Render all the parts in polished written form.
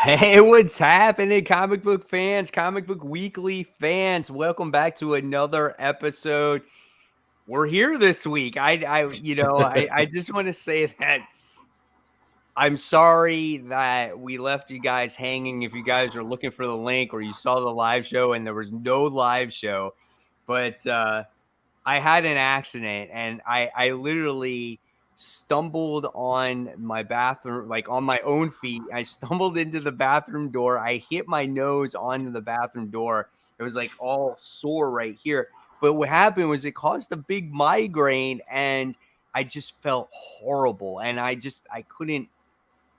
Hey, what's happening, comic book fans, comic book weekly fans? Welcome back to another episode. We're here this week. I just want to say that I'm sorry that we left you guys hanging. If you guys are looking for the link or you saw the live show and there was no live show, but I had an accident and I literally stumbled on my bathroom, like on my own feet. I stumbled into the bathroom door. I hit my nose onto the bathroom door. It was like all sore right here. But what happened was it caused a big migraine and I just felt horrible. And I couldn't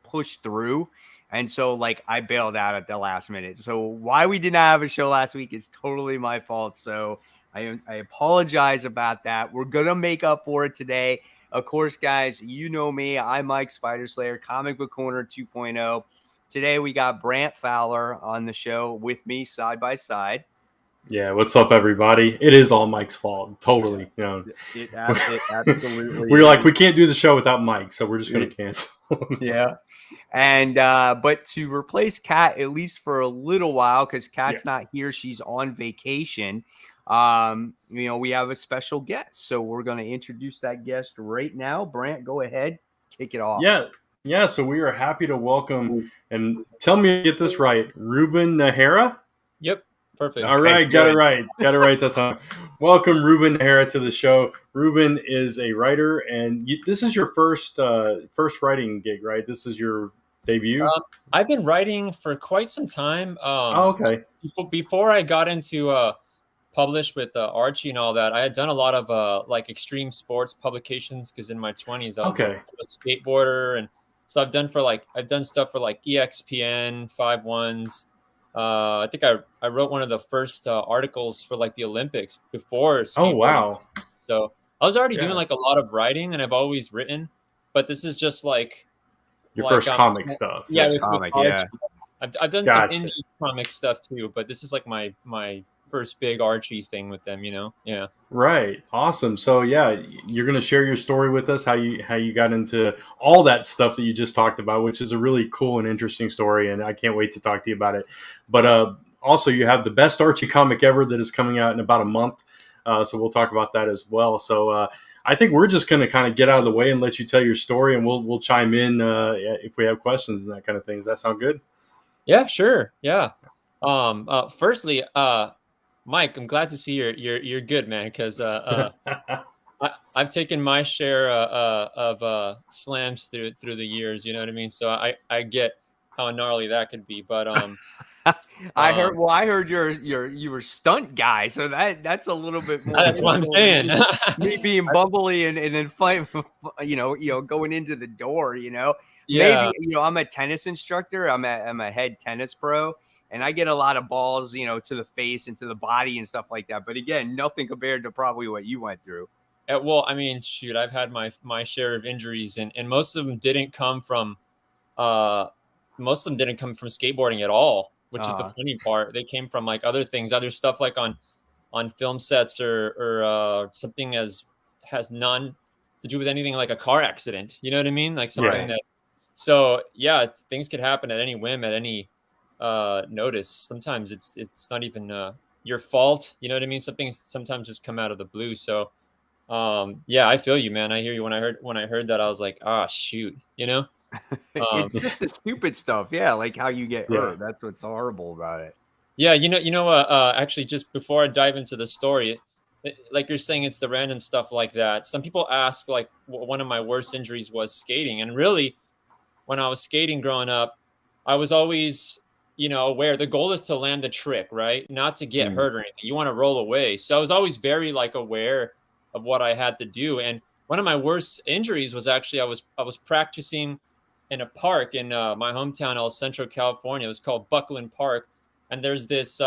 push through. And so like I bailed out at the last minute. So why we did not have a show last week is totally my fault. So I apologize about that. We're going to make up for it today. Of course, guys, you know me. I'm Mike Spider Slayer, Comic Book Corner 2.0. Today we got Brant Fowler on the show with me side by side. Yeah, what's up, everybody? It is all Mike's fault. Totally. It absolutely we're like, we can't do the show without Mike, so we're just going to cancel. Yeah. And but to replace Kat, at least for a little while, because Kat's not here, she's on vacation. We have a special guest, so we're going to introduce that guest right now. Brant, go ahead, kick it off. Yeah. So we are happy to welcome, and tell me to get this right, Ruben Najera. Yep, perfect. All right, got it right that time. Welcome, Ruben Najera, to the show. Ruben is a writer, and this is your first writing gig, right? This is your debut. I've been writing for quite some time. Okay. Before I got into published with Archie and all that, I had done a lot of like extreme sports publications because in my 20s I was a skateboarder, and so I've done stuff for like ESPN 5-1s. I think I wrote one of the first articles for like the Olympics before skateboarding. Oh wow! So I was already doing like a lot of writing, and I've always written, but this is just like your first comic stuff. Yeah, yeah. I've done some indie comic stuff too, but this is like my first big Archie thing with them, Yeah. Right. Awesome. So yeah, you're going to share your story with us, how you got into all that stuff that you just talked about, which is a really cool and interesting story, and I can't wait to talk to you about it. But also you have the best Archie comic ever that is coming out in about a month. So we'll talk about that as well. So I think we're just going to kind of get out of the way and let you tell your story, and we'll chime in if we have questions and that kind of thing. Does that sound good? Yeah, sure. Yeah. Firstly, Mike, I'm glad to see you're good, man, because I've taken my share of slams through the years. You know what I mean? So I get how gnarly that could be, but I heard you were stunt guy, so that's a little bit more. That's what I'm saying. Me being bumbly and then fight, going into the door. Yeah. Maybe I'm a tennis instructor. I'm a head tennis pro. And I get a lot of balls, to the face and to the body and stuff like that. But again, nothing compared to probably what you went through. Well, I mean, shoot, I've had my share of injuries, and most of them didn't come from skateboarding at all, which is the funny part. They came from like other things, other stuff like on film sets or something has none to do with anything like a car accident. You know what I mean? Like something that. So yeah, things could happen at any whim, at any notice. Sometimes it's not even your fault, you know what I mean? Something sometimes just come out of the blue. So yeah, I feel you, man. I hear you. When I heard that, I was like, shoot, It's just the stupid stuff, like how you get hurt. That's what's horrible about it. Yeah, actually, just before I dive into the story, like you're saying, it's the random stuff like that. Some people ask, like, one of my worst injuries was skating, and really when I was skating growing up, I was always aware the goal is to land a trick, right? Not to get hurt or anything. You want to roll away. So I was always very like aware of what I had to do. And one of my worst injuries was actually I was practicing in a park in my hometown, El Centro, California. It was called Buckland Park. And there's this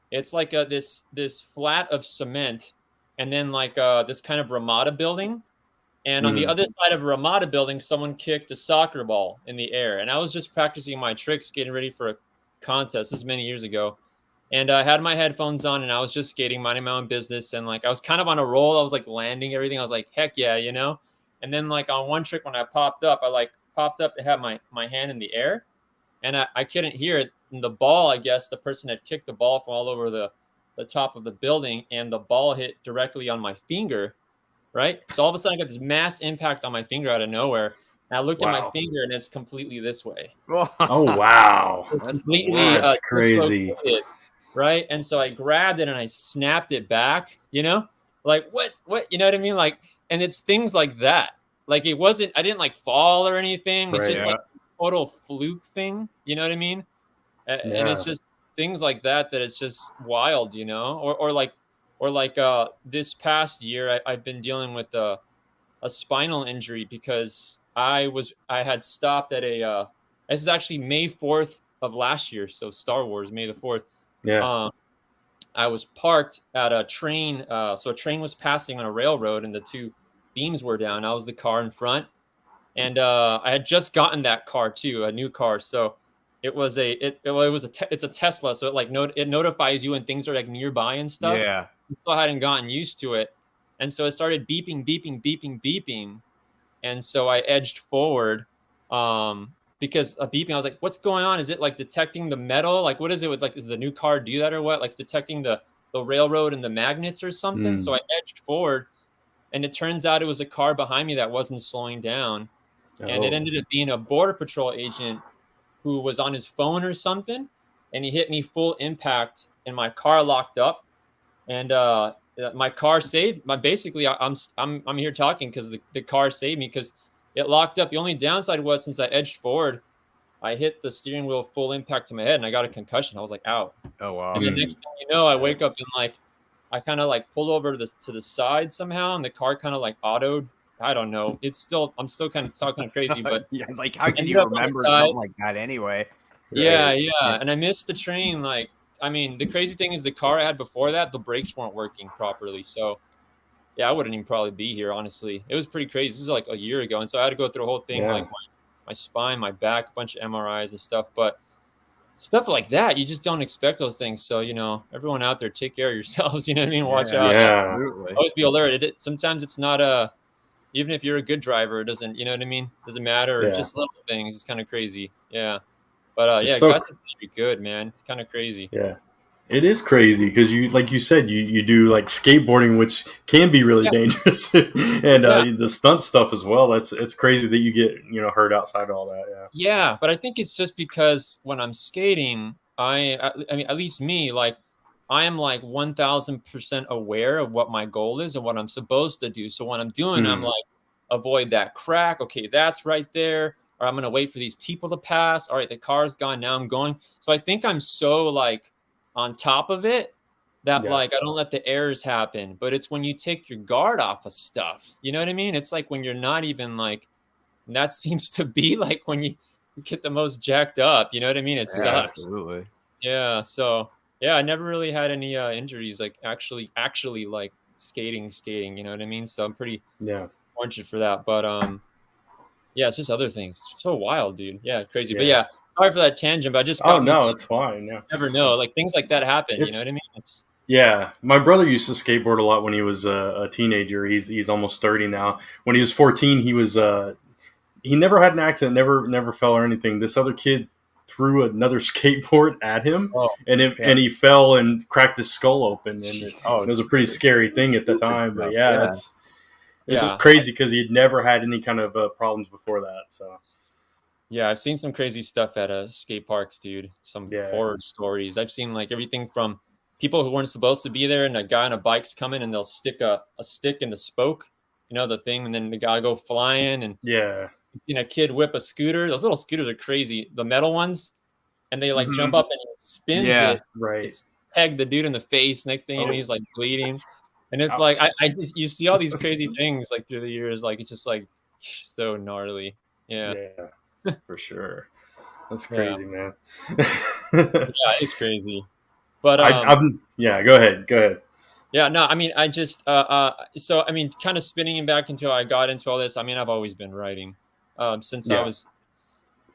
it's like this flat of cement and then like this kind of Ramada building. And on the other side of a Ramada building, someone kicked a soccer ball in the air. And I was just practicing my tricks, getting ready for a contest. This is many years ago. And I had my headphones on and I was just skating, minding my own business. And like, I was kind of on a roll. I was like landing everything. I was like, heck yeah, And then like on one trick, when I popped up, it had my hand in the air. and I couldn't hear it. And the ball, I guess the person had kicked the ball from all over the top of the building, and the ball hit directly on my finger, right? So all of a sudden I got this mass impact on my finger out of nowhere. And I looked at my Wow. finger, and it's completely this way. Oh wow. It's That's the completely That's crazy. dislocated, right? And so I grabbed it and I snapped it back, like what, you know what I mean? Like, and it's things like that. Like it wasn't, I didn't like fall or anything. It's Right. just like a total fluke thing, you know what I mean? And it's just things like that it's just wild, or like this past year I've been dealing with a spinal injury because I had stopped at this is actually May 4th of last year, so Star Wars May the 4th. Yeah. I was parked at a train, so a train was passing on a railroad and the two beams were down. I was the car in front, and I had just gotten that car too, a new car. So it's a Tesla, so it notifies you when things are like nearby and stuff. Yeah. I still hadn't gotten used to it, and so it started beeping, and so I edged forward, because a beeping. I was like, "What's going on? Is it like detecting the metal? Like, what is it with like? Is the new car do that or what? Like detecting the railroad and the magnets or something?" So I edged forward, and it turns out it was a car behind me that wasn't slowing down, and it ended up being a Border Patrol agent who was on his phone or something, and he hit me full impact, and my car locked up, and my car saved. Basically, I'm here talking because the car saved me because it locked up. The only downside was since I edged forward, I hit the steering wheel full impact to my head, and I got a concussion. I was like, "Ow!" Oh wow. And the next thing you know, I wake up and like I kind of like pulled over to the side somehow, and the car kind of like autoed. I don't know. I'm still kind of talking crazy, but yeah, like how can ended you up on the remember side. something like that anyway? Yeah. And I missed the train. Like, I mean, the crazy thing is the car I had before that, the brakes weren't working properly. So, yeah, I wouldn't even probably be here, honestly. It was pretty crazy. This is like a year ago. And so I had to go through the whole thing, like my spine, my back, a bunch of MRIs and stuff. But stuff like that, you just don't expect those things. So, everyone out there, take care of yourselves. You know what I mean? Watch out. Yeah. Always be alert. Sometimes it's not even if you're a good driver, it doesn't, you know what I mean? Doesn't matter. Yeah. Just little things. It's kind of crazy. Yeah. But It's so God's pretty good, man. It's kind of crazy. Yeah. It is crazy because like you said, you do like skateboarding, which can be really dangerous, and the stunt stuff as well. It's crazy that you get hurt outside all that. Yeah, but I think it's just because when I'm skating, I mean, at least me, like I am like 1000% aware of what my goal is and what I'm supposed to do. So when I'm doing, I'm like, avoid that crack. Okay, that's right there. Or I'm gonna wait for these people to pass. All right, the car's gone. Now I'm going. So I think I'm so like on top of it that like I don't let the errors happen. But it's when you take your guard off of stuff, you know what I mean? It's like when you're not even like, and that seems to be like when you get the most jacked up, you know what I mean? It sucks. Absolutely. Yeah. So yeah, I never really had any injuries like actually like skating, you know what I mean? So I'm pretty fortunate for that. But yeah, it's just other things. It's so wild, dude. Yeah, crazy. But yeah, sorry for that tangent, but I just it's fine. Yeah. You never know. Like things like that happen, you know what I mean? My brother used to skateboard a lot when he was a teenager. He's almost 30 now. When he was 14, he was he never had an accident, never fell or anything. This other kid threw another skateboard at him, and he fell and cracked his skull open. And it was a pretty scary thing at the time. But it's just crazy because he had never had any kind of problems before that. So. Yeah, I've seen some crazy stuff at skate parks, dude. Some horror stories. I've seen like everything from people who weren't supposed to be there, and a guy on a bike's coming, and they'll stick a stick in the spoke, the thing, and then the guy go flying. And you've seen a kid whip a scooter. Those little scooters are crazy, the metal ones, and they like jump up and it spins it. Right. It's pegged the dude in the face. Next thing you know, he's like bleeding, and it's like I just you see all these crazy things like through the years. Like it's just like so gnarly. Yeah. For sure. That's crazy, man. It's crazy. But go ahead. Yeah, no, I mean, I just so I mean, kind of spinning back until I got into all this. I mean, I've always been writing since I was.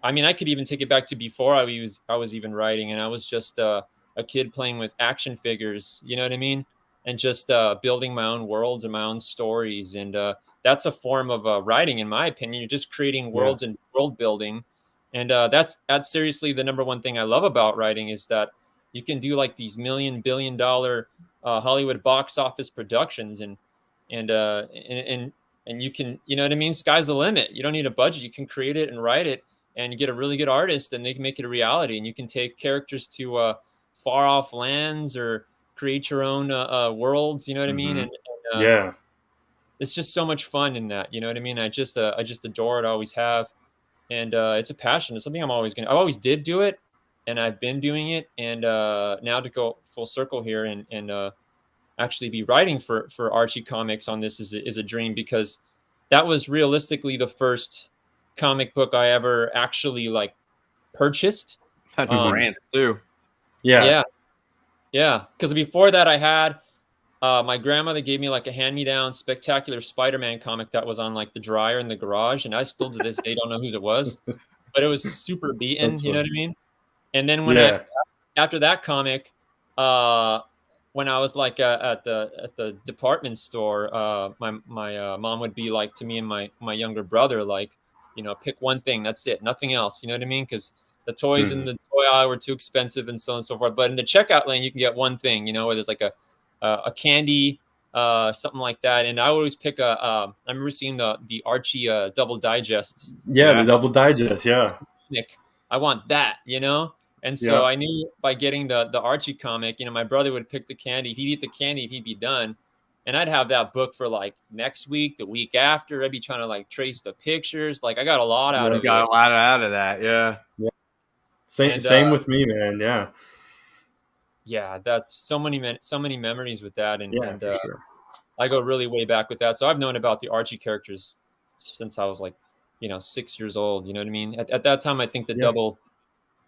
I mean, I could even take it back to before I was even writing, and I was just a kid playing with action figures. You know what I mean? And just building my own worlds and my own stories, and that's a form of writing, in my opinion. You're just creating worlds and world building, And that's seriously the number one thing I love about writing, is that you can do like these $1 billion Hollywood box office productions, and you can, you know what I mean? Sky's the limit. You don't need a budget. You can create it and write it, and you get a really good artist, and they can make it a reality. And you can take characters to far off lands, or create your own worlds. You know what I mean? And yeah, it's just so much fun in that. You know what I mean? I just adore it. I always have, and it's a passion. It's something I always did do it, and I've been doing it, and now to go full circle here and actually be writing for Archie Comics on this is a dream, because that was realistically the first comic book I ever actually like purchased. That's grants too. Yeah. Because before that, I had my grandmother gave me like a hand-me-down Spectacular Spider-Man comic that was on like the dryer in the garage, and I still to this day don't know who it was, but it was super beaten. You know what I mean? And then when after that comic, when I was like at the department store, my mom would be like to me and my younger brother, like, you know, pick one thing, that's it, nothing else. You know what I mean? Because the toys in the toy aisle were too expensive and so on and so forth. But in the checkout lane, you can get one thing, you know, where there's like a candy, something like that. And I always pick I remember seeing the Archie double digests. The double digest. Yeah. Nick, I want that, you know? And so I knew by getting the Archie comic, you know, my brother would pick the candy. He'd eat the candy, he'd be done. And I'd have that book for like next week, the week after. I'd be trying to like trace the pictures. Like I got a lot out of it. Got a lot out of that. Yeah. Same with me, man. Yeah. Yeah, that's so many memories with that. And, for sure. I go really way back with that. So I've known about the Archie characters since I was like, you know, 6 years old. You know what I mean? At that time, I think the double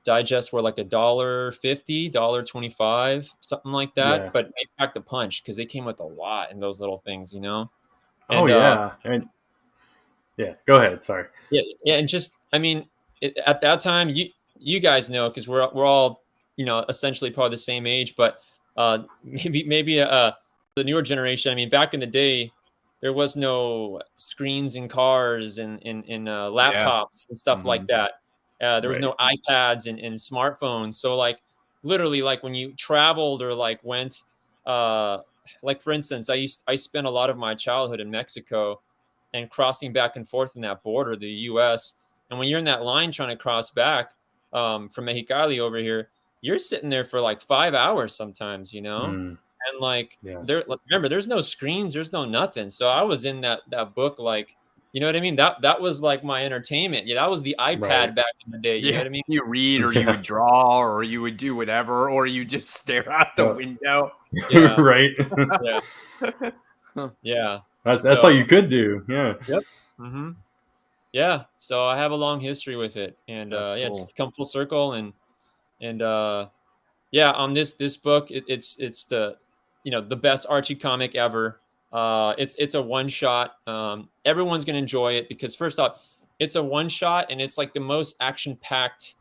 digests were like $1.50, $1.25, something like that. Yeah. But they packed a punch because they came with a lot in those little things, you know? And, go ahead. Sorry. Yeah. And just, I mean, at that time, you guys know, because we're all, you know, essentially probably the same age, but maybe the newer generation. I mean, back in the day, there was no screens in cars and laptops and stuff like that. There was no iPads and smartphones. So like literally like when you traveled or like went, like for instance, I spent a lot of my childhood in Mexico and crossing back and forth in that border, the US. And when you're in that line trying to cross back from Mexicali over here, you're sitting there for like 5 hours sometimes, you know? And like remember, there's no screens, there's no nothing. So I was in that book, like, you know what I mean? That was like my entertainment. Yeah, that was the iPad back in the day. You know what I mean? You read, or you would draw, or you would do whatever, or you just stare out the window. Right. Yeah. That's all you could do. Yeah. Yep. Yeah. So I have a long history with it, and cool. Just come full circle, and on this book, it's the, you know, the best Archie comic ever. It's a one shot. Everyone's gonna enjoy it because first off, it's a one shot and it's like the most action packed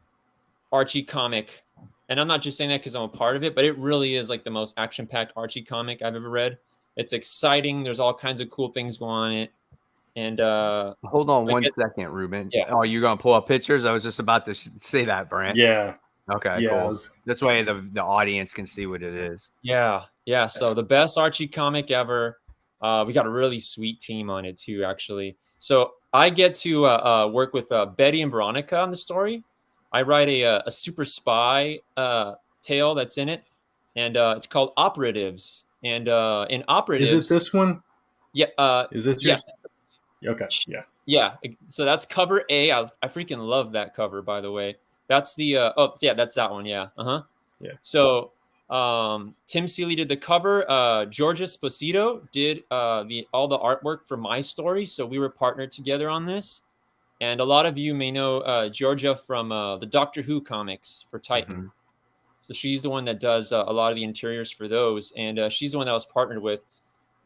Archie comic. And I'm not just saying that because I'm a part of it, but it really is like the most action packed Archie comic I've ever read. It's exciting. There's all kinds of cool things going on in it. And hold on one second, Ruben. Yeah. Oh, you're gonna pull up pictures? I was just about to say that, Brent. Yeah. Okay, cool. This way the audience can see what it is. Yeah. So the best Archie comic ever. We got a really sweet team on it too, actually. So I get to work with Betty and Veronica on the story. I write a super spy tale that's in it, and it's called Operatives. And in Operatives, is it this one? Yeah. Is this yours? Yes. Okay. Yeah. Yeah. So that's cover A. I freaking love that cover, by the way. That's the that's that one. Yeah. Yeah. So Tim Seeley did the cover. Georgia Sposito did all the artwork for my story. So we were partnered together on this. And a lot of you may know Georgia from the Doctor Who comics for Titan. Mm-hmm. So she's the one that does a lot of the interiors for those. And she's the one that I was partnered with.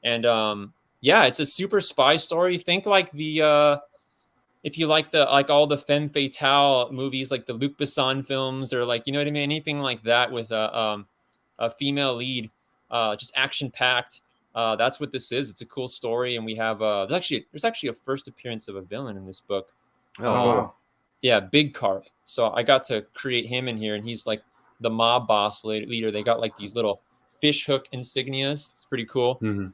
And it's a super spy story. Think like the if you like all the femme fatale movies, like the Luc Besson films, or like, you know what I mean, anything like that with a female lead, just action packed. That's what this is. It's a cool story, and we have there's actually a first appearance of a villain in this book. Oh, wow. Big Carp. So I got to create him in here, and he's like the mob boss leader. They got like these little fish hook insignias. It's pretty cool. Mhm.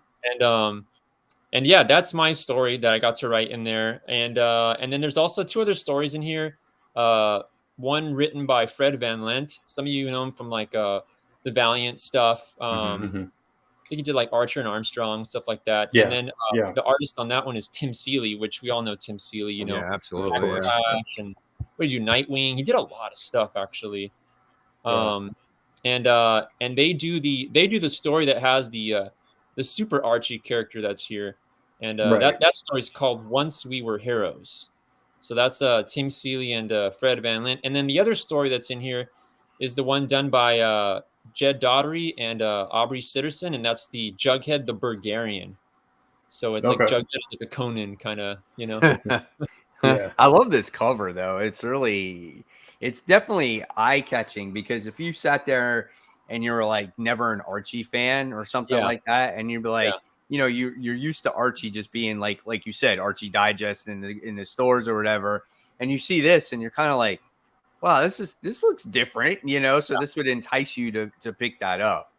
And yeah, that's my story that I got to write in there. And then there's also 2 other stories in here. One written by Fred Van Lent. Some of you know him from like the Valiant stuff. Mhm. I think he did like Archer and Armstrong, stuff like that. Yeah. And then Yeah. the artist on that one is Tim Seeley, which we all know Tim Seeley, you know. Yeah, absolutely. Of course. Backslash and what do you do? Nightwing. He did a lot of stuff actually. Yeah. And they do the story that has the super Archie character that's here. And Right. that story is called Once We Were Heroes. So that's Tim Seeley and Fred Van Lint. And then the other story that's in here is the one done by Jed Daugherty and Aubrey Sitterson, and that's the Jughead the Bulgarian. So it's like Okay. Jughead is like a Conan kind of, you know. Yeah. I love this cover though. It's definitely eye-catching, because if you sat there and you were like never an Archie fan or something Yeah. like that, and you'd be like, Yeah. you know, you're used to Archie just being like you said, Archie Digest in the stores or whatever, and you see this and you're kind of like, wow, this looks different, you know. So this would entice you to pick that up.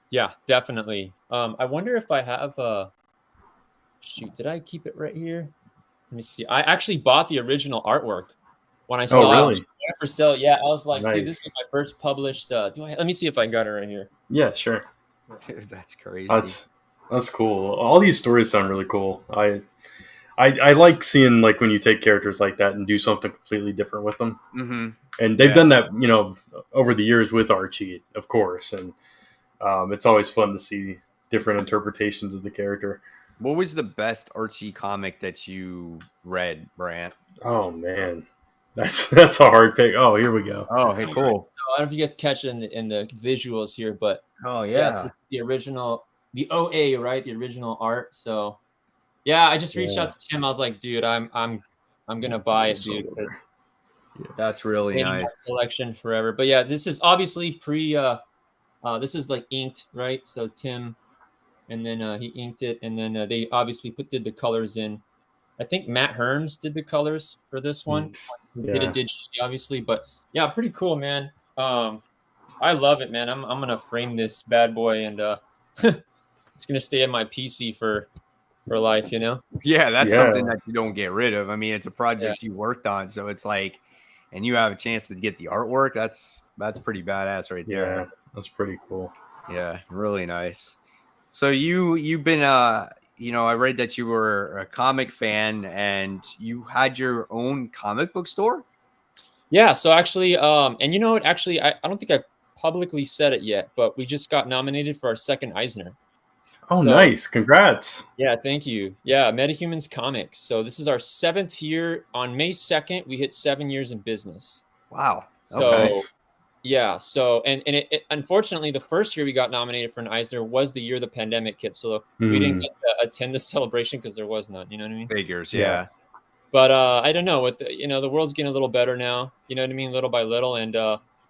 Yeah, definitely. I wonder if I have shoot, did I keep it right here? Let me see. I actually bought the original artwork when I saw really? it for sale. Yeah, I was like, dude, this Nice. is my first published. Let me see if I got it right here. Yeah, sure. Dude, that's crazy. That's cool. All these stories sound really cool. I like seeing like when you take characters like that and do something completely different with them. Mm-hmm. And they've done that, you know, over the years with Archie, of course. And it's always fun to see different interpretations of the character. What was the best Archie comic that you read, Brant? Oh man, that's a hard pick. Oh, here we go. Oh, hey, cool. So I don't know if you guys catch it in the visuals here, but Oh so the original, the OA, right? The original art. So yeah, I just reached out to Tim. I was like, dude, I'm gonna buy it, dude. It's that's really in nice. my collection forever. But yeah, this is obviously this is like inked, right? So Tim, and then he inked it, and then they obviously did the colors in. I think Matt Hearns did the colors for this one. Nice. He did it digitally, obviously, but yeah, pretty cool, man. I love it, man. I'm gonna frame this bad boy, and it's gonna stay in my PC for life, you know. Yeah, that's something that you don't get rid of. I mean, it's a project you worked on, so it's like, and you have a chance to get the artwork. That's pretty badass right there. Yeah, that's pretty cool. Yeah, really nice. So you've been you know, I read that you were a comic fan and you had your own comic book store. Yeah, so actually, and you know what? Actually, I don't think I've publicly said it yet, but we just got nominated for our second Eisner. Oh, nice! Congrats. Yeah, thank you. Yeah, Metahumans Comics. So this is our 7th year. On May 2nd, we hit 7 years in business. Wow. So Okay. yeah, so and it unfortunately the first year we got nominated for an Eisner was the year the pandemic hit, so we didn't get to attend the celebration because there was none. You know what I mean? Figures, yeah. But I don't know. With the world's getting a little better now. You know what I mean? Little by little, and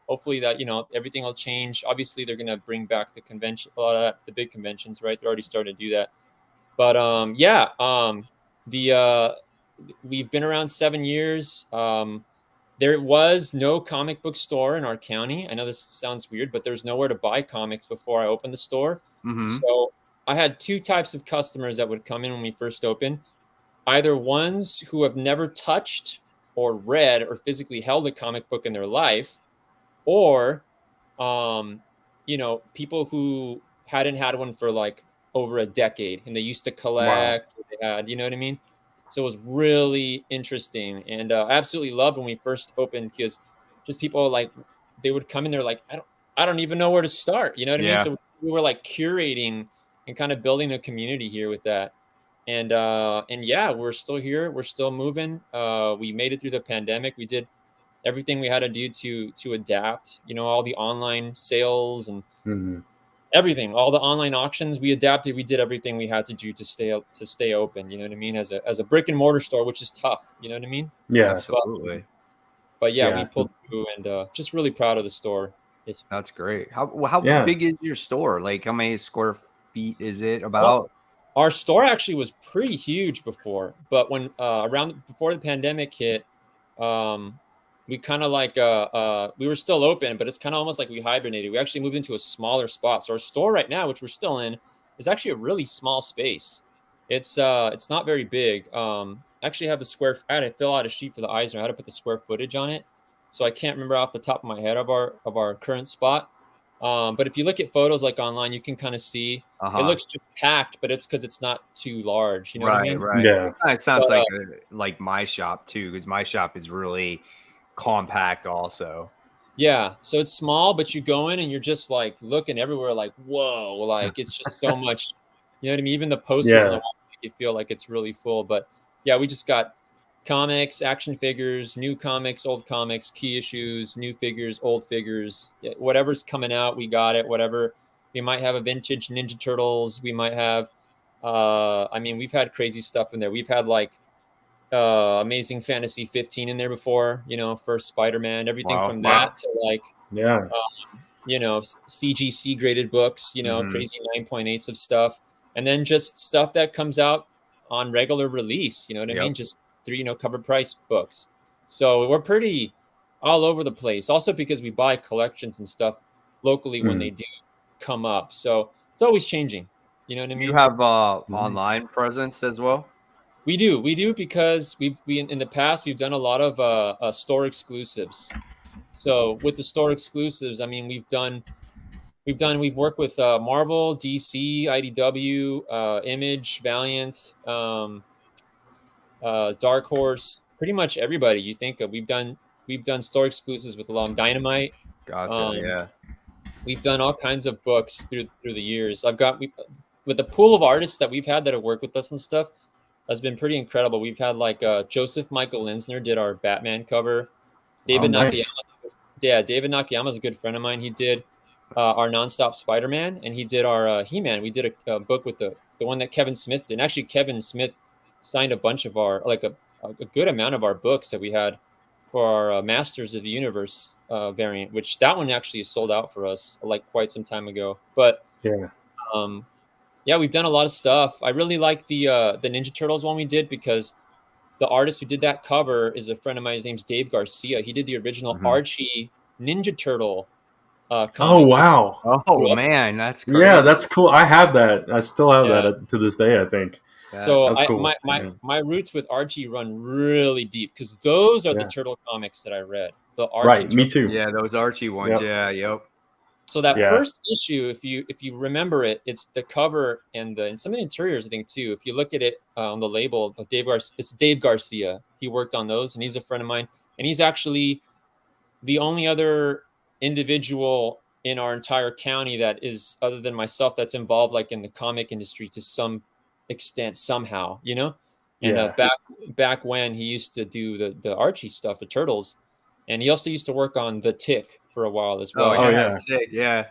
hopefully that everything will change. Obviously, they're gonna bring back the convention, the big conventions, right? They're already starting to do that. But we've been around 7 years. There was no comic book store in our county. I know this sounds weird, but there's nowhere to buy comics before I opened the store. Mm-hmm. So I had 2 types of customers that would come in when we first opened. Either ones who have never touched or read or physically held a comic book in their life, or people who hadn't had one for like over a decade and they used to collect. Wow. They had, you know what I mean? So it was really interesting, and I absolutely loved when we first opened, because just people like, they would come in there like, I don't even know where to start. You know what I mean? So we were like curating and kind of building a community here with that. And yeah, we're still here. We're still moving. We made it through the pandemic. We did everything we had to do to adapt. All the online sales and everything, all the online auctions. We adapted. We did everything we had to do to stay open. You know what I mean? As a brick and mortar store, which is tough. You know what I mean? Yeah, absolutely. But yeah, we pulled through, and just really proud of the store. That's great. How big is your store? Like, how many square feet is it about? Well, our store actually was pretty huge before, but when before the pandemic hit, we kind of like we were still open, but it's kind of almost like we hibernated. We actually moved into a smaller spot. So our store right now, which we're still in, is actually a really small space. It's not very big. I actually have the square. I had to fill out a sheet for the Eisner. I had to put the square footage on it, so I can't remember off the top of my head of our current spot. But if you look at photos like online, you can kind of see it looks just packed, but it's because it's not too large. You know what I mean? Right. Yeah. It sounds like my shop too, because my shop is really compact also. Yeah. So it's small, but you go in and you're just like looking everywhere, like whoa, like it's just so much. You know what I mean? Even the posters on the wall make you feel like it's really full. But yeah, we just got comics, action figures, new comics, old comics, key issues, new figures, old figures, whatever's coming out, we got it. Whatever, we might have a vintage Ninja Turtles. We might have, I mean, we've had crazy stuff in there. We've had like Amazing Fantasy 15 in there before, you know, first Spider-Man, everything from that to like, you know, CGC graded books, you know, crazy 9.8s of stuff. And then just stuff that comes out on regular release, you know what I mean? Just 3, you know, cover price books. So we're pretty all over the place. Also because we buy collections and stuff locally when they do come up. So it's always changing. You know what I mean? You have online presence as well? We do because we in the past we've done a lot of store exclusives. So with the store exclusives, I mean we've worked with Marvel, DC, IDW, Image, Valiant, Dark Horse, pretty much everybody you think of. We've done store exclusives with Dynamite. Gotcha. Yeah. We've done all kinds of books through the years. With the pool of artists that we've had that have worked with us and stuff has been pretty incredible. We've had like Joseph Michael Linsner did our Batman cover. David Nakayama is a good friend of mine. He did our Nonstop Spider-Man, and he did our He-Man. We did a book with the one that Kevin Smith did. And actually, Kevin Smith signed a bunch of our, like a good amount of our books that we had for our Masters of the Universe variant, which that one actually is sold out for us like quite some time ago. But yeah, we've done a lot of stuff. I really like the Ninja Turtles one we did because the artist who did that cover is a friend of mine. His name's Dave Garcia. He did the original Archie Ninja Turtle comic. Oh, wow. Oh, man, that's crazy. Yeah, that's cool. I have that. I still have that to this day, I think. So that's cool. My roots with Archie run really deep because those are the turtle comics that I read. The Archie me too. Yeah, those Archie ones. Yep. So that first issue, if you remember it, it's the cover and some of the interiors, I think too. If you look at it on the label, it's Dave Garcia. He worked on those, and he's a friend of mine. And he's actually the only other individual in our entire county that is, other than myself, that's involved like in the comic industry to some extent somehow, you know. And back when he used to do the Archie stuff, the Turtles, and he also used to work on The Tick for a while as well. Yeah.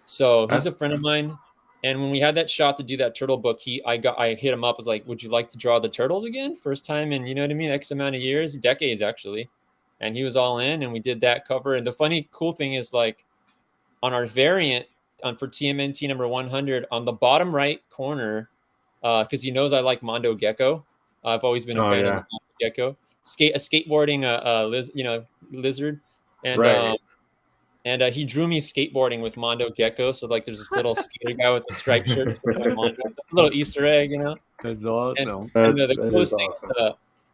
So he's a friend of mine, and when we had that shot to do that turtle book, I hit him up. I was like, "Would you like to draw the turtles again? First time in, you know what I mean, X amount of years, decades actually." And he was all in, and we did that cover. And the funny, cool thing is, like, on our variant for TMNT number 100, on the bottom right corner, because he knows I like Mondo Gecko. I've always been a fan of Mondo Gecko. A skateboarding lizard, and he drew me skateboarding with Mondo Gecko. So like, there's this little skater guy with the striped shirt. It's a little Easter egg, you know. That's awesome. And the coolest thing is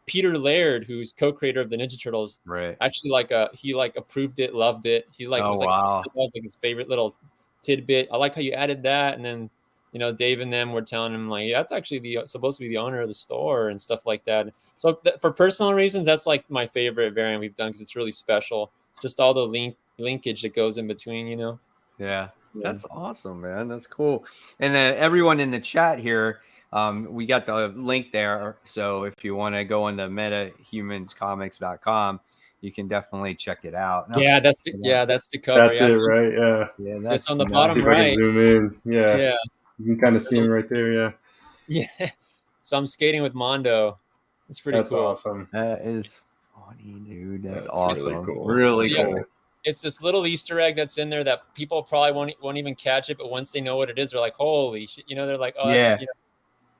Peter Laird, who's co-creator of the Ninja Turtles, actually he approved it, loved it. He was like his favorite little tidbit. I like how you added that, and then, you know, Dave and them were telling him like, that's actually supposed to be the owner of the store and stuff like that. So for personal reasons, that's like my favorite variant we've done because it's really special. Just all the linkage that goes in between, you know. Yeah, that's awesome, man. That's cool. And then everyone in the chat here, we got the link there. So if you want to go on to metahumanscomics.com, you can definitely check it out. That's the cover. That's it, right? Yeah, that's on the bottom right. I can zoom in. Yeah. You can kind of see him right there. Yeah. So I'm skating with Mondo. It's pretty cool. That's awesome. That is funny, dude. That's awesome. Really cool. Really cool. It's this little Easter egg that's in there that people probably won't even catch it, but once they know what it is, they're like, "Holy shit!" You know, they're like, "Oh, yeah."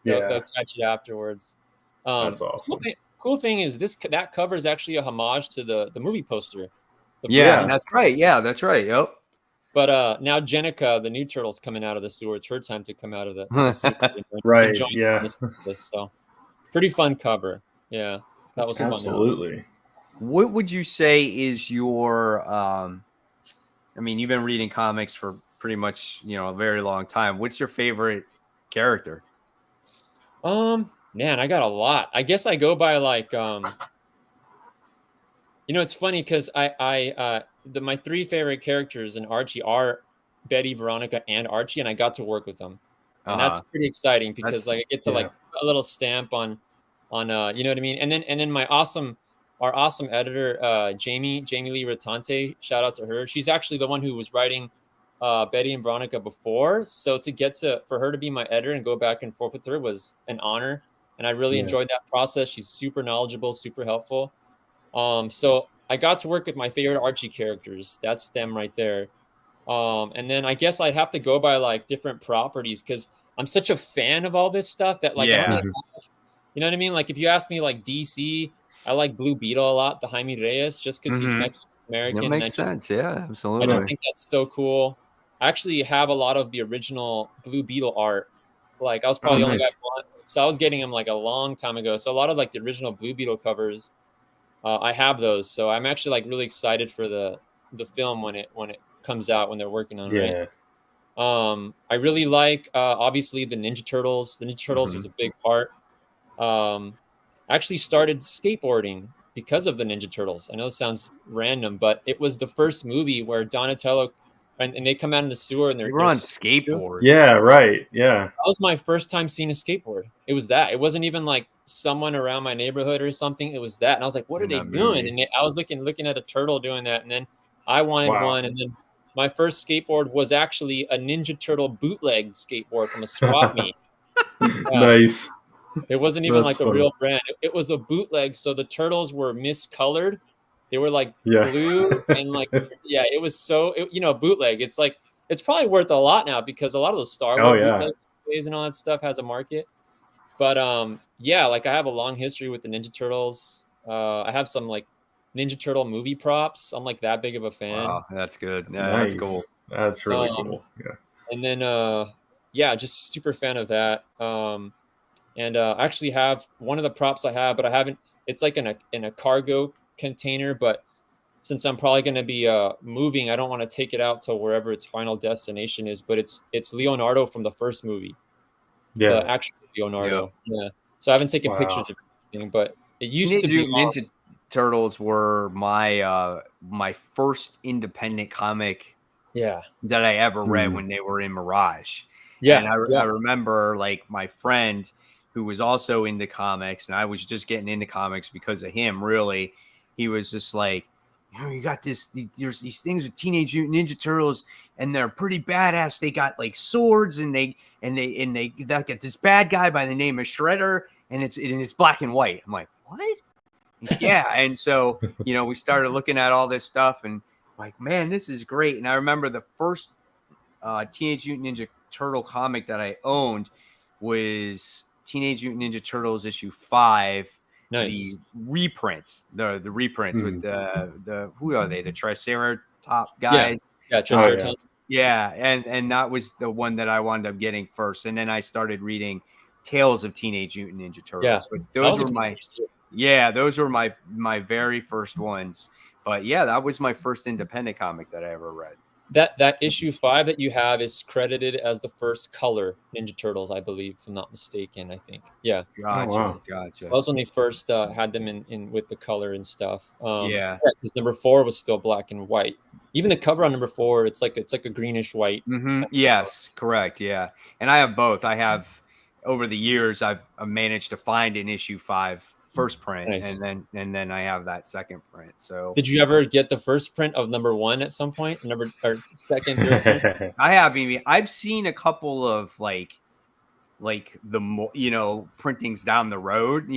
They'll catch it afterwards. That's awesome. cool thing is that cover is actually a homage to the movie poster. Yeah, that's right. Yeah, that's right. Yep. But now Jenica, the new turtle's coming out of the sewer. It's her time to come out of the sewer. Right. Join Yeah. this, so pretty fun cover. Yeah, that was absolutely. fun. What would you say is your? I mean, you've been reading comics for pretty much a very long time. What's your favorite character? Man, I got a lot. I guess I go by like it's funny because my three favorite characters in Archie are Betty, Veronica, and Archie, and I got to work with them, and that's pretty exciting because like I get to like put a little stamp on you know what I mean. And then our awesome editor Jamie Lee Ratante, shout out to her. She's actually the one who was writing Betty and Veronica before, so for her to be my editor and go back and forth with her was an honor, and I really enjoyed that process. She's super knowledgeable, super helpful. So I got to work with my favorite Archie characters. That's them right there. And then I guess I'd have to go by like different properties because I'm such a fan of all this stuff that like I don't really have, you know what I mean? Like if you ask me like DC, I like Blue Beetle a lot, the Jaime Reyes, just because he's Mexican American. That makes sense. Yeah, absolutely. I just think that's so cool. I actually have a lot of the original Blue Beetle art. Like I was probably only got one, so I was getting them like a long time ago. So a lot of like the original Blue Beetle covers. I have those, so I'm actually like really excited for the film when it comes out, when they're working on it. Right? I really like obviously the Ninja Turtles. The Ninja Turtles was a big part. I actually started skateboarding because of the Ninja Turtles. I know it sounds random, but it was the first movie where Donatello and they come out in the sewer and they're on skateboards. Yeah, right. Yeah. That was my first time seeing a skateboard. It was that. It wasn't even like someone around my neighborhood or something. It was that. And I was like, what are they doing? And I was looking at a turtle doing that. And then I wanted one. And then my first skateboard was actually a Ninja Turtle bootleg skateboard from a swap meet. Nice. It wasn't even like a real brand. It was a bootleg. So the turtles were miscolored. They were like blue and like, it was so, bootleg. It's like, it's probably worth a lot now because a lot of those Star Wars bootlegs and all that stuff has a market. But like I have a long history with the Ninja Turtles. I have some like Ninja Turtle movie props. I'm like that big of a fan. Wow, that's good. Yeah, nice. That's cool. That's really cool. Yeah. And then just super fan of that. And I actually have one of the props I have, but I haven't. It's like in a cargo container, but since I'm probably going to be moving, I don't want to take it out to wherever its final destination is. But it's Leonardo from the first movie. Yeah, the actual Leonardo. Yeah. So I haven't taken pictures of anything, but it used to be Ninja Turtles were my my first independent comic. That I ever read when they were in Mirage. Yeah, and I remember like my friend who was also into comics, and I was just getting into comics because of him. Really, he was just like, you got there's these things with Teenage Mutant Ninja Turtles, and they're pretty badass. They got like swords, and they got this bad guy by the name of Shredder, and it's black and white. I'm like, what? Yeah, and so we started looking at all this stuff, and like, man, this is great. And I remember the first Teenage Mutant Ninja Turtle comic that I owned was Teenage Mutant Ninja Turtles issue 5. Nice. The reprint, the reprints with the who are they? The Triceratop guys. Yeah, Triceratops. Yeah, and that was the one that I wound up getting first, and then I started reading Tales of Teenage Mutant Ninja Turtles. Yeah, but those were my very first ones. But yeah, that was my first independent comic that I ever read. That issue 5 that you have is credited as the first color Ninja Turtles, I believe, if I'm not mistaken. I think. Yeah. Gotcha. That was when they first had them in with the color and stuff. Because number 4 was still black and white. Even the cover on number 4, it's like a greenish white. Yes, correct. Yeah, and I have both. I have over the years I've managed to find an issue 5 first print, and then I have that second print. So did you ever get the first print of number 1 at some point? Or second, third print? I haven't. I've seen a couple of like the printings down the road,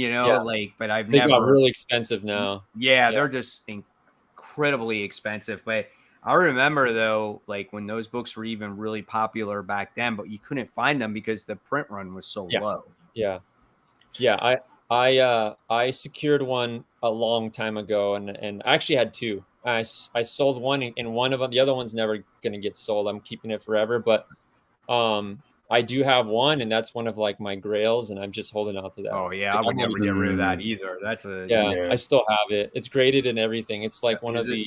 but I've never. They got really expensive now. Yeah, they're just incredibly expensive. But I remember though, like when those books were even really popular back then, but you couldn't find them because the print run was so low. Yeah. I secured one a long time ago, and I actually had two. I sold one, and one of them, the other one's never gonna get sold. I'm keeping it forever, but I do have one, and that's one of like my grails, and I'm just holding on to that. Oh yeah, Like, I would I'm not never even- get rid of that either. That's a yeah, Yeah. I still have it. It's graded and everything. It's like one Is of it- the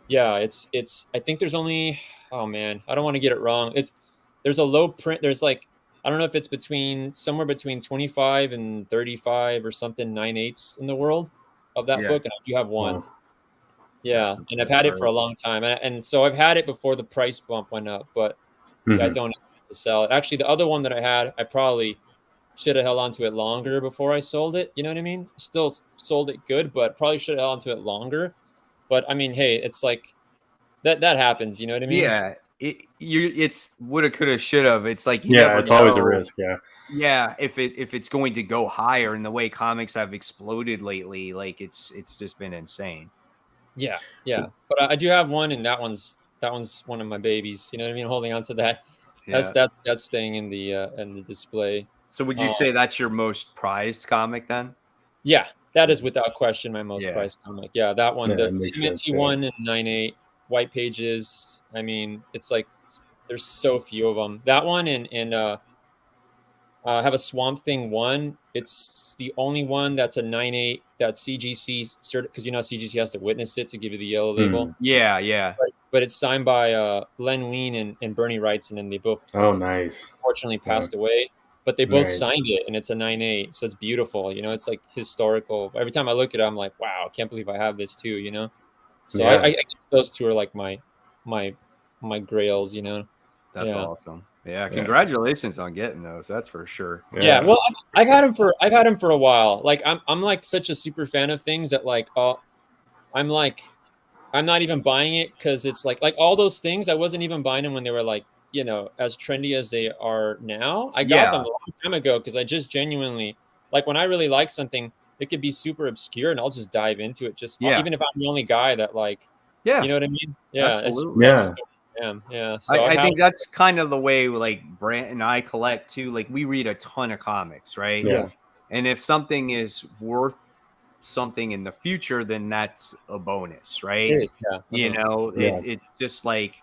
yeah. It's I think there's only oh man, I don't want to get it wrong. There's a low print. There's like I don't know if it's somewhere between 25 and 35 or something 9/8 in the world of that Yeah. book, and I do have one. Wow. Yeah, and I've that's had it for a great. long time, and so I've had it before the price bump went up, but yeah, I Mhm. don't intend to sell it. Actually, the other one that I had, I probably should have held on to it longer before I sold it. You know what I mean? Still sold it good, but probably should have held on to it longer. But I mean, hey, it's like that happens. You know what I mean? Yeah, it's woulda, coulda, shoulda. It's like you Yeah, never it's always a know. risk. Yeah. Yeah, if it's going to go higher, and the way comics have exploded lately, like it's just been insane. Yeah, yeah. But I do have one, and that one's one of my babies. You know what I mean? Holding on to that. Yeah. That's staying in the display. So would you say that's your most prized comic then? Yeah, that is without question my most Yeah. prized comic. Yeah, that one, Yeah, the it makes TMNT sense, yeah. one and 9/8 white pages. I mean, it's like there's so few of them. That one and have a Swamp Thing one. It's the only one that's a 9/8 that CGC cert because CGC has to witness it to give you the yellow label. Yeah, yeah. But it's signed by Len Wein and Bernie Wrightson, and they both Oh, nice. unfortunately passed away. But they both Right. signed it, and it's a 9/8, so it's beautiful. It's like historical. Every time I look at it, I'm like, wow, I can't believe I have this too. So Yeah. I guess those two are like my grails. That's Yeah. awesome. Yeah, congratulations on getting those. That's for sure. Yeah, well, I've had them for a while. Like I'm like such a super fan of things that like I'm not even buying it because it's like all those things I wasn't even buying them when they were like as trendy as they are now. I got them a long time ago because I just genuinely like when I really like something, it could be super obscure and I'll just dive into it. Even if I'm the only guy that like Yeah, you know what I mean? Yeah, absolutely. that's just who I am. Yeah. So I think that's kind of the way like Brant and I collect too. Like we read a ton of comics, right? Yeah. And if something is worth something in the future, then that's a bonus, right? it is. Yeah. Yeah. It's just like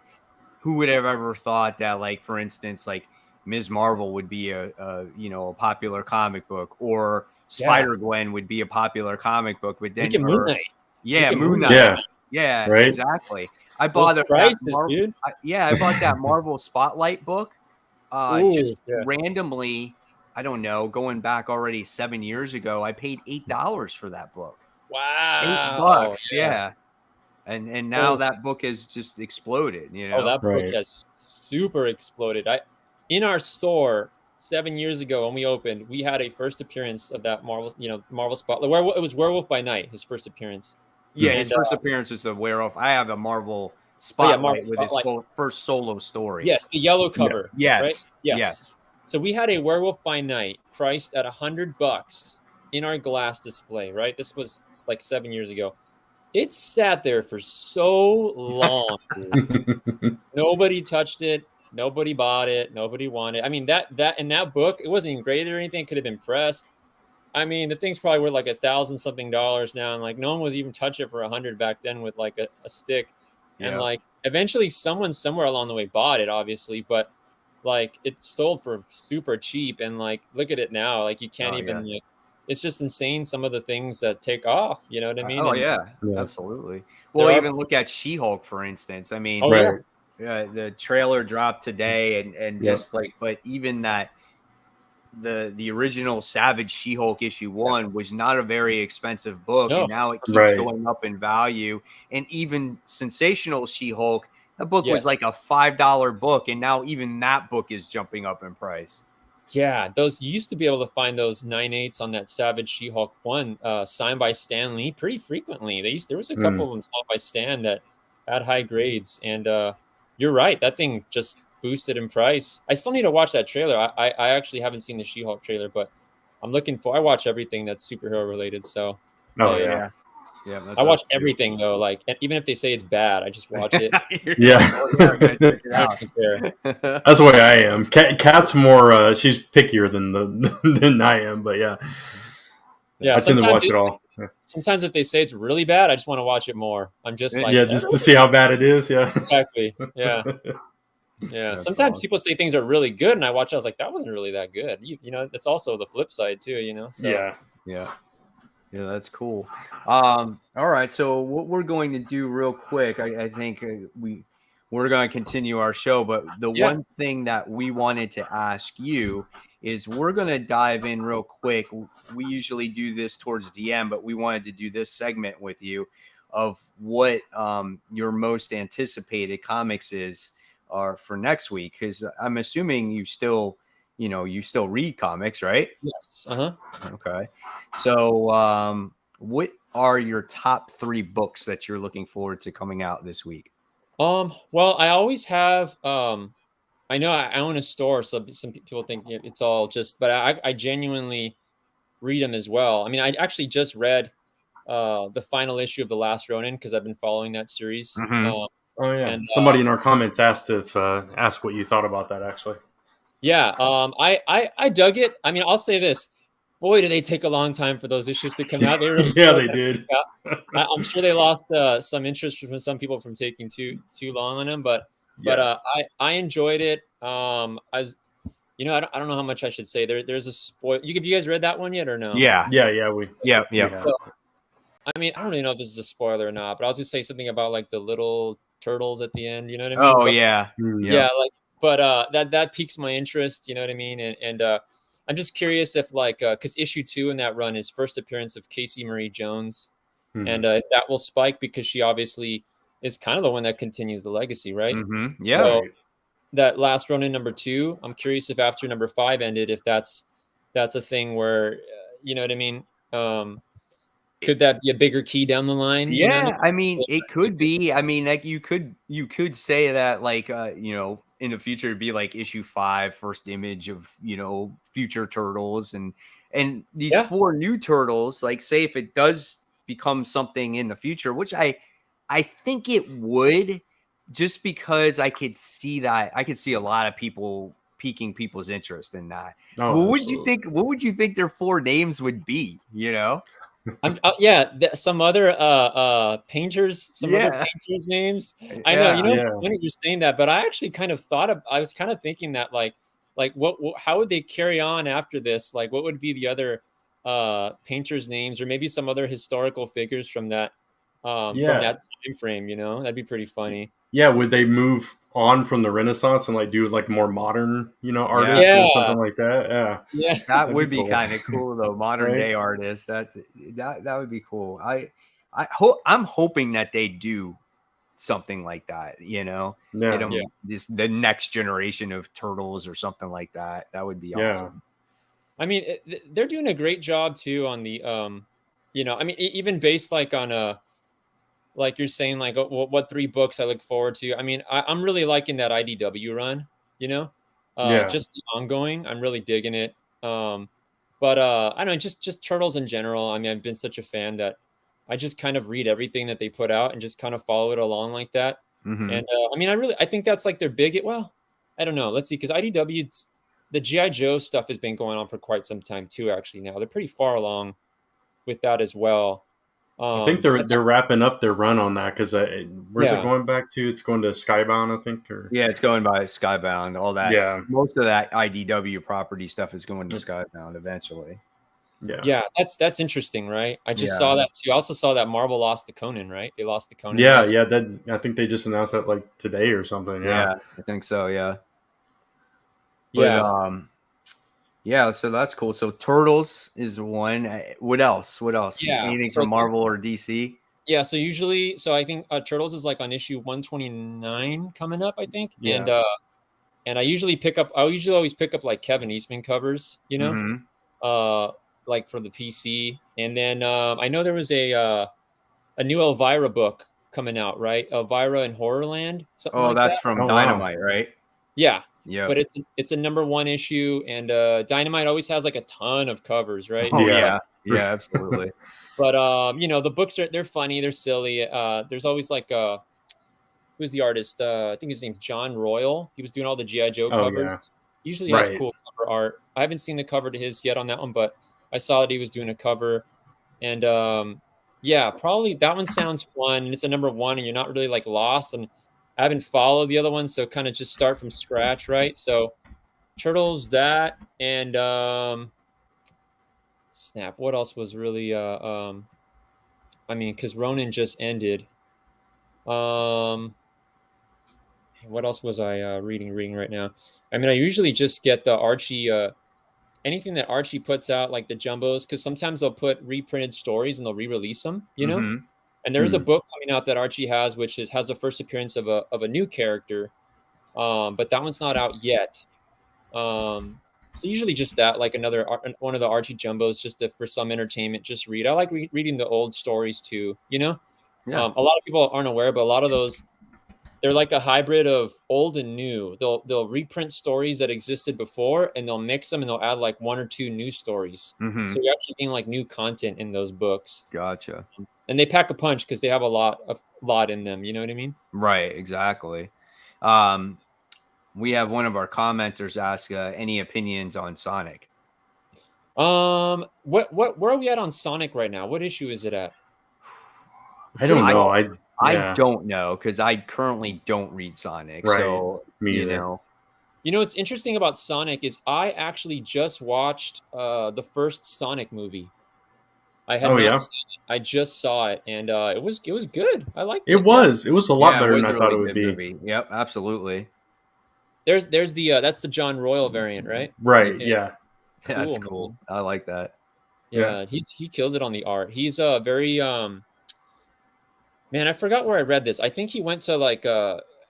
who would have ever thought that, like, for instance, like Ms. Marvel would be a popular comic book, or Spider-Gwen would be a popular comic book, but then Moon Knight. Moon Knight. Yeah. Yeah, Right? exactly. I bought Those prices, dude. I bought that Marvel Spotlight book. Just randomly, I don't know, going back already 7 years ago, I paid $8 for that book. Wow. $8, yeah. And now that book has just exploded, Oh, that book Right. has super exploded. In our store 7 years ago when we opened, we had a first appearance of that Marvel Spotlight. It was Werewolf by Night, his first appearance. Yeah, And, his first appearance is the Werewolf. I have a Marvel Spotlight with his first solo story. Yes, the yellow cover. Yes. Right? Yes. So we had a Werewolf by Night priced at $100 in our glass display, right? This was like 7 years ago. It sat there for so long. Dude. Nobody touched it. Nobody bought it. Nobody wanted it. I mean, that in that book, it wasn't even graded or anything. It could have been pressed. I mean, the thing's probably worth like $1,000-something now, and like no one was even touch it for $100 back then with like a stick. And like eventually someone somewhere along the way bought it, obviously, but like it sold for super cheap. And like look at it now, like you can't even like, it's just insane some of the things that take off. You know what I mean? Oh, Yeah. absolutely. Well, even look at She-Hulk, for instance. I mean, Right. the trailer dropped today, and just like, but even that the original Savage She-Hulk issue 1 was not a very expensive book, and now it keeps going up in value. And even Sensational She-Hulk, that book was like a $5 book, and now even that book is jumping up in price. Yeah, those you used to be able to find those 9/8s on that Savage She-Hulk 1 signed by Stan Lee pretty frequently. There was a couple of them signed by Stan that had high grades, and you're right, that thing just boosted in price. I still need to watch that trailer. I actually haven't seen the She-Hulk trailer, but I watch everything that's superhero related. So Oh yeah. Yeah, that's I watch us too. everything though. Like, and even if they say it's bad, I just watch it. Yeah. I'm gonna check it I out. don't care. That's the way I am. Kat's more. She's pickier than I am, but yeah. Yeah, I tend to watch it all. Sometimes if they say it's really bad, I just want to watch it more. I'm just like, Yeah, just to see how bad it is. Yeah. exactly. Yeah. Yeah. That's Sometimes awesome. people say things are really good, and I watch. I was like, that wasn't really that good. You know, it's also the flip side too. You know. So. Yeah. Yeah. Yeah, that's cool. All right. So what we're going to do real quick, I think we're going to continue our show, but the one thing that we wanted to ask you is we're going to dive in real quick. We usually do this towards the end, but we wanted to do this segment with you of what your most anticipated comics are for next week, because I'm assuming you still read comics, right? Yes. Okay. So, what are your top 3 books that you're looking forward to coming out this week? Well, I always have. I know I own a store, so some people think it's all just, but I genuinely read them as well. I mean, I actually just read the final issue of The Last Ronin because I've been following that series. Mhm. Oh yeah. And Somebody in our comments asked what you thought about that actually. yeah, I dug it. I mean, I'll say this. Boy, did they take a long time for those issues to come out. They really Yeah, they did. I'm sure they lost some interest from some people from taking too long on them, but I enjoyed it. As you know, I don't know how much I should say. There's a spoil. Have you guys read that one yet or no? Yeah. Yeah. So, I mean, I don't really know if this is a spoiler or not, but I was gonna say something about like the little turtles at the end. You know what I mean? Oh yeah. Yeah, like, but that piques my interest. You know what I mean? And I'm just curious if because issue 2 in that run is first appearance of Casey Marie Jones, and that will spike because she obviously is kind of the one that continues the legacy, right? Mm-hmm. Yeah. So that last run in number 2, I'm curious if after number 5 ended, if that's a thing where you know what I mean. Could that be a bigger key down the line? Yeah, You know what I mean? it could be. I mean, like you could say that, like, in the future it'd be like issue 5, first image of future turtles, and these 4 new turtles. Like, say if it does become something in the future, which I think it would, just because I could see a lot of people piquing people's interest in that. Oh, What would you think their 4 names would be? Some other painters, other painters' names. I know, it's funny you're saying that, but I actually kind of I was kind of thinking that like how would they carry on after this? Like, what would be the other painters' names, or maybe some other historical figures from that from that time frame? That'd be pretty funny. Yeah, would they move on from the Renaissance and like do like more modern, artist or something like that? Yeah, that would be kind of cool though. Modern day artists, that would be cool. I'm hoping that they do something like that. The next generation of turtles or something like that. That would be awesome. I mean, they're doing a great job too on the I mean, even based like on a. Like you're saying, like what 3 books I look forward to. I mean, I'm really liking that IDW run, just the ongoing. I'm really digging it. But I don't know, just Turtles in general. I mean, I've been such a fan that I just kind of read everything that they put out and just kind of follow it along like that. Mm-hmm. And I mean, I think that's like their well, I don't know. Let's see, because IDW, the G.I. Joe stuff has been going on for quite some time too. Actually, now they're pretty far along with that as well. I think they're wrapping up their run on that because where's it going back to? It's going to Skybound, I think. It's going by Skybound. All that. Yeah. Most of that IDW property stuff is going to Skybound eventually. Yeah, that's interesting, right? I just saw that too. I also saw that Marvel lost the Conan, right? They lost the Conan. Yeah. I think they just announced that like today or something. Yeah, I think so. Yeah. But, so that's cool. So Turtles is one. What else? Yeah. Anything from Marvel or DC? Yeah. So usually, I think Turtles is like on issue 129 coming up, I think. Yeah. And I usually always pick up like Kevin Eastman covers, like for the PC. And then I know there was a new Elvira book coming out, right? Elvira in Horrorland. That's from Dynamite, right? Yeah. Yeah. but it's a #1 issue, and Dynamite always has like a ton of covers, right? Oh Yeah. yeah, absolutely. But the books they're funny, they're silly. There's always like who's the artist? I think his name's John Royal. He was doing all the GI Joe Oh, covers. yeah. He usually has Right. cool cover art. I haven't seen the cover to his yet on that one, but I saw that he was doing a cover. And yeah, probably that one sounds fun. And it's a #1, and you're not really like lost. And I haven't followed the other one, so kind of just start from scratch, right? So Turtles, that, and snap. What else was really I mean, because Ronin just ended. What else was I reading right now? I mean, I usually just get the Archie, anything that Archie puts out, like the jumbos, because sometimes they'll put reprinted stories and they'll re-release them, Mhm. And there's a book coming out that Archie has, which has the first appearance of a new character, but that one's not out yet. So usually just that, like another one of the Archie jumbos, just for some entertainment, just read. I like reading the old stories too, Yeah. A lot of people aren't aware, but a lot of those, they're like a hybrid of old and new. They'll reprint stories that existed before, and they'll mix them, and they'll add like 1 or 2 new stories. Mhm. So you're actually getting like new content in those books, Gotcha. and they pack a punch because they have a lot in them. You know what I mean? Right, exactly. We have one of our commenters ask any opinions on Sonic. Where are we at on Sonic right now? What issue is it at? I don't know. I don't know because I currently don't read Sonic. Right. So Me you either. know. What's interesting about Sonic is I actually just watched the first Sonic movie. I had not seen it. I just saw it, and it was good. I liked it. It was a lot better than I thought it would be. Movie. Yep, absolutely. There's the that's the John Royal variant, right? Right. Yeah. Cool, that's cool. Man. I like that. Yeah, he kills it on the art. He's very man, I forgot where I read this. I think he went to like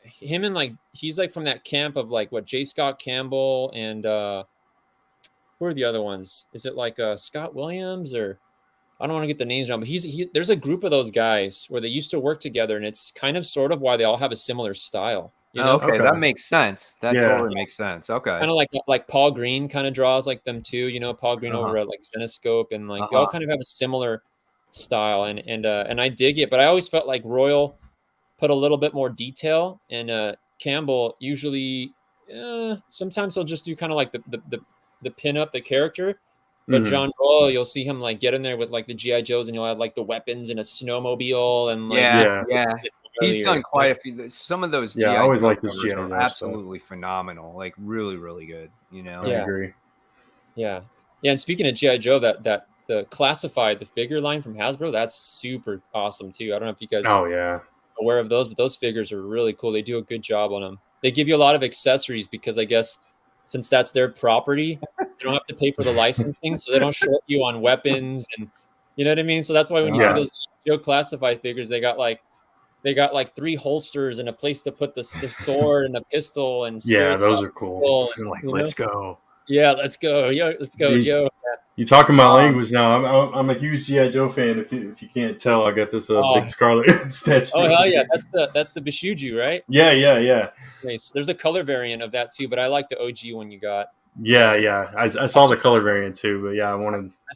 him and like he's like from that camp of like what J. Scott Campbell and who are the other ones? Is it like Scott Williams or I don't want to get the names wrong, but there's a group of those guys where they used to work together, and it's kind of sort of why they all have a similar style. Okay, that makes sense. That totally makes sense. Okay. Kind of like Paul Green kind of draws like them too, Paul Green over at like Cinescope, and like they all kind of have a similar style, and I dig it, but I always felt like Royal put a little bit more detail, and Campbell usually sometimes he'll just do kind of like the pin up the character. But John Royal, you'll see him like get in there with like the GI Joes, and you'll have like the weapons and a snowmobile, and like yeah. He's done quite a few. Some of those GI I always Joe like this covers GI are Joe absolutely phenomenal. Like really, really good. I agree. Yeah. And speaking of GI Joe, that the classified the figure line from Hasbro, that's super awesome too. I don't know if you guys aware of those, but those figures are really cool. They do a good job on them. They give you a lot of accessories because I guess since that's their property, they don't have to pay for the licensing, so they don't short you on weapons, and you know what I mean. So that's why when you see those Joe classified figures, they got like 3 holsters and a place to put the sword and a pistol, and those are cool. And, like, let's go. Yeah, let's go. Let's go, Joe. You talking my language now. I'm a huge GI Joe fan. If you can't tell, I got this big Scarlet statue. Oh hell yeah, that's the Bishuju, right? Yeah. Nice. There's a color variant of that too, but I like the OG one you got. Yeah. I saw the color variant too, but yeah, I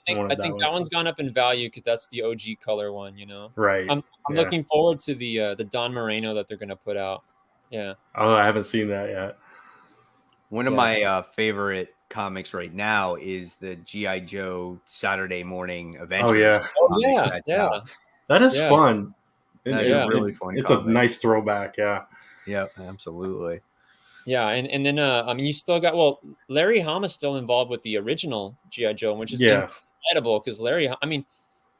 think that one's gone up in value because that's the OG color one. Right. I'm looking forward to the Don Moreno that they're gonna put out. Yeah. Oh, I haven't seen that yet. One of my favorite comics right now is the GI Joe Saturday Morning Adventures. Oh yeah. That is fun. That's a really fun. It's a nice throwback. Yeah, absolutely. Yeah, and then I mean, you still got Larry Hama's still involved with the original GI Joe, which is incredible because Larry. I mean,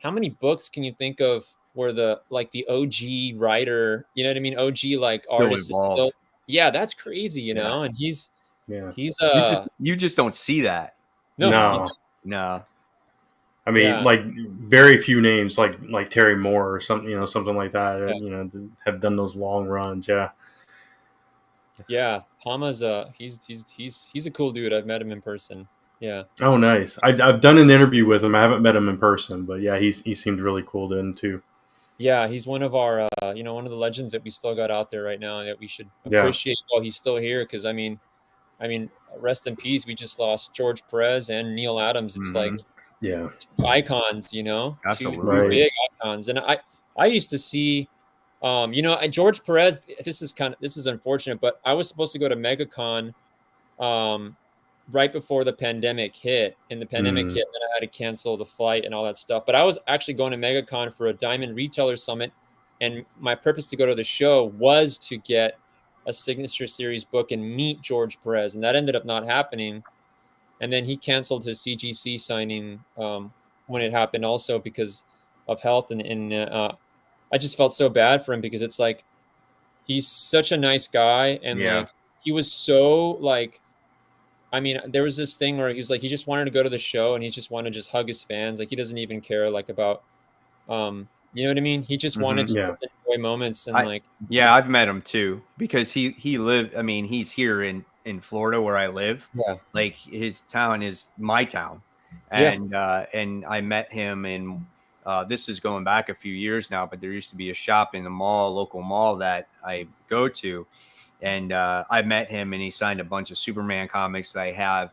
how many books can you think of where the OG writer, you know what I mean, OG like still artist involved. Is still that's crazy, and he's you just don't see that. No. I mean, like very few names like Terry Moore or something, something like that. Have done those long runs. Yeah, Hama's he's a cool dude. I've met him in person. Yeah. Oh, nice. I've done an interview with him. I haven't met him in person, but yeah, he seemed really cool then too. Yeah, he's one of our one of the legends that we still got out there right now that we should appreciate while he's still here. Because I mean, I mean, rest in peace. We just lost George Perez and Neil Adams. It's like Yeah. two icons, you know, two Absolutely. big icons. And I used to see, you know, George Perez. This is unfortunate, but I was supposed to go to MegaCon, right before the pandemic hit, and the pandemic hit, and I had to cancel the flight and all that stuff. But I was actually going to MegaCon for a Diamond Retailer Summit, and my purpose to go to the show was to get a Signature Series book and meet George Perez, and that ended up not happening. And then he canceled his CGC signing when it happened, also because of health, and I just felt so bad for him, because it's like he's such a nice guy, and like he was so like. I mean, there was this thing where he was like, he just wanted to go to the show, and he just wanted to just hug his fans. Like, he doesn't even care like about, you know what I mean? He just wanted to enjoy moments, and I've met him too, because he lived. I mean, he's here in Florida where I live. Yeah. Like, his town is my town, and I met him in. This is going back a few years now, but there used to be a shop in the local mall that I go to. And I met him, and he signed a bunch of Superman comics that I have.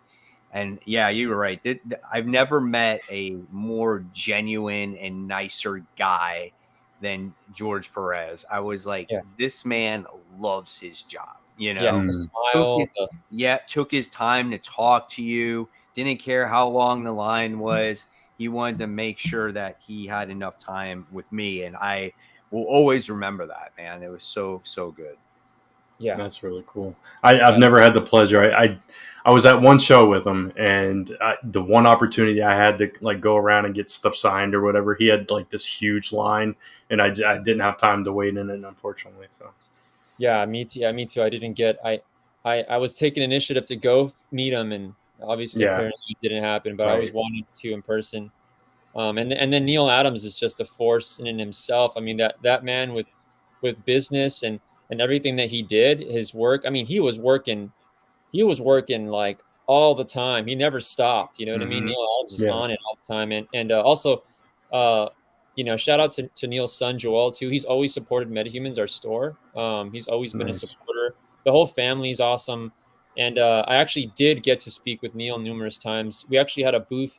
And yeah, you were right. I've never met a more genuine and nicer guy than George Perez. I was like, this man loves his job. You know, smile. Took his time to talk to you. Didn't care how long the line was. He wanted to make sure that he had enough time with me, and I will always remember that, man. It was so good. Yeah, that's really cool. I've never had the pleasure. I was at one show with him, and the one opportunity I had to like go around and get stuff signed or whatever, he had like this huge line, and I didn't have time to wait in it, unfortunately. So yeah, me too. Me too. I didn't get. I was taking initiative to go meet him, and obviously apparently it didn't happen. But I always wanted to in person. And then Neil Adams is just a force in himself. I mean, that man with business and everything that he did, his work. I mean, he was working like all the time. He never stopped. You know what I mean? Neil Adams is on it all the time. And also, you know, shout out to Neil's son, Joel, too. He's always supported MetaHumans, our store. He's always been a supporter. The whole family is awesome. And I actually did get to speak with Neil numerous times. We actually had a booth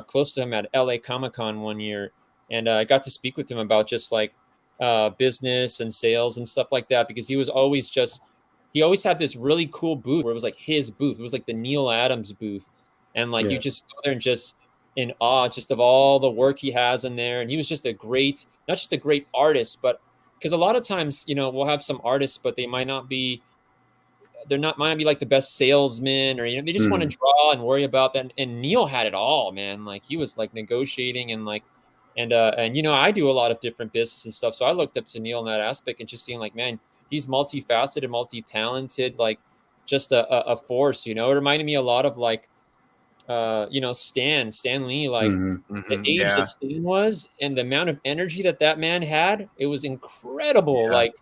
close to him at LA Comic-Con one year. And I got to speak with him about just like business and sales and stuff like that, because he always had this really cool booth where it was like his booth. It was like the Neil Adams booth. And like you just go there and just in awe just of all the work he has in there. And he was just not just a great artist, but because a lot of times, you know, we'll have some artists, but they might not be like the best salesman, or, you know, they just want to draw and worry about that. And Neil had it all, man. Like, he was like negotiating and like, and you know, I do a lot of different business and stuff. So I looked up to Neil in that aspect, and just seeing like, man, he's multifaceted, multi-talented, like just a force, you know. It reminded me a lot of like, you know, Stan Lee, like the age that Stan was and the amount of energy that man had, it was incredible. Like,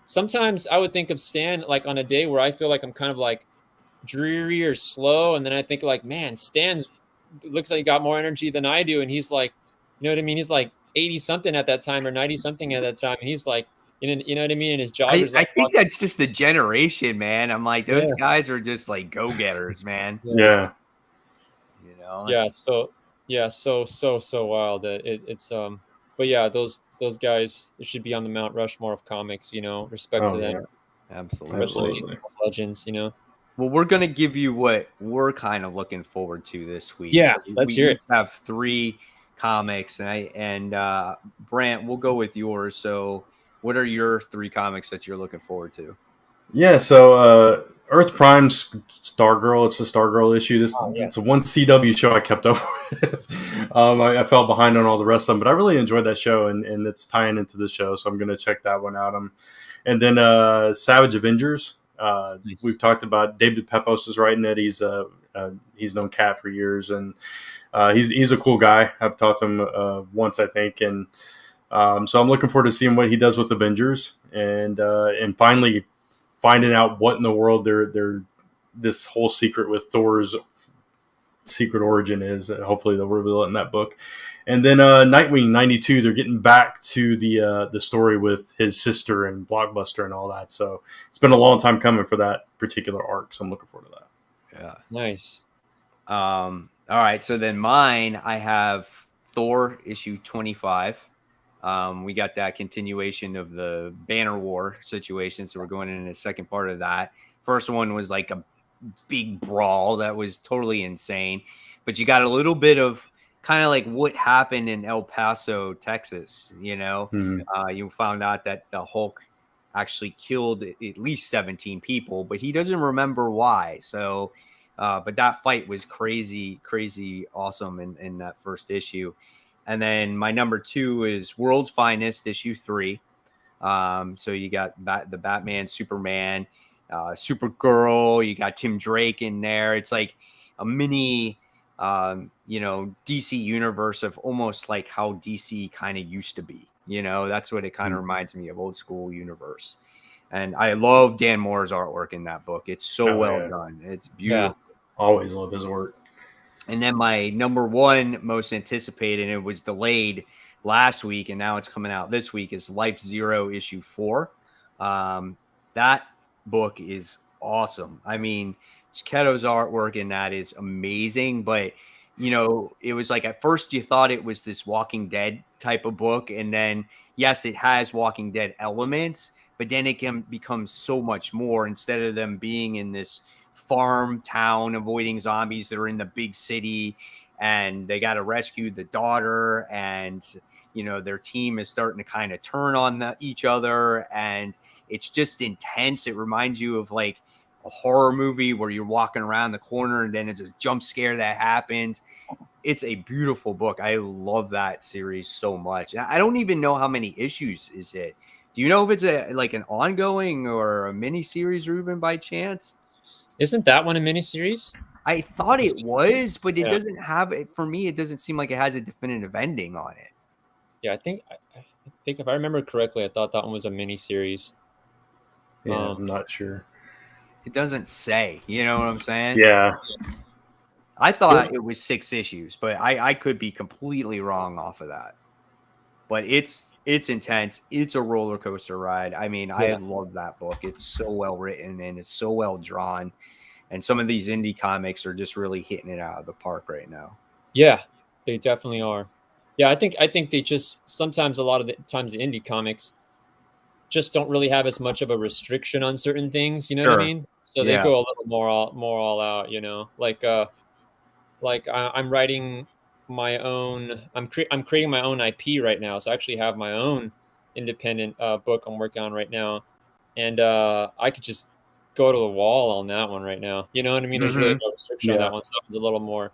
sometimes I would think of Stan like on a day where I feel like I'm kind of like dreary or slow, and then I think like, man, Stan's looks like he got more energy than I do, and he's like, you know what I mean? He's like 80 something at that time, or 90 something at that time, and he's like, you know what I mean? And his joggers. I think that's just the generation, man. I'm like, those guys are just like go getters, man. Yeah. You know. So wild that it's But yeah, those guys should be on the Mount Rushmore of comics. You know, respect to them. Absolutely. Legends. You know. Well, we're gonna give you what we're kind of looking forward to this week. Yeah, let's hear it. We have 3 comics, and Brant, we'll go with yours. So, what are your 3 comics that you're looking forward to? Yeah, so Earth Prime's Stargirl. It's a Stargirl issue. It's a one CW show I kept up with. I fell behind on all the rest of them, but I really enjoyed that show, and it's tying into the show, so I'm going to check that one out. And then Savage Avengers. Nice. We've talked about David Pepos is writing it. He's known Cat for years, and he's a cool guy. I've talked to him once, I think, and so I'm looking forward to seeing what he does with Avengers, and finally finding out what in the world they're this whole secret with Thor's secret origin is. Hopefully they'll reveal it in that book. And then Nightwing 92, they're getting back to the story with his sister and Blockbuster and all that. So it's been a long time coming for that particular arc. So I'm looking forward to that. Yeah. Nice. All right. So then mine, I have Thor issue 25. We got that continuation of the Banner War situation. So we're going into the second part of that. First one was like a big brawl that was totally insane. But you got a little bit of kind of like what happened in El Paso, Texas. You know, you found out that the Hulk actually killed at least 17 people, but he doesn't remember why. So, but that fight was crazy awesome in that first issue. And then my number 2 is World's Finest issue 3. So you got the Batman, Superman, Supergirl. You got Tim Drake in there. It's like a mini DC universe of almost like how DC kind of used to be. That's what it kind of reminds me of, old school universe. And I love Dan Moore's artwork in that book. It's so well done. It's beautiful. Yeah. Always love his work. And then my number 1 most anticipated, and it was delayed last week, and now it's coming out this week, is Life Zero issue 4. That book is awesome. I mean, Keto's artwork in that is amazing, but it was like at first you thought it was this Walking Dead type of book, and then yes, it has Walking Dead elements, but then it can become so much more. Instead of them being in this farm town avoiding zombies that are in the big city, and they got to rescue the daughter, and their team is starting to kind of turn on each other, and it's just intense. It reminds you of like a horror movie where you're walking around the corner and then it's a jump scare that happens. It's a beautiful book. I love that series so much. I don't even know how many issues is it. Do you know if it's like an ongoing or a mini series, Ruben, by chance? Isn't that one a miniseries? I thought it was, but it doesn't have it. For me, it doesn't seem like it has a definitive ending on it. Yeah, I think if I remember correctly, I thought that one was a miniseries. Yeah, I'm not sure. It doesn't say. You know what I'm saying? Yeah. I thought it was 6 issues, but I could be completely wrong off of that. But it's intense. It's a roller coaster ride. I mean, I love that book. It's so well written and it's so well drawn. And some of these indie comics are just really hitting it out of the park right now. Yeah, they definitely are. Yeah, I think they just sometimes a lot of the times the indie comics just don't really have as much of a restriction on certain things. You know what I mean? So they go a little more all out. Like I'm writing my own. I'm creating my own IP right now. So I actually have my own independent book I'm working on right now, and I could just go to the wall on that one right now. You know what I mean? There's really no restriction on that one. Stuff is a little more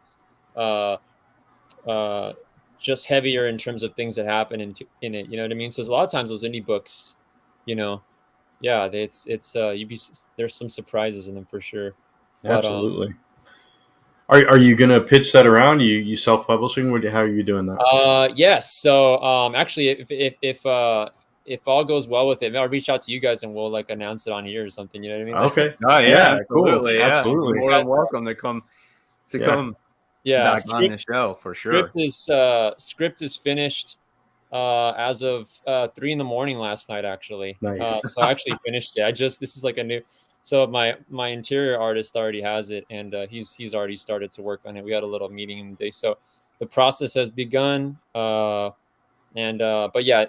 just heavier in terms of things that happen in it. You know what I mean? So there's a lot of times those indie books, there's some surprises in them for sure. Absolutely. Are you gonna pitch that around? You self-publishing? How are you doing that? Yes. So actually, if all goes well with it, I'll reach out to you guys and we'll like announce it on here or something. You know what I mean? Okay. Oh yeah, absolutely. Cool. Absolutely. More than welcome to come back on the show for sure. Script is finished as of 3 a.m. last night. Actually, nice. So I actually finished it. This is like a new. So my interior artist already has it, and he's already started to work on it. We had a little meeting today, so the process has begun. But yeah,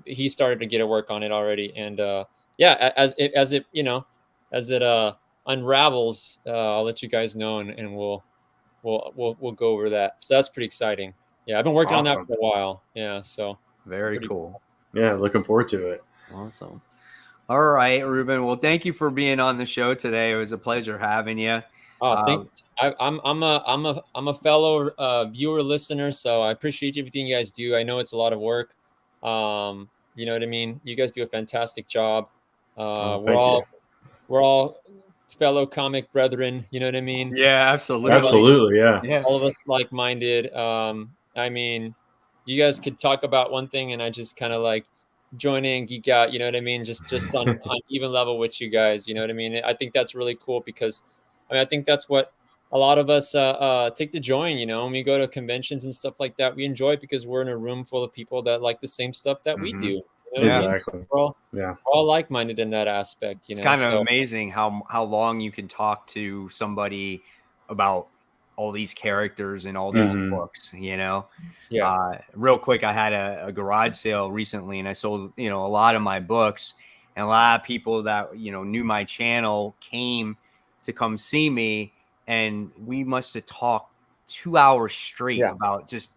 he started to get to work on it already, and as it unravels, I'll let you guys know, and we'll go over that. So that's pretty exciting. Yeah, I've been working on that for a while. Yeah, so very cool. Yeah, looking forward to it. Awesome. All right, Ruben. Well, thank you for being on the show today. It was a pleasure having you. Thanks. I'm a fellow viewer listener, so I appreciate everything you guys do. I know it's a lot of work. You know what I mean? You guys do a fantastic job. We're all fellow comic brethren. You know what I mean? Yeah, absolutely. Absolutely, yeah. All of us like-minded. I mean, you guys could talk about one thing, and I just kind of like join in, geek out. You know what I mean? Just on even level with you guys. You know what I mean? I think that's really cool because, I mean, I think that's what a lot of us take to join, you know, when we go to conventions and stuff like that. We enjoy it because we're in a room full of people that like the same stuff that we do. You know what I mean? Exactly. We're all, Yeah. we're all like-minded in that aspect, you It's know. kind of So amazing how long you can talk to somebody about all these characters and all these Mhm. books, you know. yeah. Real quick, I had a garage sale recently, and I sold, you know, a lot of my books, and a lot of people that, you know, knew my channel came to come see me, and we must have talked 2 hours straight Yeah. about just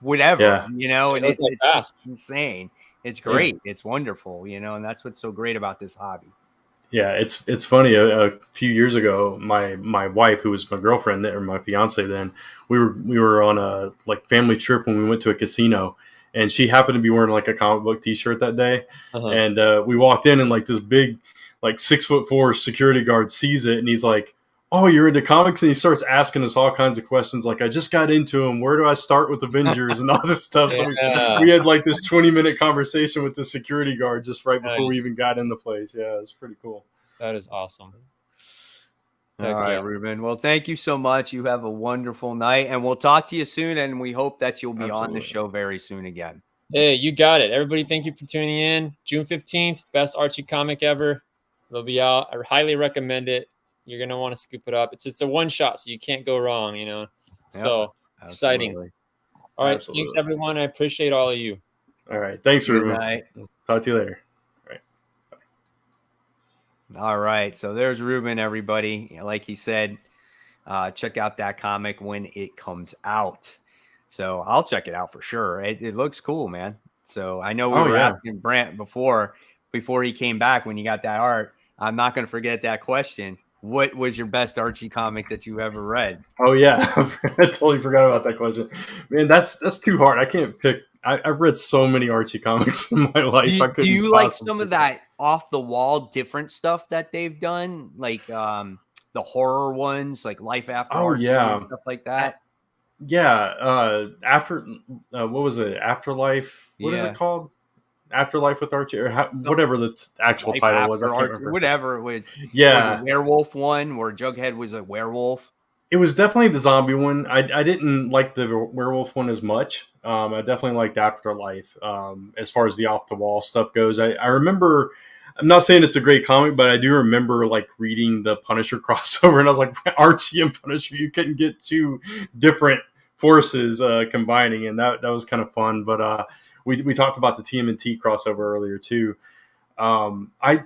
whatever, Yeah. you know, It and goes it's that it's just fast. insane. It's Yeah. great. It's wonderful, you know, and that's what's so great about this hobby. Yeah, it's funny. A few years ago, my wife, who was my girlfriend or my fiance then, we were on a like family trip when we went to a casino, and she happened to be wearing like a comic book T-shirt that day, Uh-huh. and we walked in and like this big like 6'4" security guard sees it, and he's like, "Oh, you're into comics?" And he starts asking us all kinds of questions like, "I just got into them. Where do I start with Avengers and all this stuff?" So Yeah. we had like this 20-minute conversation with the security guard just right before we even Nice. got in the place. Yeah, it was pretty cool. That is awesome. All Heck right, yeah. Ruben. Well, thank you so much. You have a wonderful night, and we'll talk to you soon. And we hope that you'll be on the Absolutely. show very soon again. Hey, you got it. Everybody, thank you for tuning in. June 15th, best Archie comic ever. It'll be out. I highly recommend it. You're going to want to scoop it up. It's a one shot, so you can't go wrong, you know. So exciting. Absolutely. All right. Absolutely. Thanks, everyone. I appreciate all of you. All right. Thanks, Good Ruben. night. Talk to you later. All right. So there's Ruben, everybody. Like he said, check out that comic when it comes out. So I'll check it out for sure. It looks cool, man. So I know we Oh, were yeah. asking Brant before he came back when you got that art. I'm not going to forget that question. What was your best Archie comic that you ever read? Oh yeah, I totally forgot about that question. Man, that's too hard. I can't pick. I've read so many Archie comics in my life. I Do couldn't you like possibly some of pick that off the wall different stuff that they've done, like the horror ones, like Life After Oh Archie and yeah, stuff like A- that? yeah. After what was it? Afterlife. What is it Yeah, called? Afterlife with Archie, or whatever the actual Life title was. I After can't Archie, remember. whatever it was. Or the Yeah, werewolf one where Jughead was a werewolf. it was definitely the zombie one. I didn't like the werewolf one as much. I definitely liked Afterlife. As far as the off the wall stuff goes, I remember. I'm not saying it's a great comic, but I do remember like reading the Punisher crossover, and I was like, Archie and Punisher, you couldn't get two different forces combining, and that was kind of fun. But we talked about the TMNT crossover earlier too. I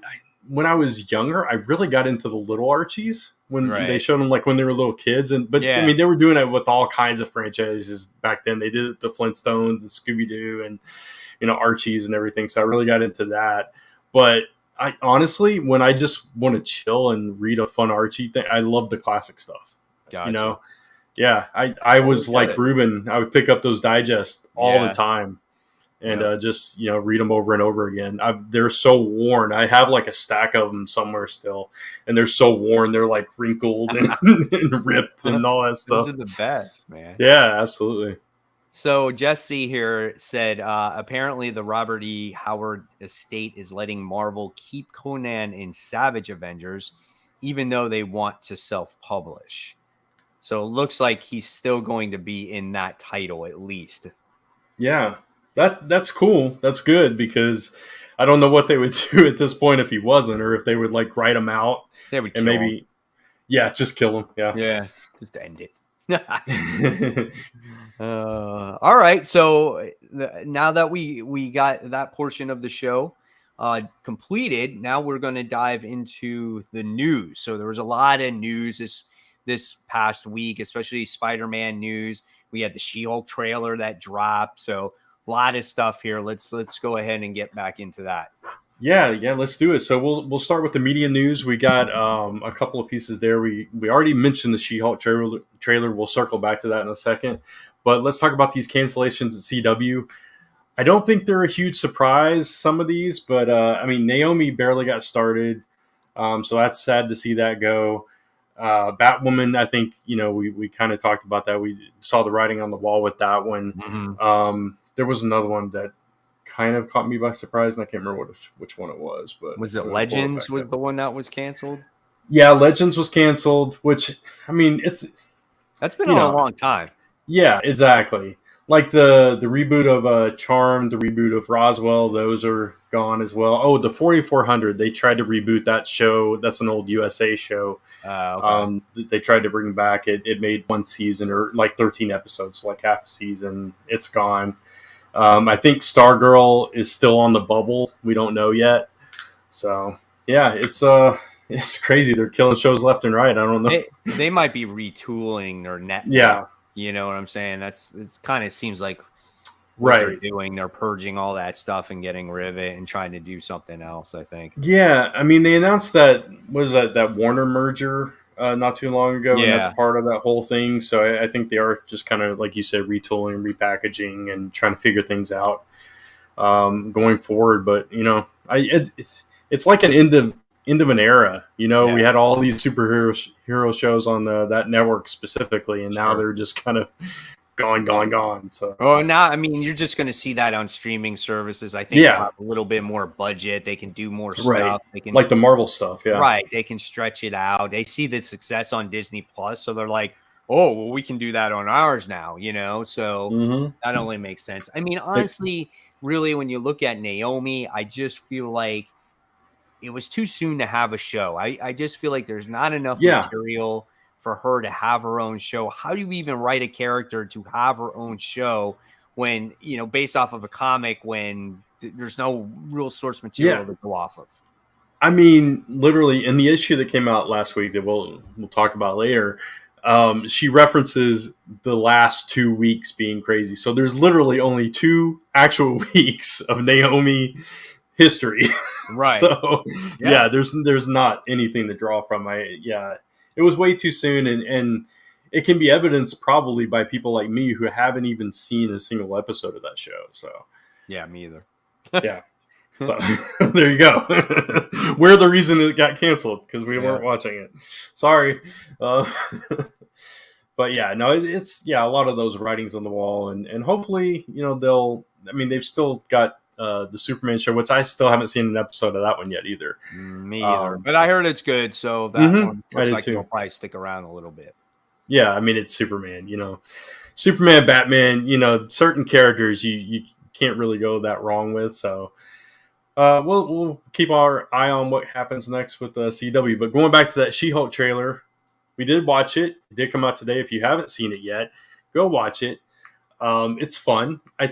when I was younger, I really got into the little Archies when they Right. showed them like when they were little kids, but Yeah. I mean they were doing it with all kinds of franchises back then. They did it with the Flintstones, and Scooby Doo, and Archies and everything. So I really got into that. But I honestly, when I just want to chill and read a fun Archie thing, I love the classic stuff. Gotcha. Yeah, I was like Ruben. I would pick up those digests all the time and just read them over and over again. They're so worn. I have like a stack of them somewhere still, and they're so worn. They're like wrinkled and, and ripped and all that stuff. Those are the best, man. Yeah, absolutely. So Jesse here said, apparently the Robert E. Howard estate is letting Marvel keep Conan in Savage Avengers, even though they want to self-publish. So it looks like he's still going to be in that title at least. Yeah, that's cool. That's good because I don't know what they would do at this point if he wasn't, or if they would like write him out. They would and kill maybe, him. Yeah, just kill him. Yeah, just end it. All right. So now that we got that portion of the show completed, now we're going to dive into the news. So there was a lot of news this past week, especially Spider-Man news. We had the She-Hulk trailer that dropped. So a lot of stuff here. Let's go ahead and get back into that. Yeah, let's do it. So we'll start with the media news. We got a couple of pieces there. We already mentioned the She-Hulk trailer. We'll circle back to that in a second. But let's talk about these cancellations at CW. I don't think they're a huge surprise, some of these, but I mean, Naomi barely got started. So that's sad to see that go. Batwoman, I think, we kind of talked about that. We saw the writing on the wall with that one. Mm-hmm. There was another one that kind of caught me by surprise, and I can't remember which one it was. But was it Legends was the one that was canceled? Yeah, Legends was canceled, which, I mean, That's been on a long time. Yeah, exactly. Like the reboot of Charmed, the reboot of Roswell, those are gone as well. Oh, the 4400, they tried to reboot that show. That's an old USA show. Okay. They tried to bring back. It made one season or like 13 episodes, so like half a season. It's gone. I think Stargirl is still on the bubble. We don't know yet. So yeah, it's crazy. They're killing shows left and right. I don't know. They might be retooling their network. Yeah. You know what I'm saying? It kind of seems like what Right. they're doing. They're purging all that stuff and getting rid of it and trying to do something else, I think. Yeah, I mean, they announced that Warner merger not too long ago, and that's part of that whole thing. So I think they are just kind of, like you said, retooling, repackaging, and trying to figure things out going forward. But it's like an end of an era. We had all these hero shows on that network specifically, and now they're just kind of gone. So now, I mean, you're just going to see that on streaming services. I think have a little bit more budget. They can do more stuff. They can, like the Marvel stuff, right? They can stretch it out. They see the success on Disney Plus, so they're like, "Oh, well, we can do that on ours now." So that only makes sense. I mean, honestly, really, when you look at Naomi, I just feel like it was too soon to have a show. I just feel like there's not enough material for her to have her own show. How do you even write a character to have her own show when, based off of a comic, when there's no real source material to go off of? I mean, literally in the issue that came out last week that we'll talk about later, she references the last 2 weeks being crazy. So there's literally only 2 actual weeks of Naomi history. Right. So there's not anything to draw from. It was way too soon, and it can be evidenced probably by people like me who haven't even seen a single episode of that show. So yeah, me either. Yeah. So there you go. We're the reason it got canceled because we weren't watching it. Sorry. But yeah, no, it's a lot of those writings on the wall, and hopefully, they've still got the Superman show, which I still haven't seen an episode of that one yet either. Me either. But I heard it's good, so that one looks like it'll probably stick around a little bit. Yeah, I mean, it's Superman, Superman, Batman, certain characters you can't really go that wrong with. So we'll keep our eye on what happens next with the CW. But going back to that She-Hulk trailer, we did watch it. It did come out today. If you haven't seen it yet, go watch it. It's fun. I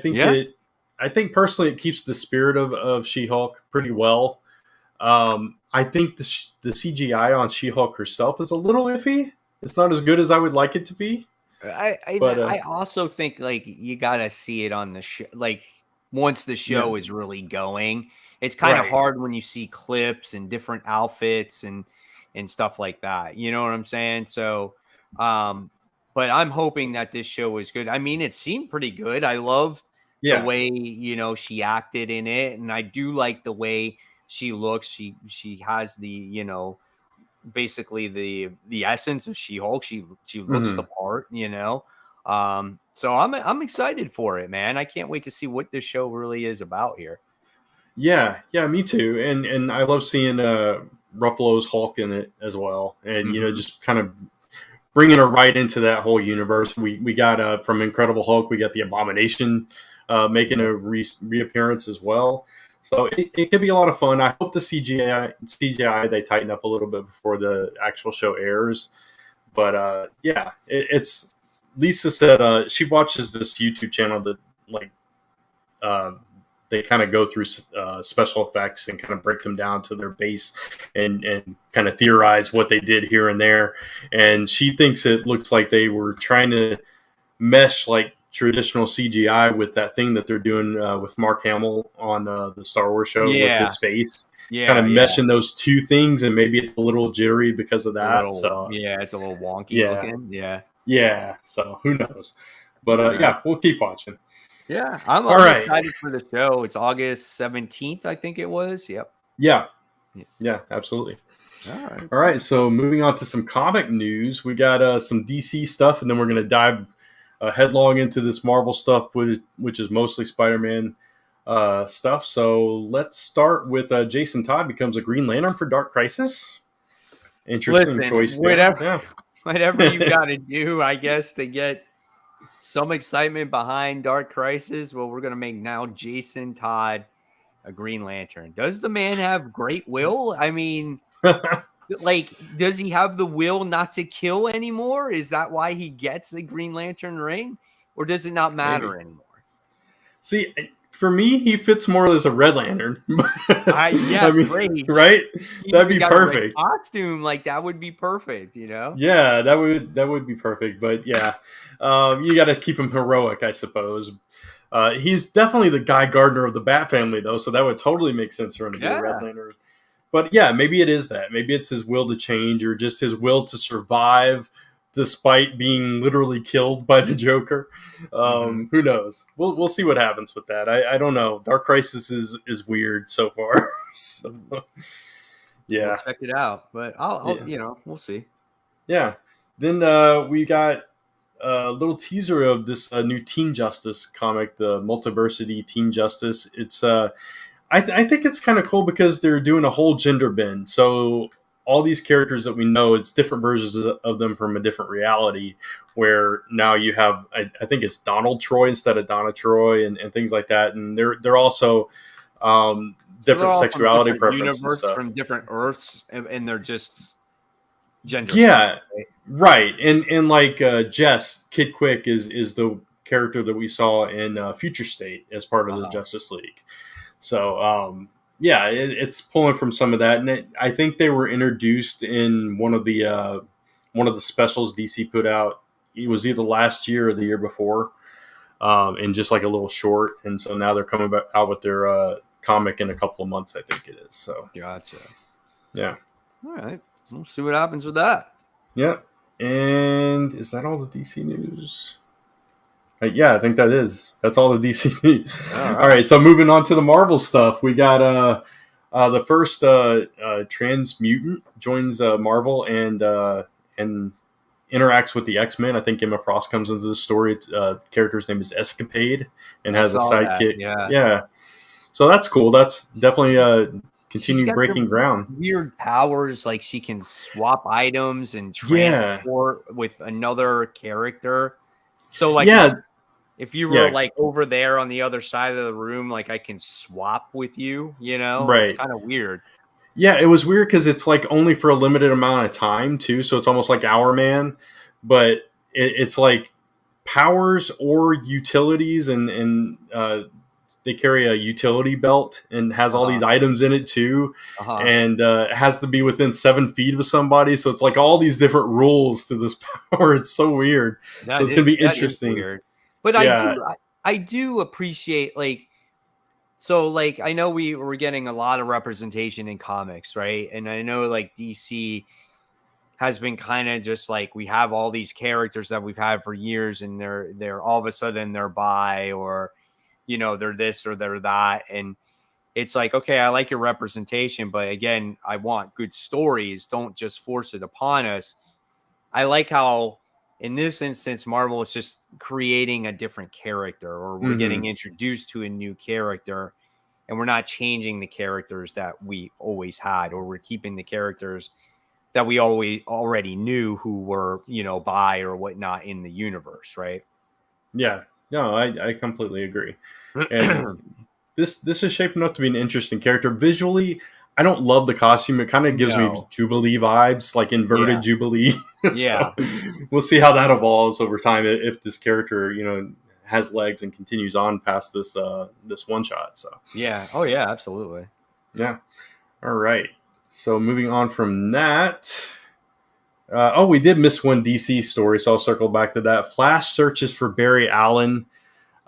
think personally it keeps the spirit of She-Hulk pretty well. I think the CGI on She-Hulk herself is a little iffy. It's not as good as I would like it to be. I also think you gotta see it on the show. Like once the show is really going, it's kind of hard when you see clips and different outfits and stuff like that. You know what I'm saying? So, but I'm hoping that this show is good. I mean, it seemed pretty good. I loved the way she acted in it, and I do like the way she looks. She has the basically the essence of She-Hulk. She looks the part. So I'm excited for it, man. I can't wait to see what this show really is about here. Yeah, me too. And I love seeing Ruffalo's Hulk in it as well, and just kind of bringing her right into that whole universe. We got from Incredible Hulk, we got the Abomination making a reappearance as well. So it could be a lot of fun. I hope the CGI they tighten up a little bit before the actual show airs. But it's Lisa said she watches this YouTube channel that they kind of go through special effects and kind of break them down to their base and kind of theorize what they did here and there. And she thinks it looks like they were trying to mesh like traditional CGI with that thing that they're doing with Mark Hamill on the Star Wars show with his face. Kind of meshing those two things, and maybe it's a little jittery because of that. It's a little wonky looking. Yeah. So who knows? But we'll keep watching. Yeah, I'm excited for the show. It's August 17th, I think it was. Yep. Yeah, absolutely. All right. So moving on to some comic news, we got some DC stuff, and then we're going to dive headlong into this Marvel stuff, which is mostly Spider-Man stuff. So let's start with Jason Todd becomes a Green Lantern for Dark Crisis. Interesting Listen, choice there. Yeah. whatever you got to do, I guess, to get some excitement behind Dark Crisis. Well, we're gonna make now Jason Todd a Green Lantern. Does the man have great will? I mean, like, does he have the will not to kill anymore? Is that why he gets the Green Lantern ring, or does it not matter Maybe. anymore? See, for me, he fits more as a Red Lantern. I Yes, mean, right. right? He That'd even be got a red perfect. costume, like that would be perfect, you know? Yeah, that would be perfect. But yeah, you got to keep him heroic, I suppose. He's definitely the Guy Gardner of the Bat family, though, so that would totally make sense for him to be a Red Yeah. Lantern. But yeah, maybe it is that. Maybe it's his will to change, or just his will to survive despite being literally killed by the Joker. Who knows? We'll see what happens with that. I don't know. Dark Crisis is weird so far. So, yeah, We'll check it out, but I'll Yeah. we'll see. Yeah. Then we got a little teaser of this new Teen Justice comic, the Multiversity Teen Justice. It's I think it's kind of cool because they're doing a whole gender bend. So all these characters that we know, it's different versions of them from a different reality. Where now you have, I think it's Donald Troy instead of Donna Troy, and things like that. And they're also different sexuality preference and stuff. From different Earths, and they're just gender. Yeah, right? right. And like Jess, Kid Quick is the character that we saw in Future State as part of the Justice League. So yeah, it's pulling from some of that, and I think they were introduced in one of the specials DC put out. It was either last year or the year before, in just like a little short, and so now they're coming out with their comic in a couple of months, I think it is. So Gotcha. yeah. All right, we'll see what happens with that. Yeah. And is that all the DC news? Yeah, I think that's all the DC news. All right, so moving on to the Marvel stuff, we got the first Transmutant joins Marvel and interacts with the X-Men. I think Emma Frost comes into the story. The character's name is Escapade and has a sidekick. Yeah, so that's cool. That's definitely continue breaking ground. Weird powers, like she can swap items and transport with another character. So like, if you were like over there on the other side of the room, like I can swap with you, you know? Right. It's kind of weird. Yeah, it was weird because it's like only for a limited amount of time too. So it's almost like Hour Man, but it's like powers or utilities, and they carry a utility belt and has all these items in it too, and it has to be within 7 feet of somebody. So it's like all these different rules to this power. It's so weird. So it's gonna be interesting. But I do appreciate, like, so like I know we're getting a lot of representation in comics, right? And I know like DC has been kind of just like, we have all these characters that we've had for years, and they're all of a sudden they're bi, or you know, they're this or they're that, and it's like, okay, I like your representation, but again, I want good stories. Don't just force it upon us. I like how in this instance Marvel is just creating a different character, or we're getting introduced to a new character, and we're not changing the characters that we always had, or we're keeping the characters that we already knew who were, you know, bi or whatnot in the universe, right? Yeah, no, I completely agree. And this is shaping up to be an interesting character. Visually, I don't love the costume. It kind of gives me Jubilee vibes, like inverted Jubilee. So we'll see how that evolves over time, if this character, you know, has legs and continues on past this this one shot. So yeah, oh yeah, absolutely. Yeah. All right. So moving on from that. We did miss one DC story, so I'll circle back to that. Flash searches for Barry Allen.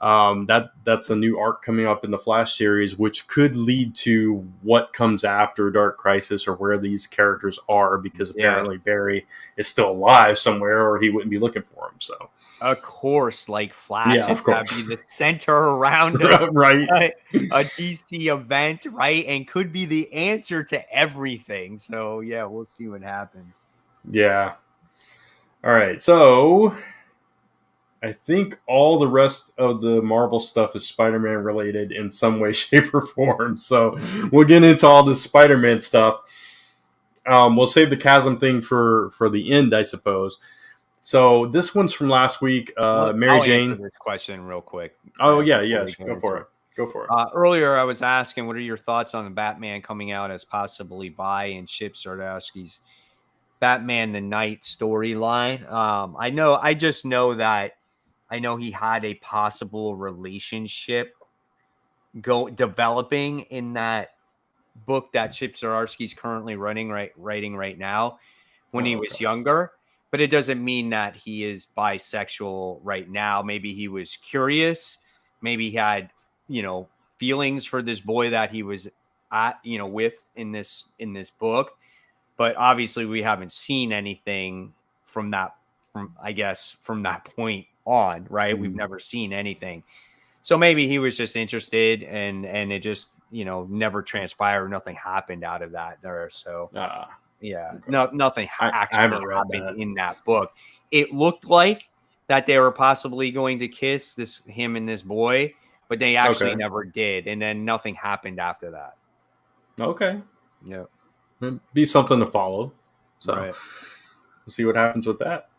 That's a new arc coming up in the Flash series, which could lead to what comes after Dark Crisis, or where these characters are, because apparently Barry is still alive somewhere, or he wouldn't be looking for him. So, of course, like Flash of course, be the center around right a DC event, right, and could be the answer to everything. So yeah, we'll see what happens. Yeah. All right. So I think all the rest of the Marvel stuff is Spider-Man related in some way, shape, or form. So we'll get into all this Spider-Man stuff. We'll save the chasm thing for the end, I suppose. So this one's from last week. Mary I'll Jane. answer this question real quick. Oh yeah, before we go for it. Go for it. Earlier, I was asking, what are your thoughts on the Batman coming out as possibly bi in Chip Zdarsky's Batman the Knight storyline? I just know that he had a possible relationship developing in that book that Chip Zdarsky's currently writing right now when he was younger, but it doesn't mean that he is bisexual right now. Maybe he was curious, maybe he had feelings for this boy that he was with in this book, but obviously we haven't seen anything from that point on, right? We've never seen anything, so maybe he was just interested and it just never transpired. Nothing happened out of that there. So nothing actually happened in that book. It looked like that they were possibly going to kiss him and this boy, but they actually never did. And then nothing happened after that. Okay. Yeah. It'd be something to follow. So right. We'll see what happens with that.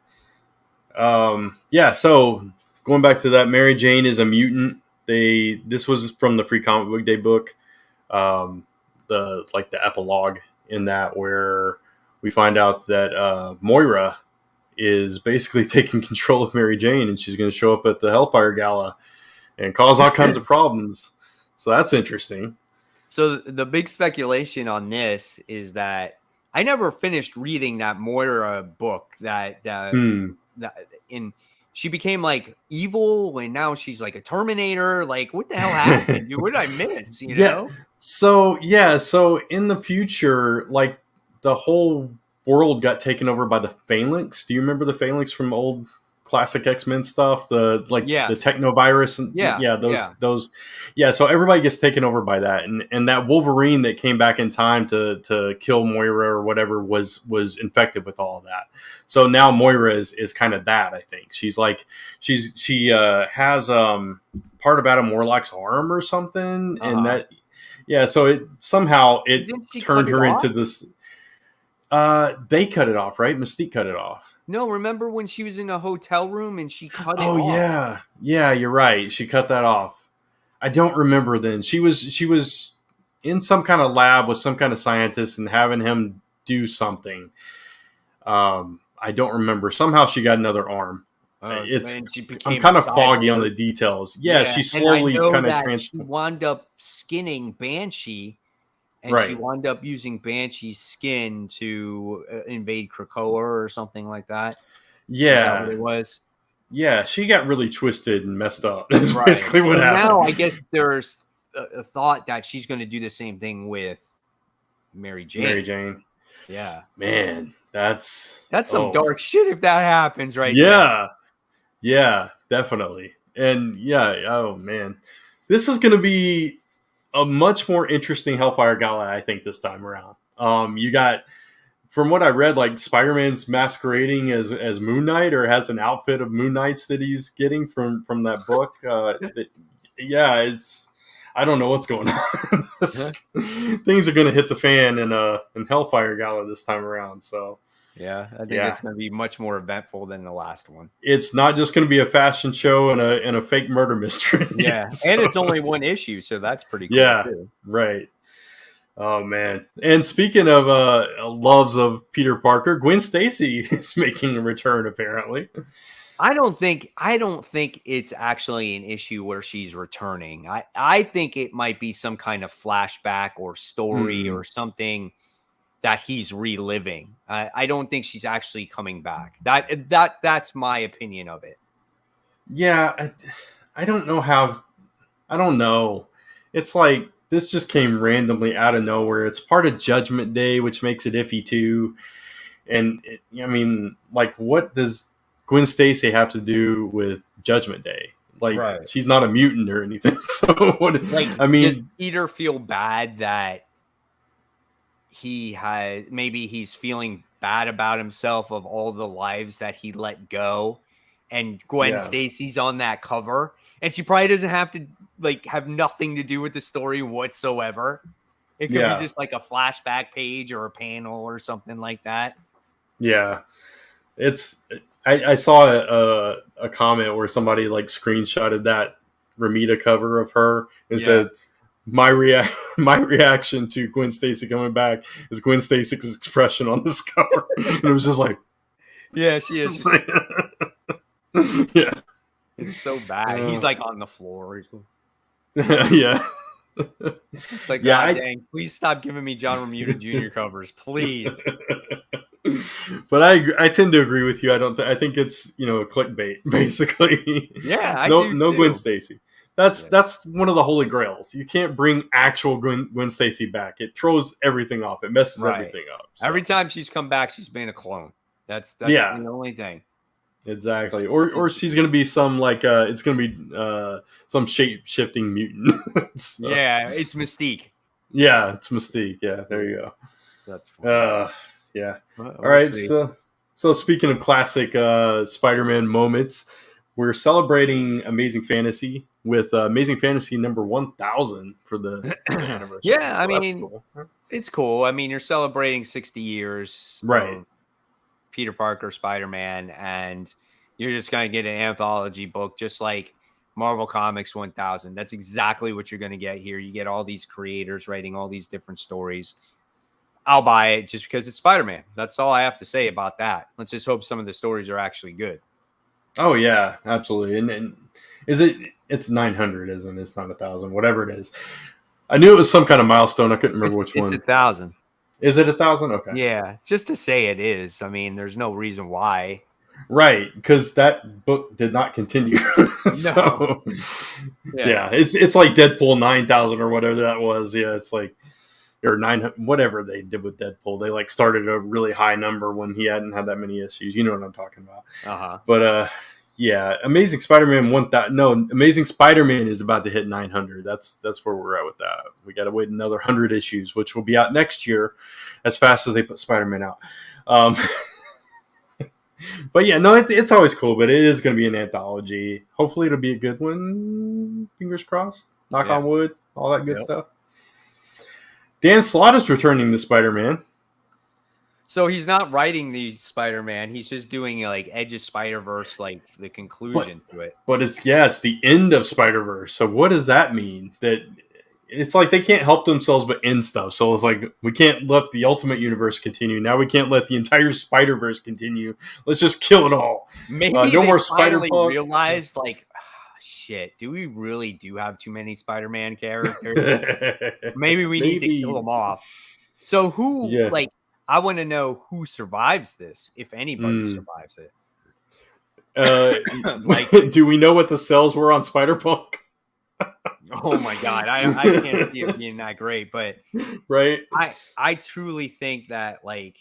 So going back to that, Mary Jane is a mutant. This was from the Free Comic Book Day book. The epilogue in that, where we find out that Moira is basically taking control of Mary Jane, and she's going to show up at the Hellfire Gala and cause all kinds of problems. So that's interesting. So the big speculation on this is that I never finished reading that Moira book that she became like evil, and now she's like a Terminator. Like, what the hell happened? What did I miss? You know? So in the future, like, the whole world got taken over by the Phalanx. Do you remember the Phalanx from old classic X-Men stuff? The technovirus and those. Yeah, so everybody gets taken over by that, and that Wolverine that came back in time to kill Moira or whatever was infected with all of that. So now Moira is kind of that. I think she has part of Adam Warlock's arm or something, and that so it somehow turned her into this. They cut it off, right? Mystique cut it off. No, remember when she was in a hotel room and she cut it off? Oh yeah, you're right. She cut that off. I don't remember then. She was in some kind of lab with some kind of scientist and having him do something. I don't remember. Somehow she got another arm. I'm kind of foggy on the details. Yeah, she slowly kind of transformed. She wound up skinning Banshee, and she wound up using Banshee's skin to invade Krakoa or something like that. Yeah, is that what it was. Yeah, she got really twisted and messed up. That's basically what happened. Now, I guess there's a thought that she's going to do the same thing with Mary Jane. Yeah. Man, that's some dark shit if that happens, right? Yeah, definitely. And oh man. This is going to be a much more interesting Hellfire Gala, I think, this time around. You got, from what I read, like, Spider-Man's masquerading as Moon Knight, or has an outfit of Moon Knights that he's getting from that book. I don't know what's going on. Things are going to hit the fan in Hellfire Gala this time around. So I think it's going to be much more eventful than the last one. It's not just going to be a fashion show and a fake murder mystery. Yeah, so. And it's only one issue, so that's pretty cool. Yeah, too. Right. Oh man! And speaking of loves of Peter Parker, Gwen Stacy is making a return. Apparently, I don't think it's actually an issue where she's returning. I think it might be some kind of flashback or story or something that he's reliving. I don't think she's actually coming back. That's my opinion of it. Yeah, I don't know how. I don't know. It's like, this just came randomly out of nowhere. It's part of Judgment Day, which makes it iffy too. And what does Gwen Stacy have to do with Judgment Day? She's not a mutant or anything. So does Peter feel bad that he's feeling bad about himself of all the lives that he let go, and Gwen Stacy's on that cover, and she probably doesn't have to have nothing to do with the story whatsoever. It could be just like a flashback page or a panel or something like that. Yeah. I saw a comment where somebody like screenshotted that Ramita cover of her and said, my reaction to Gwen Stacy coming back is Gwen Stacy's expression on this cover. And it was just like, yeah, she is. Yeah. It's so bad. He's like on the floor. Yeah. It's like, God dang, please stop giving me John Romita Jr. covers, please. But I tend to agree with you. I think it's clickbait basically. Yeah, I no do no too. Gwen Stacy. That's one of the holy grails. You can't bring actual Gwen Stacy back. It throws everything off. It messes everything up. So. Every time she's come back, she's been a clone. That's the only thing. Exactly. Or she's gonna be some it's gonna be some shape shifting mutant. So, yeah, it's Mystique. Yeah, it's Mystique. Yeah, there you go. That's funny. Yeah. All right. So speaking of classic Spider-Man moments, we're celebrating Amazing Fantasy with Amazing Fantasy number 1000 for the anniversary. Yeah, so I mean, cool. It's cool. I mean, you're celebrating 60 years, right? Peter Parker, Spider-Man, and you're just going to get an anthology book just like Marvel Comics 1000. That's exactly what you're going to get here. You get all these creators writing all these different stories. I'll buy it just because it's Spider-Man. That's all I have to say about that. Let's just hope some of the stories are actually good. Oh, yeah, absolutely. And it's 900, isn't it? It's not 1,000, whatever it is. I knew it was some kind of milestone. I couldn't remember which one. It's 1,000. Is it 1,000? Okay. Yeah, just to say it is. I mean, there's no reason why. Right, because that book did not continue. So, yeah, it's like Deadpool 9,000 or whatever that was. Yeah, it's like, or 900, whatever they did with Deadpool. They like started a really high number when he hadn't had that many issues. You know what I'm talking about. But yeah, Amazing Spider-Man 1000. No, Amazing Spider-Man is about to hit 900. That's where we're at with that. We got to wait another 100 issues, which will be out next year, as fast as they put Spider-Man out. But yeah, no, it's always cool. But it is going to be an anthology. Hopefully, it'll be a good one. Fingers crossed. Knock on wood. All that good stuff. Dan Slott is returning to Spider-Man. So he's not writing the Spider-Man. He's just doing like Edge of Spider-Verse, like the conclusion to it. But it's the end of Spider-Verse. So what does that mean? That it's like they can't help themselves but end stuff. So it's like we can't let the Ultimate Universe continue. Now we can't let the entire Spider-Verse continue. Let's just kill it all. Maybe no more Spider-Punk. Realized like, shit, do we really have too many Spider-Man characters? Maybe we need to kill them off. So who I want to know who survives this, if anybody survives it. Do we know what the cells were on Spider-Punk? Oh my God, I can't see it being that great, but right. I truly think that like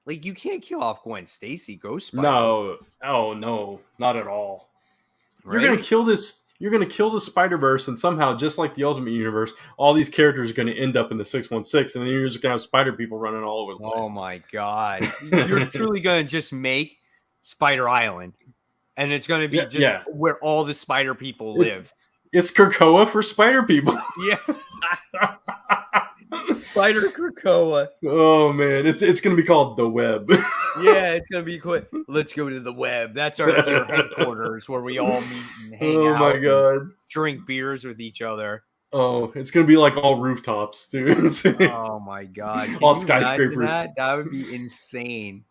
you can't kill off Gwen Stacy, Ghost Spider. No, not at all. Right? You're gonna kill this. You're gonna kill the Spider-Verse, and somehow, just like the Ultimate Universe, all these characters are gonna end up in the 616, and then you're just gonna have Spider people running all over the place. Oh my God, you're truly gonna just make Spider Island, and it's gonna be where all the Spider people live. It's Krakoa for Spider people. Yeah. Spider Krakoa. Oh man, it's gonna be called the Web. Yeah, it's gonna be quick. Let's go to the Web. That's our headquarters where we all meet and hang out. Oh my God, drink beers with each other. Oh, it's gonna be like all rooftops, dude. Oh my God, all skyscrapers. That would be insane.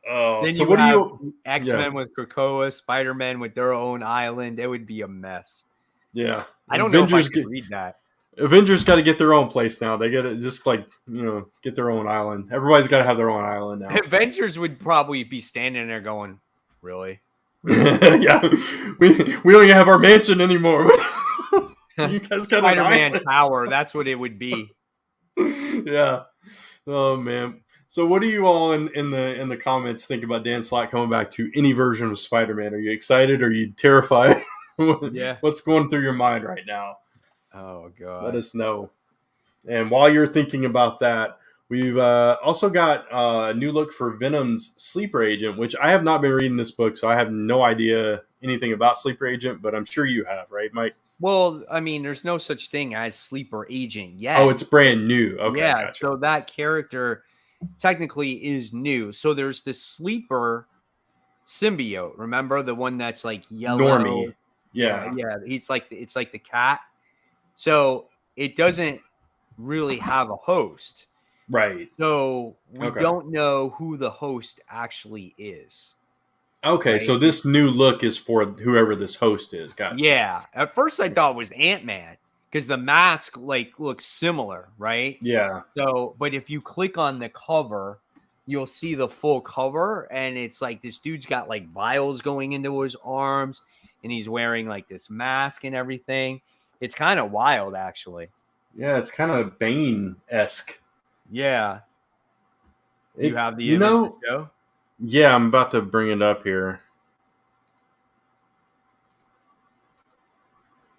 Oh, then so what do you? X-Men with Krakoa, Spider-Man with their own island. It would be a mess. Yeah, I don't know if I can read that. Avengers got to get their own place now. They got to just get their own island. Everybody's got to have their own island now. Avengers would probably be standing there going, "Really? Yeah, we don't even have our mansion anymore. You guys got Spider-Man Tower. That's what it would be." Yeah. Oh man. So, what do you all in the comments think about Dan Slott coming back to any version of Spider-Man? Are you excited? Are you terrified? Yeah. What's going through your mind right now? Oh God. Let us know. And while you're thinking about that, we've also got a new look for Venom's Sleeper Agent, which I have not been reading this book, so I have no idea anything about Sleeper Agent, but I'm sure you have, right, Mike? Well, I mean, there's no such thing as Sleeper Agent yet. Oh, it's brand new. Okay, yeah, gotcha. so that character technically is new. So there's the Sleeper symbiote. Remember the one that's like yellow? Normie. Yeah. He's like it's like the cat. So it doesn't really have a host. Right. So we don't know who the host actually is. Okay, right? so this new look is for whoever this host is. Gotcha. Yeah. At first I thought it was Ant-Man because the mask like looks similar, right? Yeah. So, but if you click on the cover, you'll see the full cover, and it's like this dude's got like vials going into his arms, and he's wearing like this mask and everything. It's kind of wild, actually. Yeah, it's kind of Bane-esque. Yeah. You have the image to show? Yeah, I'm about to bring it up here.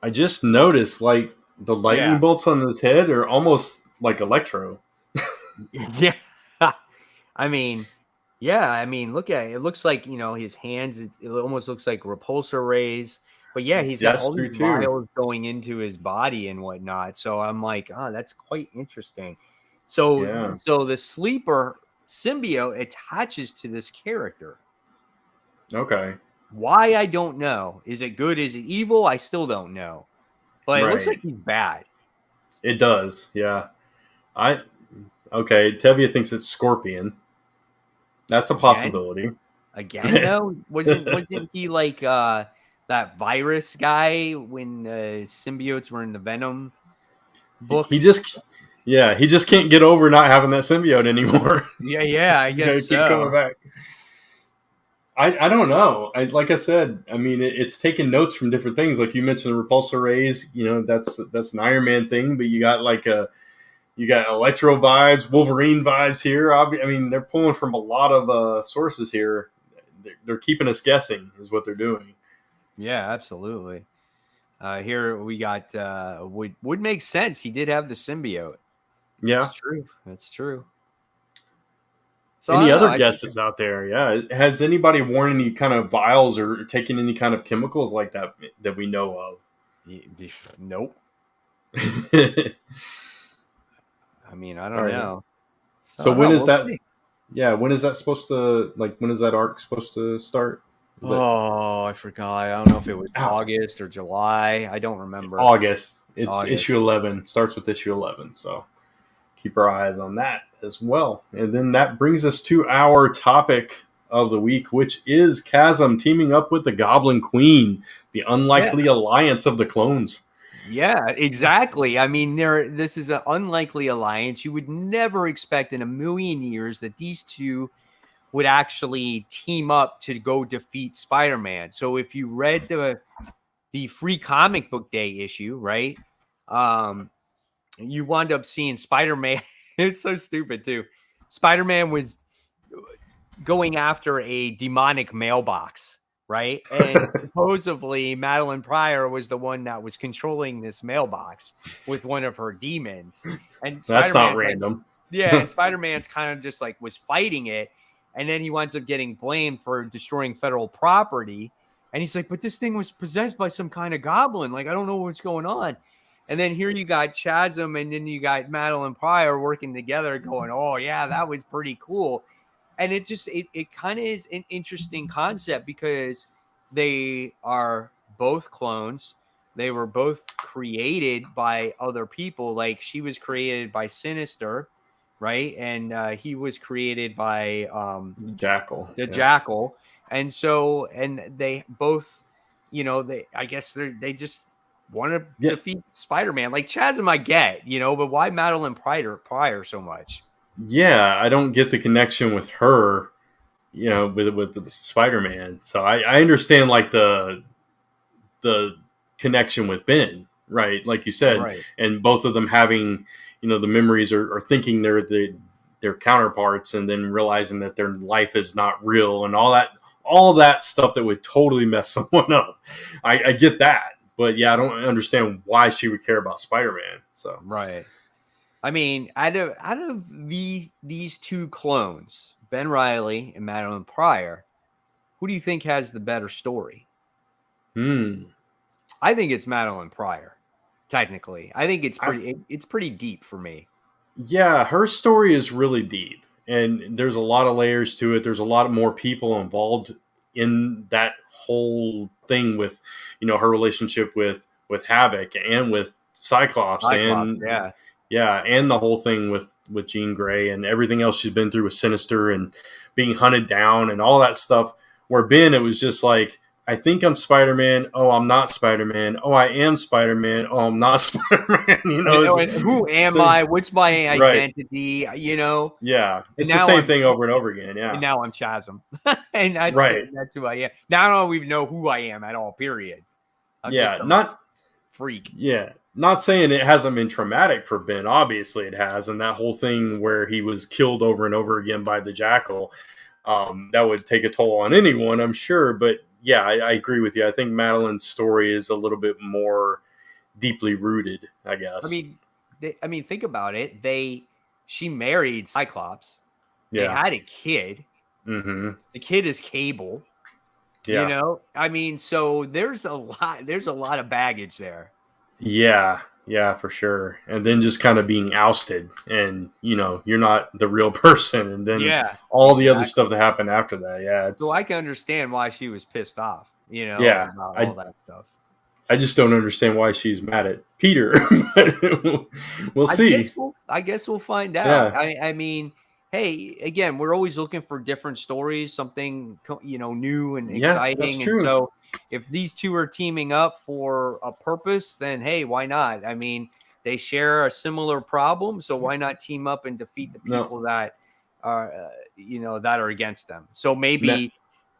I just noticed like the lightning bolts on his head are almost like Electro. Yeah. I mean, look at it. It looks like, his hands, it almost looks like repulsor rays. But yeah, he's got all these vials going into his body and whatnot. So I'm like, oh, that's quite interesting. So the Sleeper symbiote attaches to this character. Okay. Why, I don't know. Is it good? Is it evil? I still don't know. But it looks like he's bad. It does, yeah. Okay, Tevye thinks it's Scorpion. That's a possibility. Again, though? Wasn't he like that virus guy when symbiotes were in the Venom book? He just can't get over not having that symbiote anymore. Yeah, I guess so. Keep coming back. I don't know. Like I said, I mean, it's taking notes from different things. Like you mentioned, the repulsor rays. That's an Iron Man thing, but you got Electro vibes, Wolverine vibes here. I mean, they're pulling from a lot of sources here. They're keeping us guessing, is what they're doing. Yeah, absolutely. Here we got would make sense. He did have the symbiote. Yeah, That's true. So any other guesses out there? Yeah, has anybody worn any kind of vials or taken any kind of chemicals like that we know of? Nope. I mean, I don't know. So when is that? Yeah, when is that supposed to? Like, when is that arc supposed to start? I forgot. I don't know if it was August or July. I don't remember. August. It's issue 11. Starts with issue 11. So keep our eyes on that as well. And then that brings us to our topic of the week, which is Chasm teaming up with the Goblin Queen, the unlikely alliance of the clones. Yeah, exactly. I mean, this is an unlikely alliance. You would never expect in a million years that these two would actually team up to go defeat Spider-Man. So if you read the free comic book day issue, right? You wound up seeing Spider-Man. It's so stupid too. Spider-Man was going after a demonic mailbox, right? And supposedly Madelyne Pryor was the one that was controlling this mailbox with one of her demons. And that's not random. And Spider-Man's kind of just like was fighting it. And then he winds up getting blamed for destroying federal property. And he's like, but this thing was possessed by some kind of goblin. Like, I don't know what's going on. And then here you got Chasm, and then you got Madelyne Pryor working together going, oh, yeah, that was pretty cool. And it kind of is an interesting concept because they are both clones. They were both created by other people. Like she was created by Sinister, right? And he was created by Jackal. Jackal. And so, and they both, I guess they just want to defeat Spider-Man. Like Chasm, I get, but why Madelyne Pryor so much? Yeah, I don't get the connection with her, with the Spider-Man. So I understand like the connection with Ben, right? Like you said, right. And both of them having, the memories or thinking they're their counterparts, and then realizing that their life is not real, and all that stuff that would totally mess someone up. I get that. But yeah, I don't understand why she would care about Spider-Man. So right. I mean, out of these two clones, Ben Reilly and Madelyne Pryor, who do you think has the better story? I think it's Madelyne Pryor. Technically, I think it's pretty deep for me. Yeah, her story is really deep, and there's a lot of layers to it. There's a lot more people involved in that whole thing with, her relationship with Havoc and with Cyclops, and and the whole thing with Jean Grey and everything else she's been through with Sinister and being hunted down and all that stuff. Where Ben, it was just like, I think I'm Spider-Man. Oh, I'm not Spider-Man. Oh, I am Spider-Man. Oh, I'm not Spider-Man. And who am I? What's my identity? Yeah, it's the same thing over and over again. Yeah, and now I'm Chasm, and that's who I am. Now I don't even know who I am at all. Period. I'm just not freak. Yeah, not saying it hasn't been traumatic for Ben. Obviously, it has, and that whole thing where he was killed over and over again by the Jackal, that would take a toll on anyone, I'm sure. But yeah, I agree with you. I think Madelyne's story is a little bit more deeply rooted, I guess. I mean, think about it. She married Cyclops. Yeah. They had a kid. Mm-hmm. The kid is Cable. Yeah. So there's a lot of baggage there. Yeah, for sure. And then just kind of being ousted, and you're not the real person, and then all the other stuff that happened after that. Yeah, so I can understand why she was pissed off. About all that stuff. I just don't understand why she's mad at Peter. We'll see. I guess we'll find out. Yeah. Hey, again, we're always looking for different stories, something new and exciting. That's true. And so if these two are teaming up for a purpose, then hey, why not? They share a similar problem, so why not team up and defeat the people that are that are against them? So maybe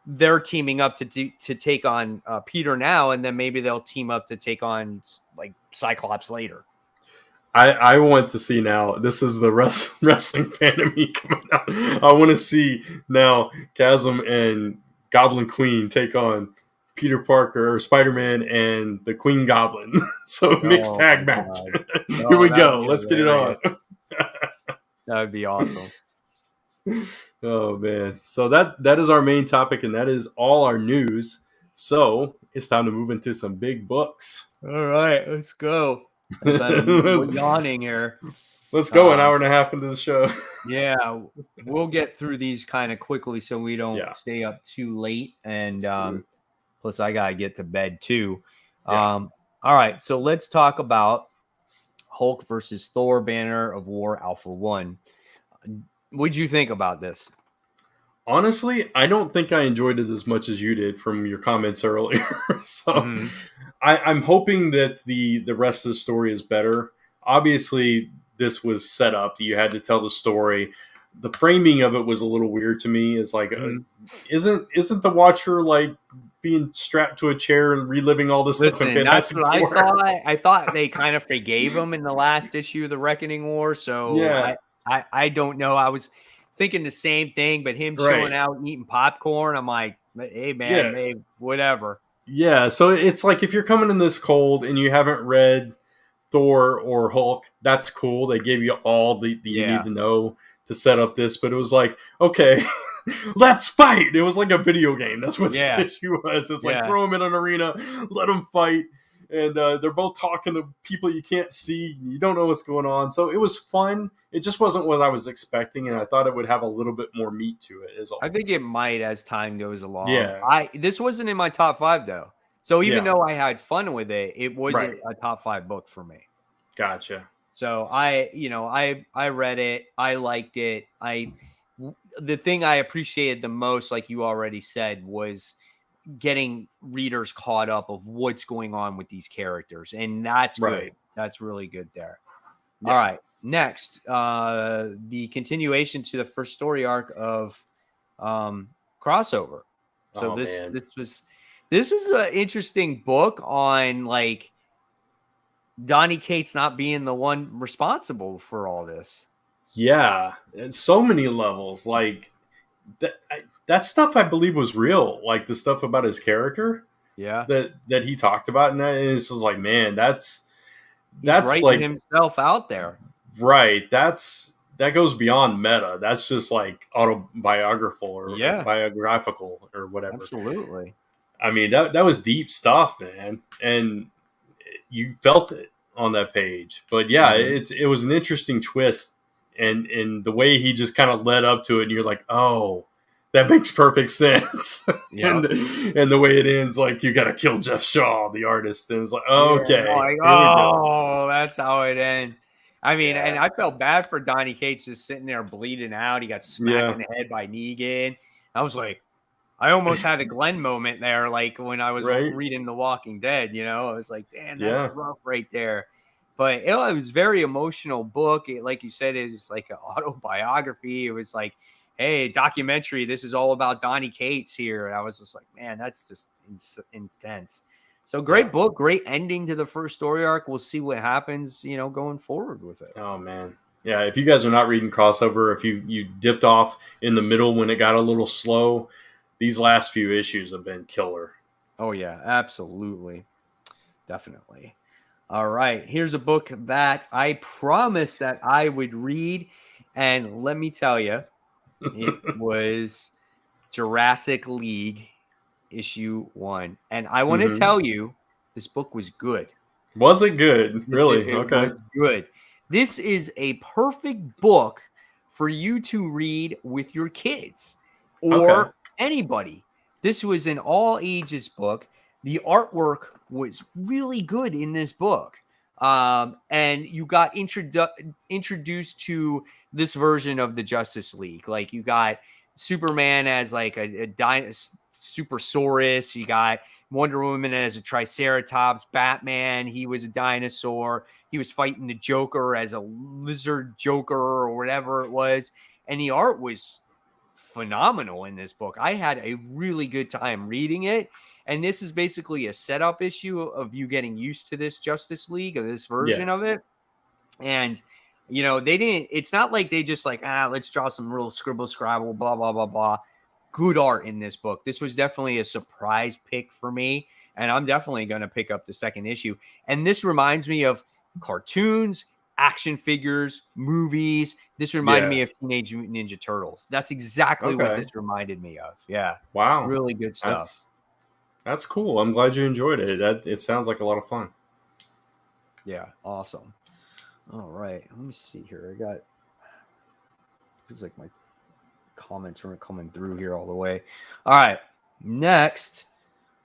they're teaming up to take on Peter now, and then maybe they'll team up to take on like Cyclops later. I want to see now. This is the wrestling fan of me coming out. I want to see now Chasm and Goblin Queen take on Peter Parker or Spider-Man and the Queen Goblin. So mixed tag match. Here we go. Let's get it on. That would be awesome. Oh man. So that is our main topic, and that is all our news. So it's time to move into some big books. All right, let's go. We're yawning here. Let's go an hour and a half into the show. Yeah, we'll get through these kind of quickly so we don't stay up too late. And plus, I got to get to bed too. All right, so let's talk about Hulk versus Thor Banner of War Alpha 1. What'd you think about this? Honestly, I don't think I enjoyed it as much as you did from your comments earlier. So I'm hoping that the rest of the story is better. Obviously, this was set up. You had to tell the story. The framing of it was a little weird to me. It's like, isn't the Watcher like being strapped to a chair and reliving all this stuff? That's what I thought. I thought they kind of forgave him in the last issue of the Reckoning War. So I don't know. I was thinking the same thing, but him chilling out and eating popcorn, I'm like, hey man, hey, whatever. Yeah, so it's like if you're coming in this cold and you haven't read Thor or Hulk, that's cool. They gave you all the you need to know to set up this, but it was like, okay, let's fight. It was like a video game. That's what this issue was. It's like throw them in an arena, let them fight. And they're both talking to people you can't see. You don't know what's going on. So it was fun. It just wasn't what I was expecting, and I thought it would have a little bit more meat to it. Is all. I think it might as time goes along. Yeah. This wasn't in my top 5 though. So even though I had fun with it, it wasn't a top 5 book for me. Gotcha. So I read it. I liked it. The thing I appreciated the most, like you already said, was getting readers caught up of what's going on with these characters, and that's good. That's really good there. All right, next, the continuation to the first story arc of Crossover. So this was an interesting book on like Donny Cates not being the one responsible for all this. Yeah, so many levels. Like that stuff I believe was real, like the stuff about his character that he talked about, and it's just like, man, that's like himself out there, right? That goes beyond meta. That's just like autobiographical or biographical or whatever. Absolutely. I mean, that was deep stuff, man, and you felt it on that page. But yeah, it was an interesting twist, and the way he just kind of led up to it, and you're like, oh, that makes perfect sense. Yeah. and the way it ends, like you got to kill Jeff Shaw, the artist, and it's like, okay, Yeah, like, here we go. oh, that's how it ends. I mean, and Yeah. I felt bad for Donny Cates just sitting there bleeding out. He got smacked in the head by Negan. I was like, I almost had a Glenn moment there, like when I was Right. reading The Walking Dead. You know, I was like, damn, that's Yeah. rough right there. But it was a very emotional book. It, like you said, is like an autobiography. It was like, hey, documentary. This is all about Donny Cates here. And I was just like, man, that's just intense. So great book, great ending to the first story arc. We'll see what happens, you know, going forward with it. Oh man. Yeah, if you guys are not reading crossover, if you dipped off in the middle when it got a little slow, these last few issues have been killer. Oh yeah, absolutely. Definitely. All right, here's a book that I promised that I would read, and let me tell you, it was Jurassic League issue 1. And I want to tell you, this book was good. Was it good? Really? It Okay. was good. This is a perfect book for you to read with your kids or anybody. This was an all ages book. The artwork was really good in this book. And you got introduced to this version of the Justice League. Like you got Superman as like a Supersaurus. You got Wonder Woman as a Triceratops. Batman, he was a dinosaur. He was fighting the Joker as a lizard Joker or whatever it was. And the art was phenomenal in this book. I had a really good time reading it. And this is basically a setup issue of you getting used to this Justice League, of this version of it. And, you know, it's not like they just like, let's draw some real scribble scrabble, blah, blah, blah, blah. Good art in this book. This was definitely a surprise pick for me. And I'm definitely going to pick up the second issue. And this reminds me of cartoons, action figures, movies. This reminded me of Teenage Mutant Ninja Turtles. That's exactly what this reminded me of. Yeah. Wow. Really good stuff. That's cool. I'm glad you enjoyed it. It sounds like a lot of fun. Yeah. Awesome. All right. Let me see here. Feels like my comments aren't coming through here all the way. All right. Next,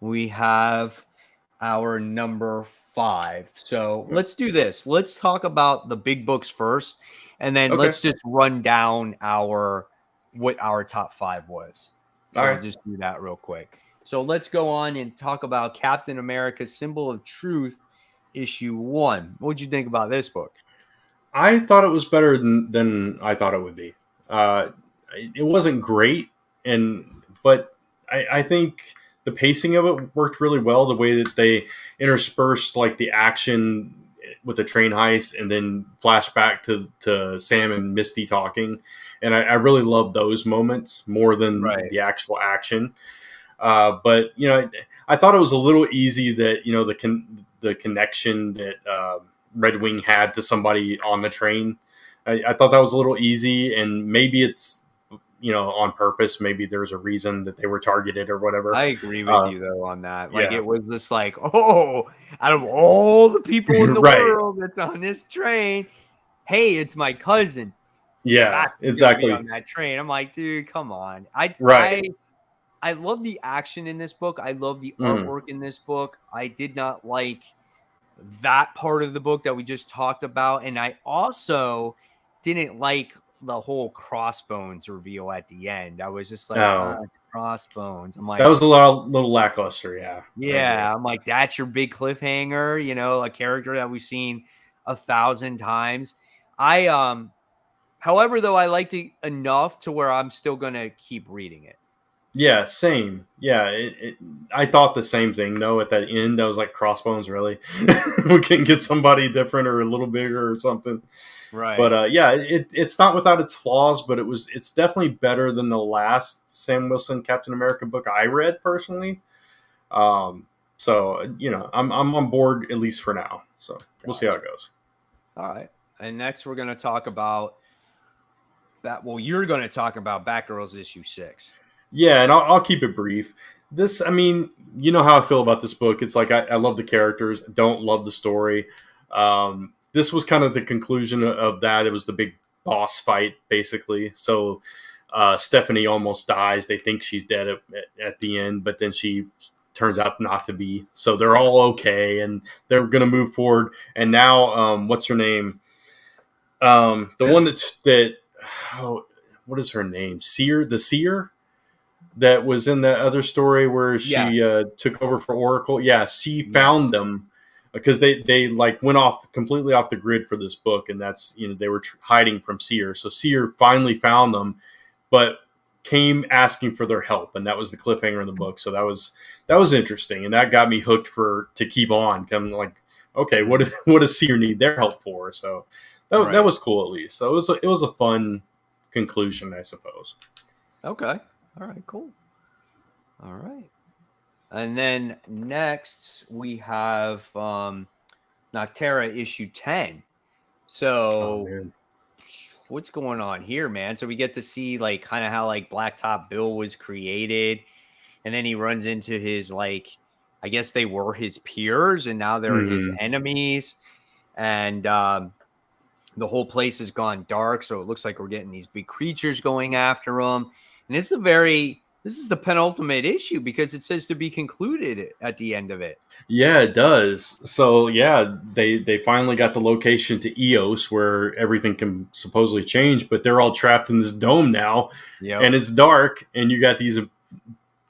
we have our number 5. So let's do this. Let's talk about the big books first, and then let's just run down what our top 5 was. So we'll just do that real quick. So let's go on and talk about Captain America: Symbol of Truth, issue 1. What'd you think about this book? I thought it was better than I thought it would be. It wasn't great, but I think the pacing of it worked really well. The way that they interspersed like the action with the train heist and then flashback to Sam and Misty talking, and I really loved those moments more than the actual action. But you know, I thought it was a little easy that you know the connection that Red Wing had to somebody on the train. I thought that was a little easy, and maybe it's you know on purpose. Maybe there's a reason that they were targeted or whatever. I agree with you though on that. Like it was just like, oh, out of all the people in the world that's on this train, hey, it's my cousin. Yeah, exactly. On that train, I'm like, dude, come on. I love the action in this book. I love the artwork in this book. I did not like that part of the book that we just talked about. And I also didn't like the whole Crossbones reveal at the end. I was just like, Crossbones. I'm like, that was a little lackluster. Yeah. Yeah. I'm like, that's your big cliffhanger, you know, a character that we've seen 1,000 times. However, though, I liked it enough to where I'm still going to keep reading it. Yeah, same. Yeah, I thought the same thing. No, at that end, I was like, Crossbones, really? We couldn't get somebody different or a little bigger or something. Right. But yeah, it's not without its flaws, but it's definitely better than the last Sam Wilson Captain America book I read personally. So you know, I'm on board at least for now. So we'll see how it goes. All right. And next, we're going to talk about that. Well, you're going to talk about Batgirl's issue 6. Yeah, and I'll keep it brief. This, I mean, you know how I feel about this book. It's like I love the characters, don't love the story. This was kind of the conclusion of that. It was the big boss fight, basically. So Stephanie almost dies. They think she's dead at the end, but then she turns out not to be. So they're all okay, and they're going to move forward. And now, what's her name? The one what is her name? The Seer? That was in that other story where she took over for Oracle. Yeah, she found them because they like went completely off the grid for this book, and that's, you know, they were hiding from Seer. So Seer finally found them, but came asking for their help, and that was the cliffhanger in the book. So that was interesting, and that got me hooked to keep on. I'm like, okay, what does Seer need their help for? So that was cool, at least. So it was a fun conclusion, I suppose. Okay. All right, cool. All right. And then next we have Nocterra issue 10. So what's going on here, man? So we get to see like kind of how like Blacktop Bill was created, and then he runs into his, like, I guess they were his peers and now they're his enemies. And the whole place has gone dark, so it looks like we're getting these big creatures going after him. And this is the penultimate issue because it says to be concluded at the end of it. Yeah, it does. So yeah, they finally got the location to Eos where everything can supposedly change, but they're all trapped in this dome now. Yep. And it's dark, and you got these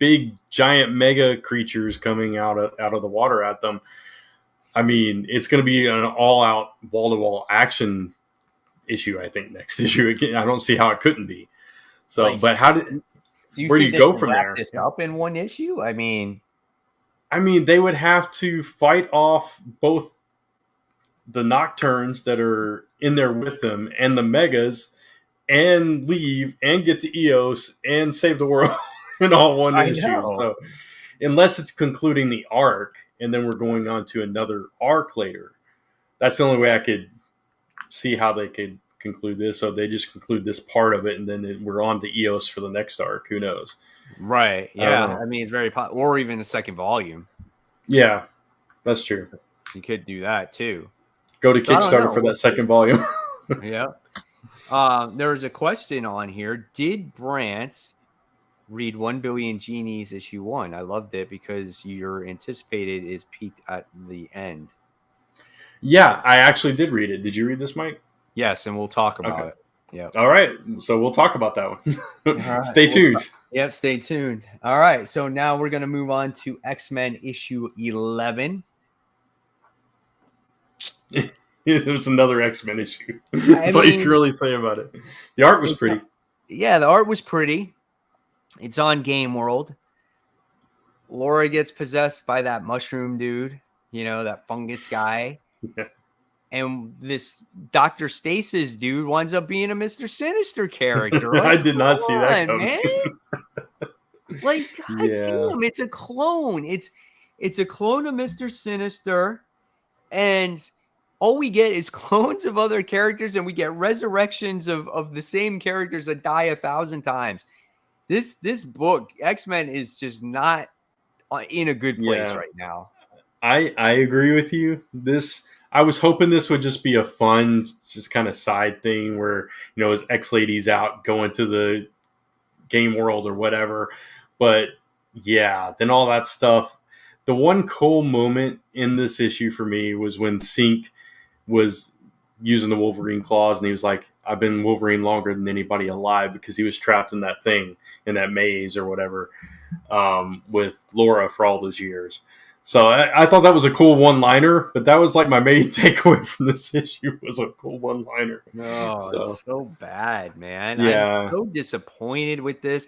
big giant mega creatures coming out of the water at them. I mean, it's going to be an all-out wall-to-wall action issue, I think, next issue. I don't see how it couldn't be. So, like, but where do you go from there? This up in one issue? I mean, they would have to fight off both the Nocturnes that are in there with them and the Megas, and leave and get to Eos and save the world in all one issue. So, unless it's concluding the arc, and then we're going on to another arc later, that's the only way I could see how they could conclude this. So they just conclude this part of it, and then we're on to Eos for the next arc. Who knows? Right. Yeah. I mean, it's very possible, or even a second volume. Yeah, that's true. You could do that too. Go to Kickstarter for that second volume. Yeah. There's a question on here. Did Brant read 1 Billion Genies issue 1? I loved it because your anticipated is peaked at the end. Yeah, I actually did read it. Did you read this, Mike? Yes, and we'll talk about it. Yeah. All right. So we'll talk about that one. Right. Stay tuned. Yep, stay tuned. All right. So now we're going to move on to X-Men issue 11. There's another X-Men issue. That's all you can really say about it. The art was pretty. Yeah, the art was pretty. It's on Game World. Laura gets possessed by that mushroom dude, you know, that fungus guy. Yeah. And this Dr. Stasis dude winds up being a Mr. Sinister character. Like, I did not see that coming. Like, God damn, it's a clone. It's a clone of Mr. Sinister. And all we get is clones of other characters, and we get resurrections of the same characters that die 1,000 times. This book, X-Men, is just not in a good place right now. I agree with you. I was hoping this would just be a fun, just kind of side thing where, you know, as X-Lady's out going to the Game World or whatever. But yeah, then all that stuff. The one cool moment in this issue for me was when Sync was using the Wolverine claws, and he was like, I've been Wolverine longer than anybody alive, because he was trapped in that thing, in that maze or whatever, with Laura for all those years. So I thought that was a cool one-liner, but that was like my main takeaway from this issue was a cool one-liner. No, it's so bad, man. Yeah. I'm so disappointed with this.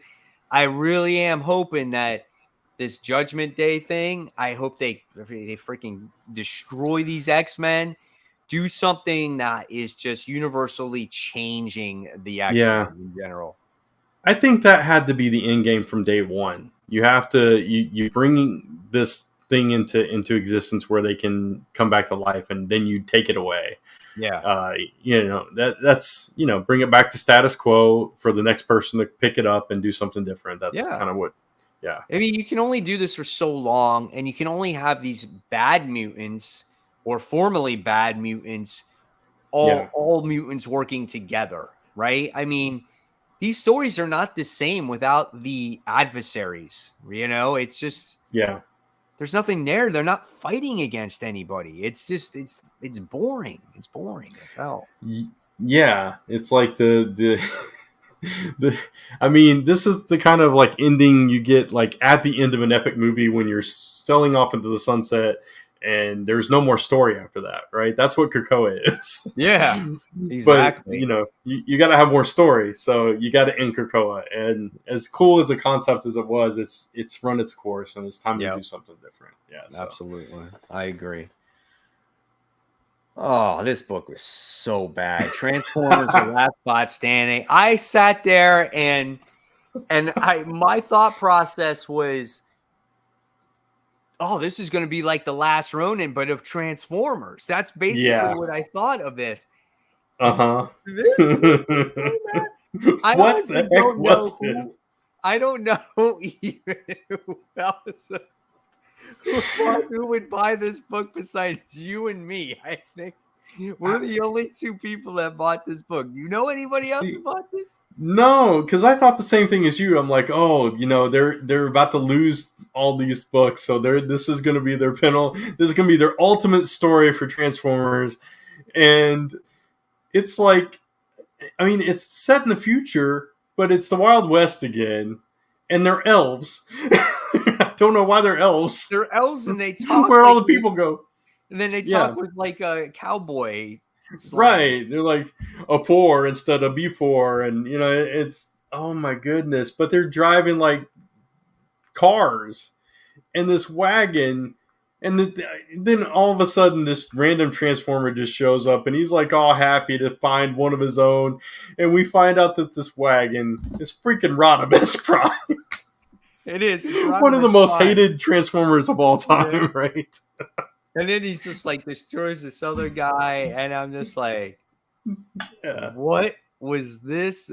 I really am hoping that this Judgment Day thing, I hope they freaking destroy these X-Men, do something that is just universally changing the X-Men in general. I think that had to be the end game from day one. You have to you bring this thing into existence where they can come back to life, and then you take it away. Yeah. You know, that's, you know, bring it back to status quo for the next person to pick it up and do something different. That's kind of what Yeah. I mean, you can only do this for so long, and you can only have these bad mutants or formerly bad mutants, all mutants working together, right? I mean, these stories are not the same without the adversaries. It's just there's nothing there. They're not fighting against anybody. It's just it's boring. It's boring as hell. Yeah, it's like the I mean, this is the kind of like ending you get like at the end of an epic movie when you're sailing off into the sunset and there's no more story after that, right? That's what Krakoa is. Yeah, exactly. But you got to have more story, so you got to end Krakoa. And as cool as a concept as it was, it's run its course, and it's time to do something different. Yeah, absolutely, I agree. Oh, this book was so bad. Transformers, the last spot standing. I sat there and my thought process was, oh, this is going to be like the last Ronin, but of Transformers. That's basically what I thought of this. What the heck was this? I don't know even who would buy this book besides you and me. I think we're the only two people that bought this book. Do you know anybody else who bought this? No, because I thought the same thing as you. I'm like, oh, they're about to lose all these books, so this is going to be their pinnacle. This is going to be their ultimate story for Transformers, and it's like, I mean, it's set in the future, but it's the Wild West again, and they're elves. I don't know why they're elves. They're elves, and they talk where all the people go. And then they talk with like a cowboy slang. Right. They're like a 4 instead of B4. And, it's, oh my goodness. But they're driving like cars and this wagon. And then all of a sudden, this random Transformer just shows up, and he's like all happy to find one of his own. And we find out that this wagon is freaking Rodimus Prime. It is. One of the most hated Transformers of all time, right? And then he's just like destroys this other guy, and I'm just like, what was this?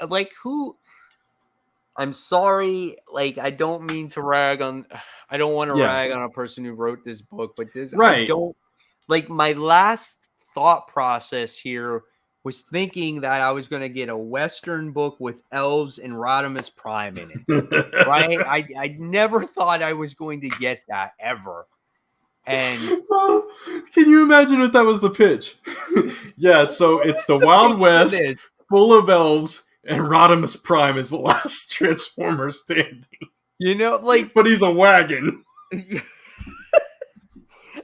Like, who? I'm sorry. Like, I don't mean to rag on. I don't want to rag on a person who wrote this book, but this, I don't like. My last thought process here was thinking that I was going to get a Western book with elves and Rodimus Prime in it. Right? I never thought I was going to get that ever. And can you imagine if that was the pitch? So it's the Wild West full of elves, and Rodimus Prime is the last Transformer standing. But he's a wagon.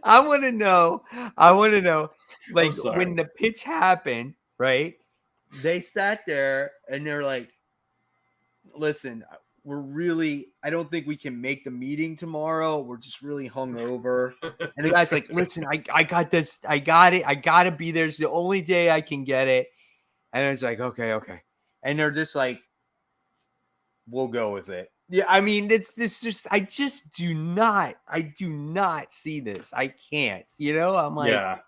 I want to know, like, when the pitch happened, right? They sat there and they're like, listen, I don't think we can make the meeting tomorrow. We're just really hungover. And the guy's like, listen, I got this. I got it. I got to be there. It's the only day I can get it. And it's like, okay. And they're just like, we'll go with it. Yeah, I mean, it's just, I do not see this. I can't, I'm like,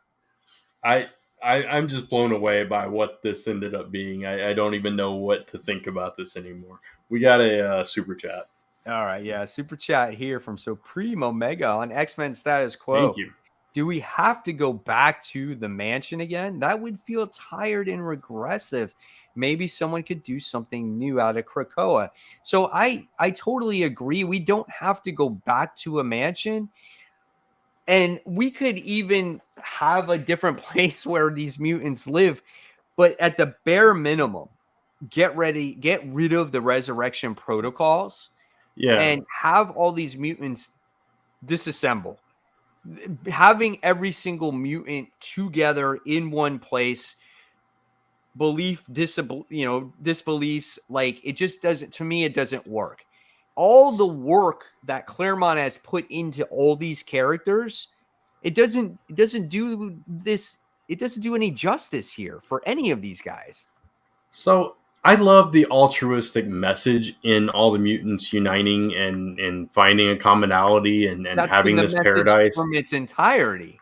I'm just blown away by what this ended up being. I don't even know what to think about this anymore. We got a super chat. All right, super chat here from Supreme Omega on X-Men Status Quo. Thank you. Do we have to go back to the mansion again? That would feel tired and regressive. Maybe someone could do something new out of Krakoa. So I totally agree. We don't have to go back to a mansion. And we could even have a different place where these mutants live. But at the bare minimum, get rid of the resurrection protocols. Yeah. And have all these mutants disassemble. Having every single mutant together in one place, disbeliefs, like, it just doesn't, to me, it doesn't work. All the work that Claremont has put into all these characters, it doesn't do this. It doesn't do any justice here for any of these guys. So I love the altruistic message in all the mutants uniting and finding a commonality and having this paradise from its entirety.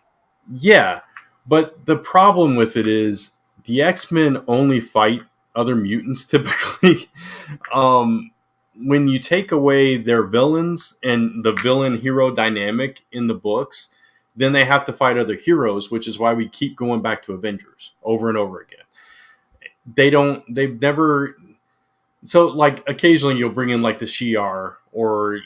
Yeah, but the problem with it is the X-Men only fight other mutants typically. when you take away their villains and the villain hero dynamic in the books, then they have to fight other heroes, which is why we keep going back to Avengers over and over again. They've never, so like occasionally you'll bring in like the Shi'ar or,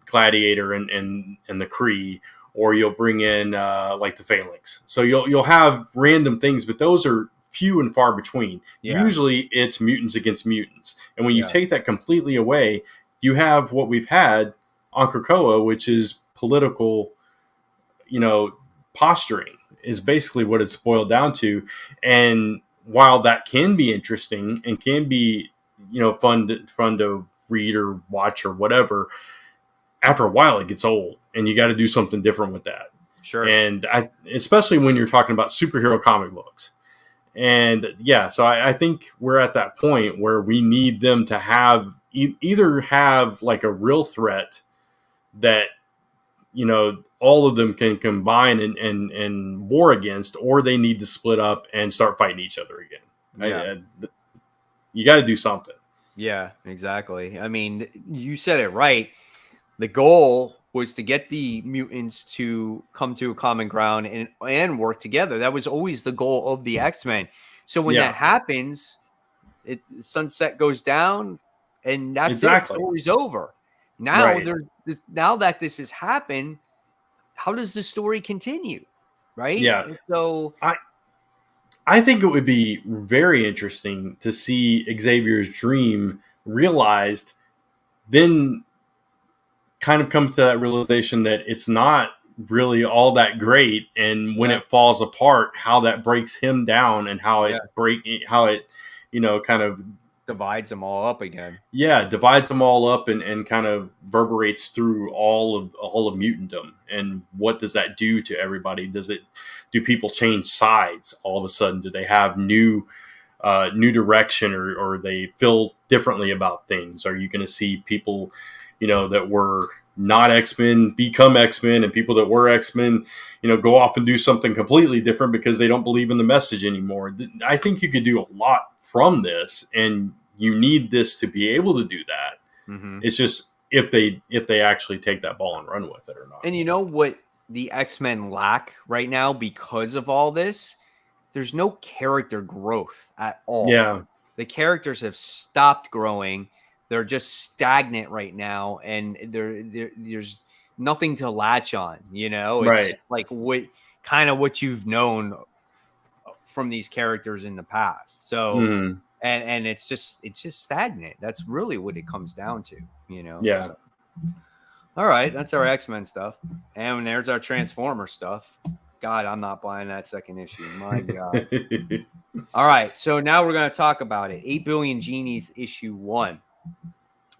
Gladiator and the Kree, or you'll bring in like the Phalanx. So you'll have random things, but those are few and far between. Yeah. Usually it's mutants against mutants. And when you take that completely away, you have what we've had on Krakoa, which is political, posturing is basically what it's boiled down to. And while that can be interesting and can be, fun to read or watch or whatever, after a while it gets old and you got to do something different with that. Sure. And especially when you're talking about superhero comic books. And so I think we're at that point where we need them to have either have like a real threat that, all of them can combine and war against, or they need to split up and start fighting each other again. Yeah. You got to do something. Yeah, exactly. I mean, you said it right. The goal was to get the mutants to come to a common ground and work together. That was always the goal of the X-Men. So when that happens, sunset goes down, and that's it. The story's over. Now, now that this has happened, how does the story continue? Right? Yeah. And so I think it would be very interesting to see Xavier's dream realized, then kind of come to that realization that it's not really all that great, and when it falls apart, how that breaks him down and how it kind of divides them all up again. Yeah, divides them all up and kind of reverberates through all of mutantdom. And what does that do to everybody? Do people change sides all of a sudden? Do they have new direction, or they feel differently about things? Are you going to see people, that were not X-Men become X-Men, and people that were X-Men, go off and do something completely different because they don't believe in the message anymore? I think you could do a lot from this, and you need this to be able to do that. Mm-hmm. It's just if they actually take that ball and run with it or not. And you know what the X-Men lack right now because of all this? There's no character growth at all. Yeah. The characters have stopped growing. They're just stagnant right now, and there's nothing to latch on, It's right. like what you've known from these characters in the past. So and it's just stagnant. That's really what it comes down to, Yeah. So, all right, that's our X-Men stuff. And there's our Transformer stuff. God, I'm not buying that second issue. My God. All right, so now we're going to talk about it. 8 Billion Genies issue 1.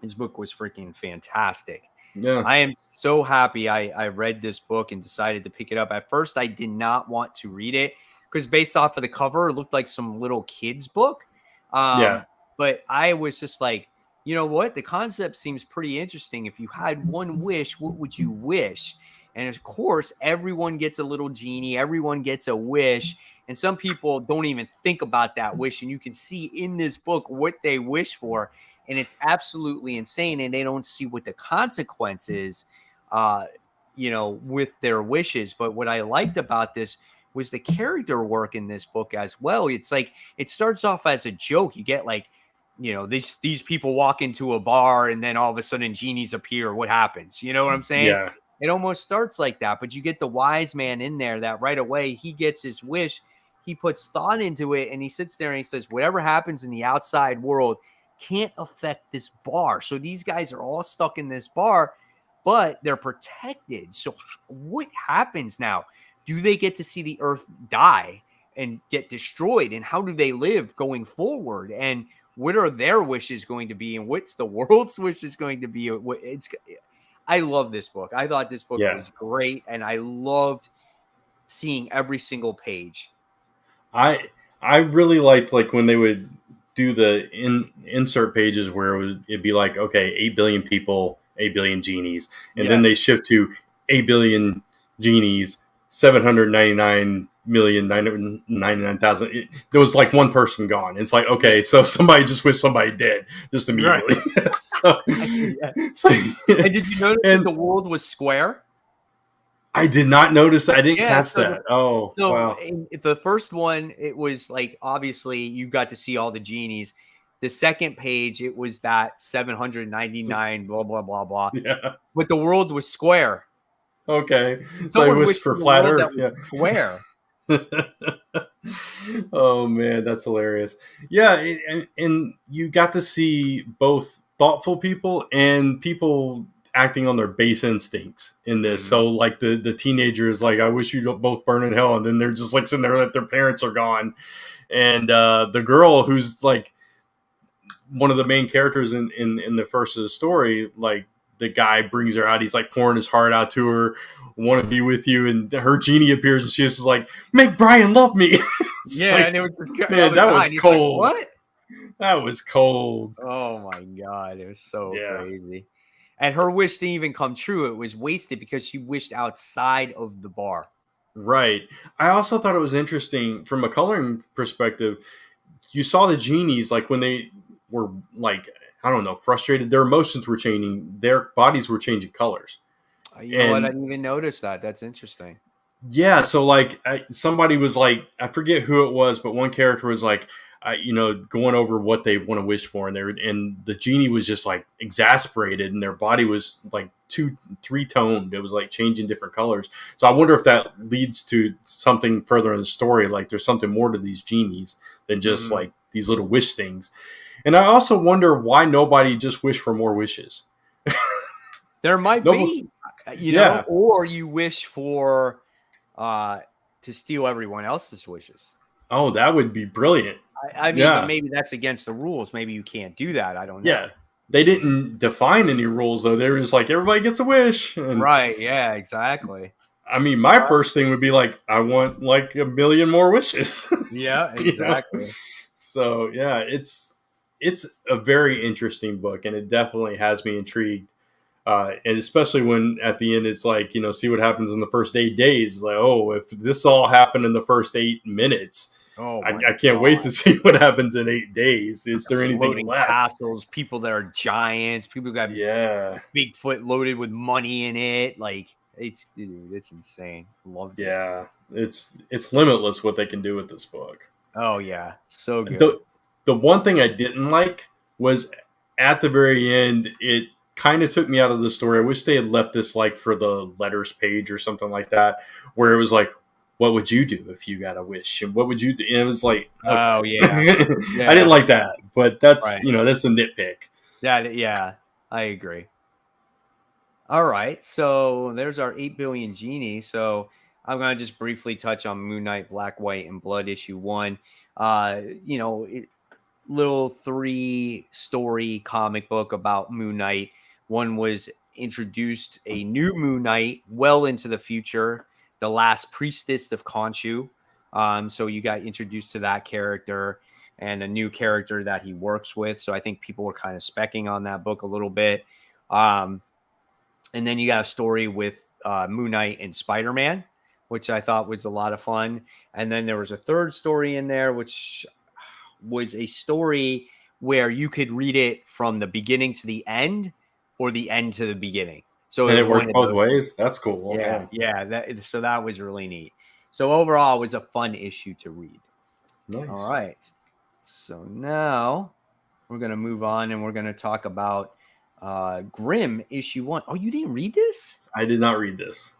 This book was freaking fantastic. Yeah. I am so happy I read this book and decided to pick it up. At first, I did not want to read it because based off of the cover, it looked like some little kid's book. But I was just like, you know what? The concept seems pretty interesting. If you had one wish, what would you wish? And of course, everyone gets a little genie. Everyone gets a wish. And some people don't even think about that wish. And you can see in this book what they wish for. And it's absolutely insane. And they don't see what the consequence is, with their wishes. But what I liked about this was the character work in this book as well. It's like, it starts off as a joke. You get like, these people walk into a bar and then all of a sudden genies appear. What happens? You know what I'm saying? Yeah. It almost starts like that, but you get the wise man in there that right away he gets his wish. He puts thought into it and he sits there and he says, whatever happens in the outside world can't affect this bar. So these guys are all stuck in this bar, but they're protected. So what happens now? Do they get to see the earth die and get destroyed? And how do they live going forward? And what are their wishes going to be? And what's the world's wishes going to be? I love this book. I thought this book was great, and I loved seeing every single page. I really liked like when they would do the insert pages where it'd be like, okay, 8 billion people, 8 billion genies, and then they shift to 8 billion genies, 799,999,000. There was like one person gone. It's like, okay, so somebody just wished somebody dead just immediately. Right. Yeah. So, And did you notice that and the world was square? I did not notice that. I didn't Yeah, catch that. Oh, so wow. in the first one, it was like obviously you got to see all the genies. The second page, it was that 799 blah blah blah blah. Yeah. But the world was square. Okay. So I Someone wish wished for for the flat world that Earth. was Yeah. square. Oh man, that's hilarious. Yeah, and you got to see both thoughtful people and people acting on their base instincts in this. Mhm. So like the teenager is like, I wish you'd both burn in hell, and then they're just like sitting there that their parents are gone. And the girl who's like one of the main characters in the first of the story, like the guy brings her out, he's like pouring his heart out to her, want to be with you, and her genie appears and she's just like, make Brian love me. It's Yeah, like, and it was the man, other that guy, was and he's like, cold. "What?" That was cold. Oh my god, it was so Yeah. crazy. And her wish didn't even come true. It was wasted because she wished outside of the bar. Right. I also thought it was interesting from a coloring perspective. You saw the genies like when they were like, I don't know, frustrated, their emotions were changing, their bodies were changing colors. You know what? I And didn't even notice that. That's interesting. yeah, so like somebody was like, I forget who it was, but one character was like, going over what they want to wish for, and and the genie was just like exasperated, and their body was like 2-3 toned. It was like changing different colors. So I wonder if that leads to something further in the story. Like there's something more to these genies than just like these little wish things. And I also wonder why nobody just wished for more wishes. There might be, Yeah. or you wish for to steal everyone else's wishes. Oh, that would be brilliant. I mean, but Yeah. maybe that's against the rules. Maybe you can't do that. I don't know. Yeah. They didn't define any rules though. They were just like everybody gets a wish. And Right. Yeah, exactly. I mean, my first thing would be like, I want like a million more wishes. Yeah, You know? exactly. So yeah, it's a very interesting book, and it definitely has me intrigued. And especially when at the end it's like, see what happens in the first 8 days. It's like, oh, if this all happened in the first 8 minutes, Oh, I can't wait to see what happens in 8 days. Is there anything Floating left? castles, people that are giants, people who got Yeah. Bigfoot loaded with money in it. Like it's insane. Loved it. Yeah. It's limitless what they can do with this book. Oh yeah, so good. The one thing I didn't like was at the very end, it kind of took me out of the story. I wish they had left this like for the letters page or something like that, where it was like, what would you do if you got a wish? And what would you do? And it was like, okay. Oh yeah. I didn't like that, but that's, Right. that's a nitpick. Yeah, I agree. All right, so there's our 8 billion genie. So I'm gonna just briefly touch on Moon Knight, Black, White, and Blood issue 1. Little 3-story comic book about Moon Knight. One was introduced a new Moon Knight well into the future, the last priestess of Khonshu. So you got introduced to that character and a new character that he works with. So I think people were kind of specking on that book a little bit. And then you got a story with Moon Knight and Spider-Man, which I thought was a lot of fun. And then there was a third story in there, which was a story where you could read it from the beginning to the end or the end to the beginning. So And it it worked both ways. That's cool. Yeah. So that was really neat. So overall, it was a fun issue to read. Nice. All right. So now we're going to move on and we're going to talk about Grimm issue 1. Oh, you didn't read this? I did not read this.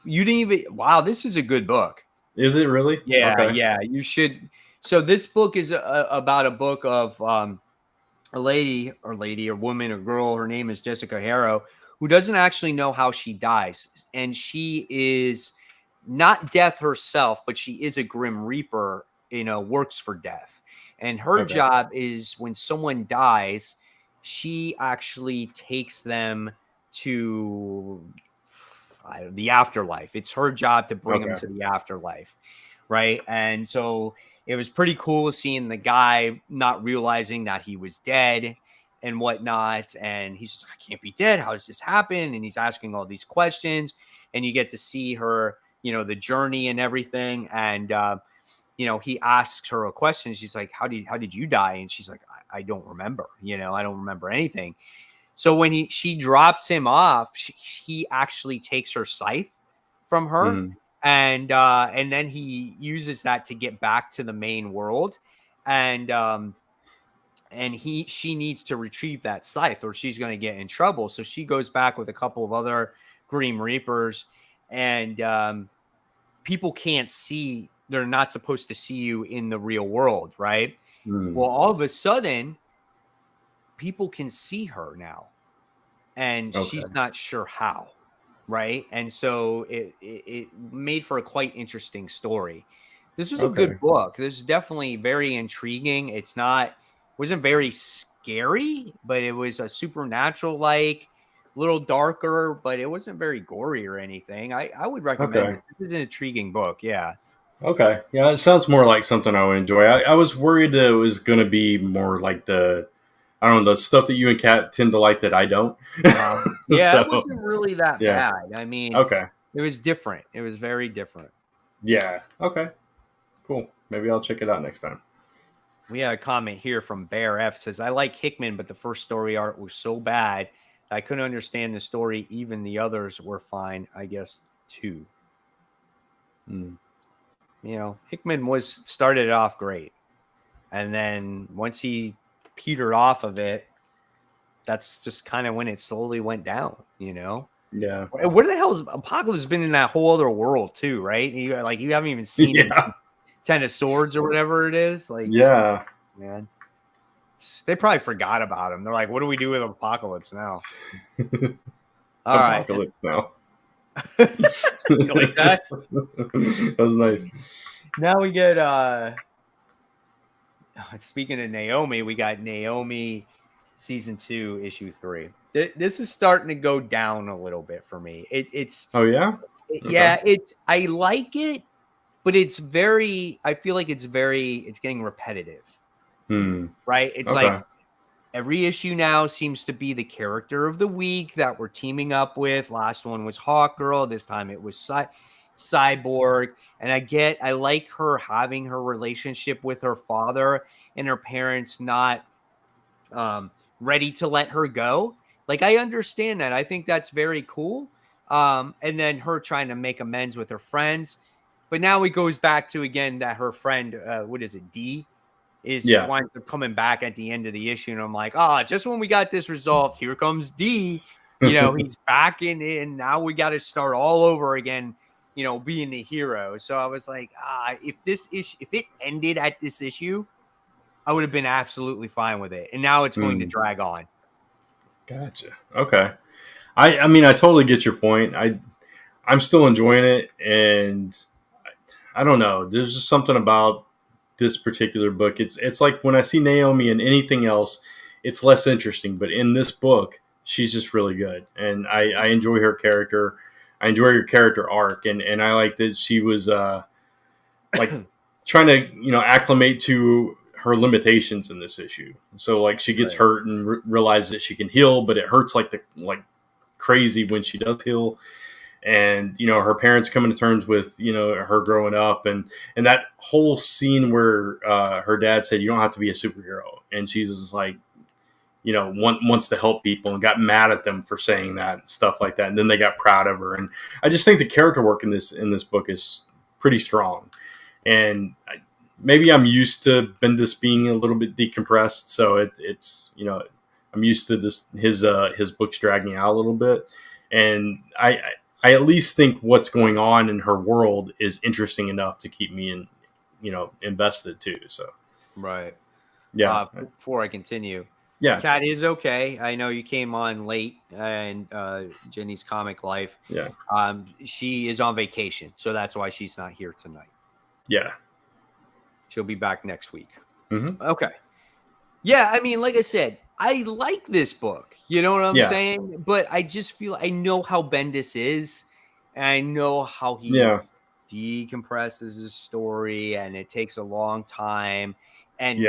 You didn't even. Wow, this is a good book. Is it really? Yeah, Okay. yeah. You should. So this book is about a book of a lady or woman or girl. Her name is Jessica Harrow, who doesn't actually know how she dies, and she is not death herself, but she is a Grim Reaper. Works for death, and her job is when someone dies, she actually takes them to the afterlife. It's her job to bring them to the afterlife, right? And so it was pretty cool seeing the guy not realizing that he was dead and whatnot. And he's like, I can't be dead. How does this happen? And he's asking all these questions. And you get to see her, the journey and everything. And he asks her a question. She's like, how did you die? And she's like, I don't remember. I don't remember anything. So when she drops him off, he actually takes her scythe from her, and then he uses that to get back to the main world, and she needs to retrieve that scythe or she's going to get in trouble. So she goes back with a couple of other Grim Reapers, and people can't see. They're not supposed to see you in the real world, right? Well, all of a sudden, people can see her now, and she's not sure how, right? And so it made for a quite interesting story. This was a good book. This is definitely very intriguing. Wasn't very scary, but it was a supernatural, like a little darker, but it wasn't very gory or anything. I would recommend this. This is an intriguing book. Yeah. Okay. Yeah, it sounds more like something I would enjoy. I was worried that it was going to be more like the stuff that you and Kat tend to like that I don't. Yeah, so, it wasn't really that bad. I mean, it was different. It was very different. Yeah. Okay. Cool. Maybe I'll check it out next time. We had a comment here from Bear F. It says, I like Hickman, but the first story art was so bad I couldn't understand the story. Even the others were fine, I guess, too. You know, Hickman started it off great. And then once he petered off of it, that's just kind of when it slowly went down, you know? Yeah. Where the hell is Apocalypse been in that whole other world too, right? You haven't even seen Ten of Swords or whatever it is. Like, yeah, man. They probably forgot about him. They're like, what do we do with Apocalypse now? All Apocalypse now. You like that? That was nice. Now we get speaking of Naomi, we got Naomi season 2, issue 3. This is starting to go down a little bit for me. It's I like it, but it's I feel like it's getting repetitive. Right? It's like every issue now seems to be the character of the week that we're teaming up with. Last one was Hawkgirl. This time it was Cyborg. And I like her having her relationship with her father and her parents not ready to let her go. Like, I understand that. I think that's very cool. And then her trying to make amends with her friends. But now it goes back to, again, that her friend, what is it, D? Winds up coming back at the end of the issue, and I'm like, just when we got this resolved, here comes D. You know, he's back in. Now we got to start all over again. You know, being the hero. So I was like, if it ended at this issue, I would have been absolutely fine with it. And now it's going to drag on. Gotcha. Okay. I mean, I totally get your point. I'm still enjoying it, and I don't know. There's just something about this particular book. It's like when I see Naomi in anything else, it's less interesting. But in this book, she's just really good, and I enjoy her character. I enjoy her character arc, and I like that she was like trying to acclimate to her limitations in this issue. So like she gets hurt and realizes that she can heal, but it hurts like crazy when she does heal. And, her parents coming to terms with, her growing up and that whole scene where her dad said, you don't have to be a superhero. And she's just like, wants to help people and got mad at them for saying that and stuff like that. And then they got proud of her. And I just think the character work in this book is pretty strong. And maybe I'm used to Bendis being a little bit decompressed. So it's I'm used to his books dragging out a little bit. And I at least think what's going on in her world is interesting enough to keep me invested too. So, right. Yeah. Before I continue, yeah, Kat is okay. I know you came on late and Jenny's Comic Life. Yeah. She is on vacation, so that's why she's not here tonight. Yeah. She'll be back next week. Mm-hmm. Okay. Yeah, I mean, like I said, I like this book. You know what I'm saying? But I just feel I know how Bendis is, and I know how he decompresses his story, and it takes a long time. And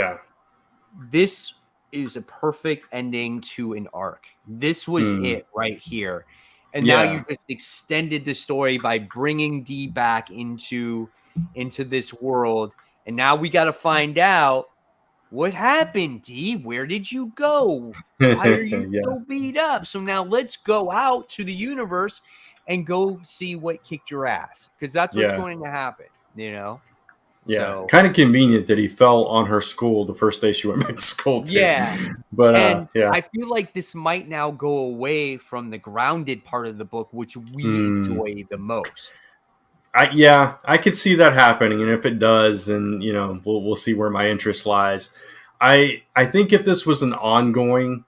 this is a perfect ending to an arc. This was it right here. And now you just extended the story by bringing D back into this world. And now we got to find out what happened, D? Where did you go? Why are you Yeah. so beat up? So now let's go out to the universe and go see what kicked your ass, because that's what's Yeah. going to happen, you know? Yeah. So, Kind of convenient that he fell on her school the first day she went back to school, too. yeah. But, And yeah. I feel like this might now go away from the grounded part of the book, which we enjoy the most. I could see that happening, and if it does, then we'll see where my interest lies. I think if this was an ongoing,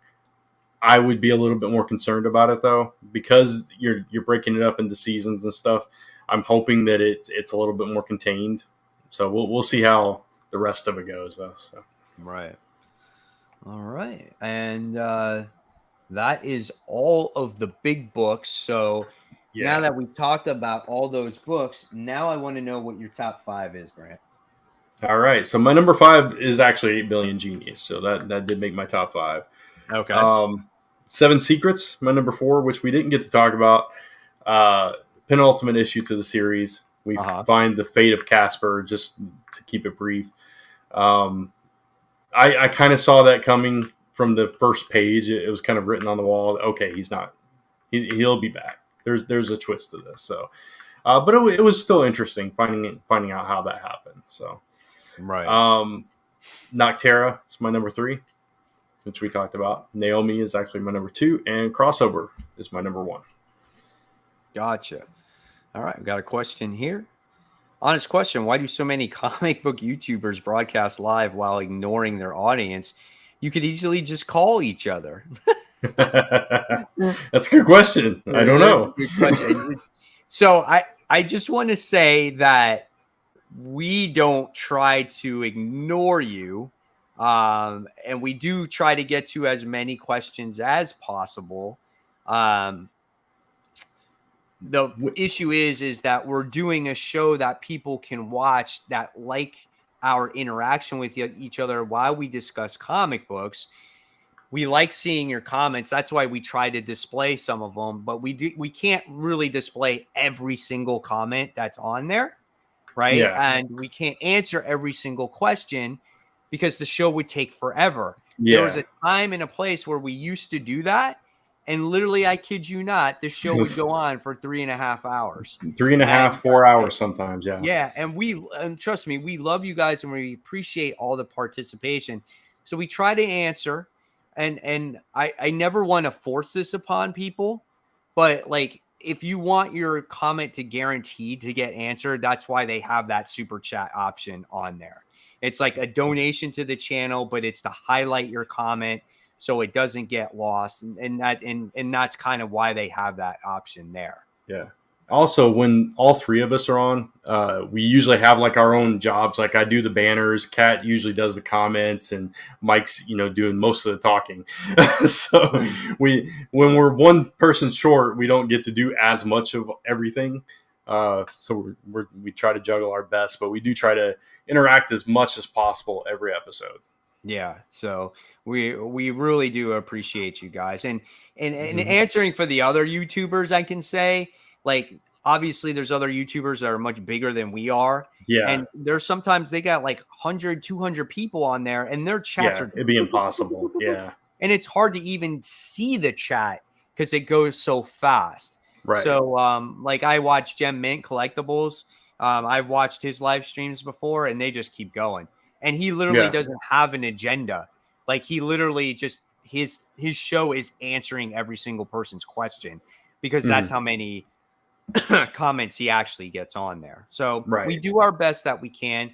I would be a little bit more concerned about it, though, because you're breaking it up into seasons and stuff. I'm hoping that it's a little bit more contained. So we'll see how the rest of it goes, though. So. Right. All right. And that is all of the big books. So now that we talked about all those books, now I want to know what your top 5 is, Grant. All right. So my number 5 is actually 8 Billion Genius. So that did make my top 5. Okay. 7 Secrets, my number 4, which we didn't get to talk about. Penultimate issue to the series. We find the fate of Casper, just to keep it brief. I kind of saw that coming from the first page. It was kind of written on the wall. Okay, he's not. He'll be back. There's a twist to this. So, but it was still interesting finding out how that happened. So, right. Nocterra is my number 3, which we talked about. Naomi is actually my number 2, and Crossover is my number 1. Gotcha. All right, we've got a question here. Honest question: why do so many comic book YouTubers broadcast live while ignoring their audience? You could easily just call each other. That's a good question. I don't know. Good question. So I just want to say that we don't try to ignore you, and we do try to get to as many questions as possible. The issue is that we're doing a show that people can watch that like our interaction with each other while we discuss comic books. We like seeing your comments. That's why we try to display some of them, but we can't really display every single comment that's on there, right? Yeah. And we can't answer every single question because the show would take forever. Yeah. There was a time and a place where we used to do that. And literally, I kid you not, the show would go on for 3.5 hours. 3.5, 4 hours sometimes, yeah. Yeah, and trust me, we love you guys and we appreciate all the participation. So we try to answer, and I never want to force this upon people, but like if you want your comment to guaranteed to get answered, that's why they have that super chat option on there. It's like a donation to the channel, but it's to highlight your comment so it doesn't get lost, and that's kind of why they have that option there. Yeah. Also, when all 3 of us are on, we usually have like our own jobs. Like I do the banners, Kat usually does the comments, and Mike's doing most of the talking. So when we're one person short, we don't get to do as much of everything. So we try to juggle our best, but we do try to interact as much as possible every episode. Yeah, so we really do appreciate you guys, and answering for the other YouTubers, I can say, like, obviously there's other YouTubers that are much bigger than we are. Yeah. And there's sometimes they got like 100, 200 people on there, and their chats are it'd be impossible. Yeah. And it's hard to even see the chat because it goes so fast. Right. So like I watch Gem Mint Collectibles. I've watched his live streams before, and they just keep going. And he literally doesn't have an agenda. Like he literally just his show is answering every single person's question because that's how many comments he actually gets on there. So we do our best that we can,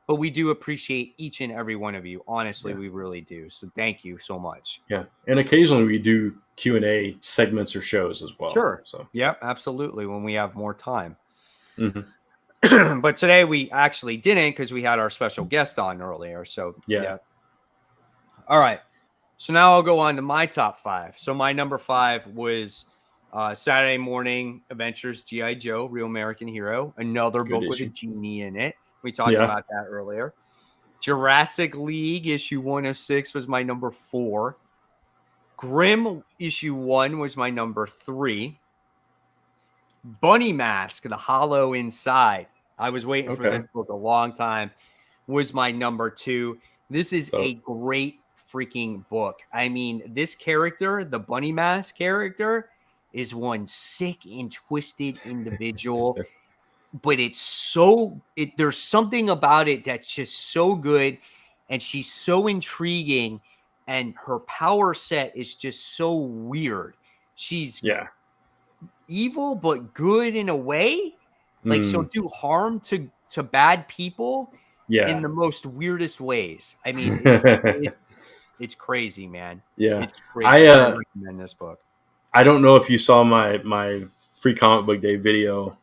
but we do appreciate each and every one of you. Honestly, we really do. So thank you so much. Yeah. And occasionally we do Q&A segments or shows as well. Sure. So yep, absolutely. When we have more time. But today we actually didn't because we had our special guest on earlier. So yeah. All right. So now I'll go on to my top 5. So my number 5 was Saturday Morning Adventures G.I. Joe, Real American Hero. Another book with a genie in it. We talked about that earlier. Jurassic League issue 106 was my number 4. Grimm issue 1 was my number 3. Bunny Mask, The Hollow Inside. I was waiting for this book a long time. Was my number 2. This is So a great freaking book. I mean, this character, the Bunny Mask character, is one sick and twisted individual, but there's something about it that's just so good, and she's so intriguing, and her power set is just so weird. She's yeah. evil but good in a way. Like she'll Mm, do harm to bad people in yeah. the most weirdest ways. I mean, it's crazy, man. Yeah. It's crazy. I I recommend this book. I don't know if you saw my free comic book day video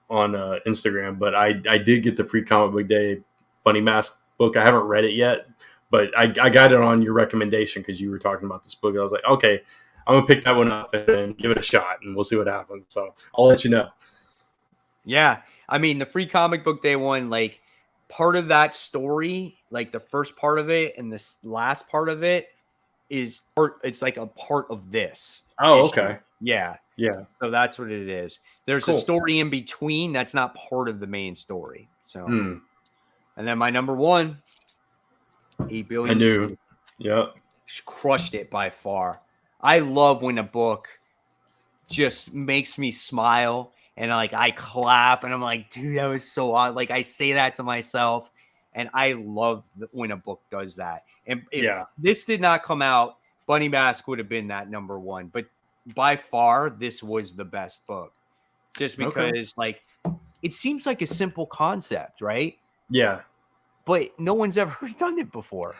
on Instagram, but I did get the free comic book day Bunny Mask book. I haven't read it yet, but I got it on your recommendation because you were talking about this book. I was like, okay, I'm gonna pick that one up and give it a shot, and we'll see what happens. So I'll let you know. Yeah. I mean, the free comic book day one, like part of that story, like the first part of it and this last part of it it's like a part of this Oh, issue. okay. Yeah. Yeah. So that's what it is. There's a Cool. story in between that's not part of the main story. So, Hmm. and then my number one, 8 billion. I knew. Yep. Crushed it by far. I love when a book just makes me smile and like I clap and I'm like, dude, that was so odd. Like I say that to myself, and I love when a book does that. And if this did not come out, Bunny Mask would have been that number one. But by far, this was the best book, just because like it seems like a simple concept, right? Yeah. But no one's ever done it before,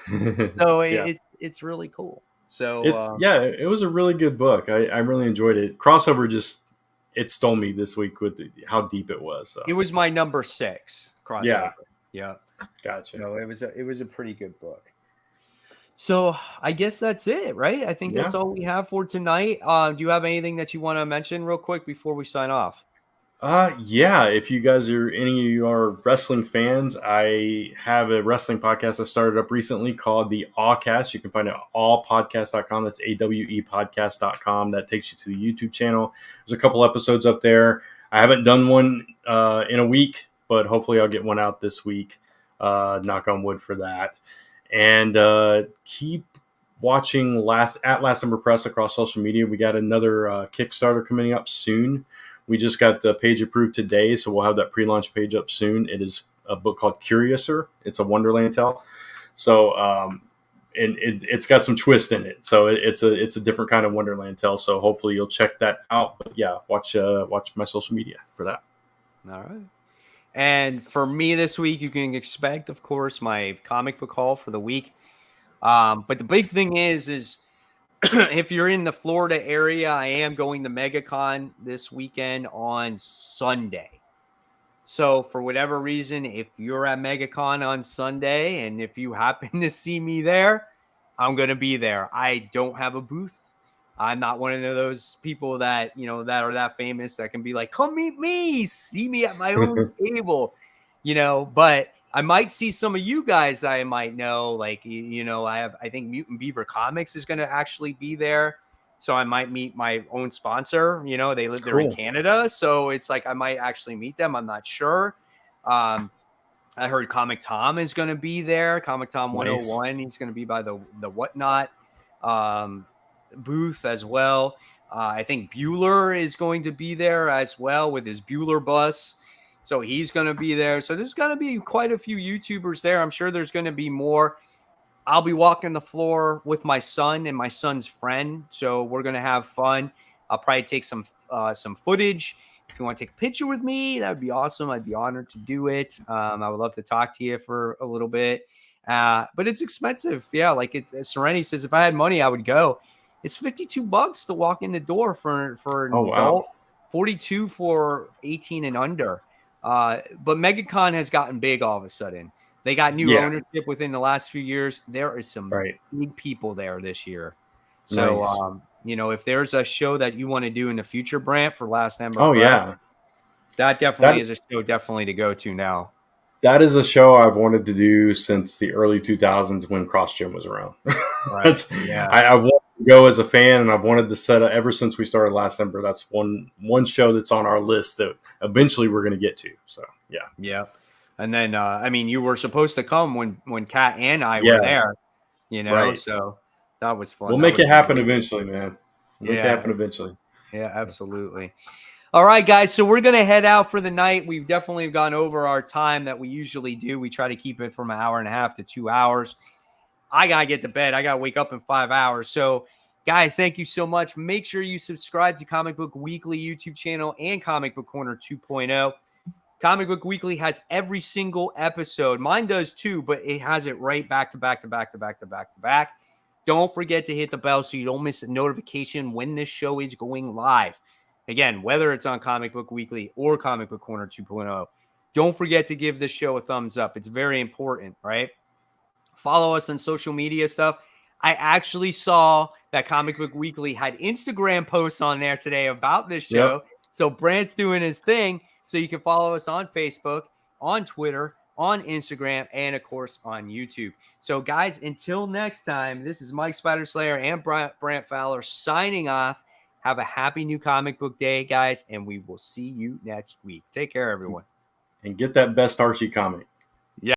so it's really cool. So it was a really good book. I really enjoyed it. Crossover it stole me this week with how deep it was. So. It was my number 6 crossover. Yeah. Gotcha. No, it was a pretty good book. So I guess that's it, right? I think that's all we have for tonight. Do you have anything that you want to mention real quick before we sign off? Yeah. If you guys any of you are wrestling fans, I have a wrestling podcast I started up recently called the Awcast. You can find it at awpodcast.com. That's AWEpodcast.com. That takes you to the YouTube channel. There's a couple episodes up there. I haven't done one in a week, but hopefully I'll get one out this week. Knock on wood for that. And keep watching Last Number Press across social media. We got another Kickstarter coming up soon. We just got the page approved today, so we'll have that pre-launch page up soon. It is a book called Curiouser. It's a Wonderland tale. So, and it's got some twist in it. So it's a different kind of Wonderland tale. So hopefully you'll check that out. But yeah, watch my social media for that. All right. And for me this week, you can expect, of course, my comic book haul for the week. But the big thing is if you're in the Florida area, I am going to MegaCon this weekend on Sunday. So for whatever reason, if you're at MegaCon on Sunday and if you happen to see me there, I'm going to be there. I don't have a booth. I'm not one of those people that, that are that famous that can be like, come meet me, see me at my own table, but I might see some of you guys that I might know. Like, I think Mutant Beaver Comics is going to actually be there. So I might meet my own sponsor. They live there in Canada. So it's like I might actually meet them. I'm not sure. I heard Comic Tom is going to be there. Comic Tom 101. He's going to be by the Whatnot booth as well. I think Bueller is going to be there as well with his Bueller bus. So he's going to be there. So there's going to be quite a few YouTubers there. I'm sure there's going to be more. I'll be walking the floor with my son and my son's friend. So we're going to have fun. I'll probably take some footage. If you want to take a picture with me, that would be awesome. I'd be honored to do it. I would love to talk to you for a little bit. But it's expensive. Yeah, like Serenity says, if I had money, I would go. It's $52 to walk in the door for an adult, 42 for 18 and under. But MegaCon has gotten big all of a sudden. They got new ownership within the last few years. There is some big people there this year. So, if there's a show that you want to do in the future, Brant, for Last Number, that definitely is a show definitely to go to now. That is a show I've wanted to do since the early 2000s when Cross Gym was around. Right. I wanted to go as a fan, and I've wanted to set up ever since we started Last Number. That's one show that's on our list that eventually we're going to get to. So, yeah. Yeah. And then, I mean, you were supposed to come when Kat and I were there, you know, right. so that was fun. We'll That make would it have been happen great. eventually, man. We'll make it Yeah. happen eventually. Yeah, absolutely. All right, guys. So we're going to head out for the night. We've definitely gone over our time that we usually do. We try to keep it from an hour and a half to 2 hours. I got to get to bed. I got to wake up in 5 hours. So, guys, thank you so much. Make sure you subscribe to Comic Book Weekly YouTube channel and Comic Book Corner 2.0. Comic Book Weekly has every single episode. Mine does too, but it has it right back to back to back to back to back to back. Don't forget to hit the bell so you don't miss a notification when this show is going live. Again, whether it's on Comic Book Weekly or Comic Book Corner 2.0, don't forget to give this show a thumbs up. It's very important, right? Follow us on social media stuff. I actually saw that Comic Book Weekly had Instagram posts on there today about this show. Yep. So Brant's doing his thing. So you can follow us on Facebook, on Twitter, on Instagram, and of course on YouTube. So guys, until next time, this is Mike Spider Slayer and Brant Fowler signing off. Have a happy new comic book day, guys, and we will see you next week. Take care, everyone. And get that best Archie comic.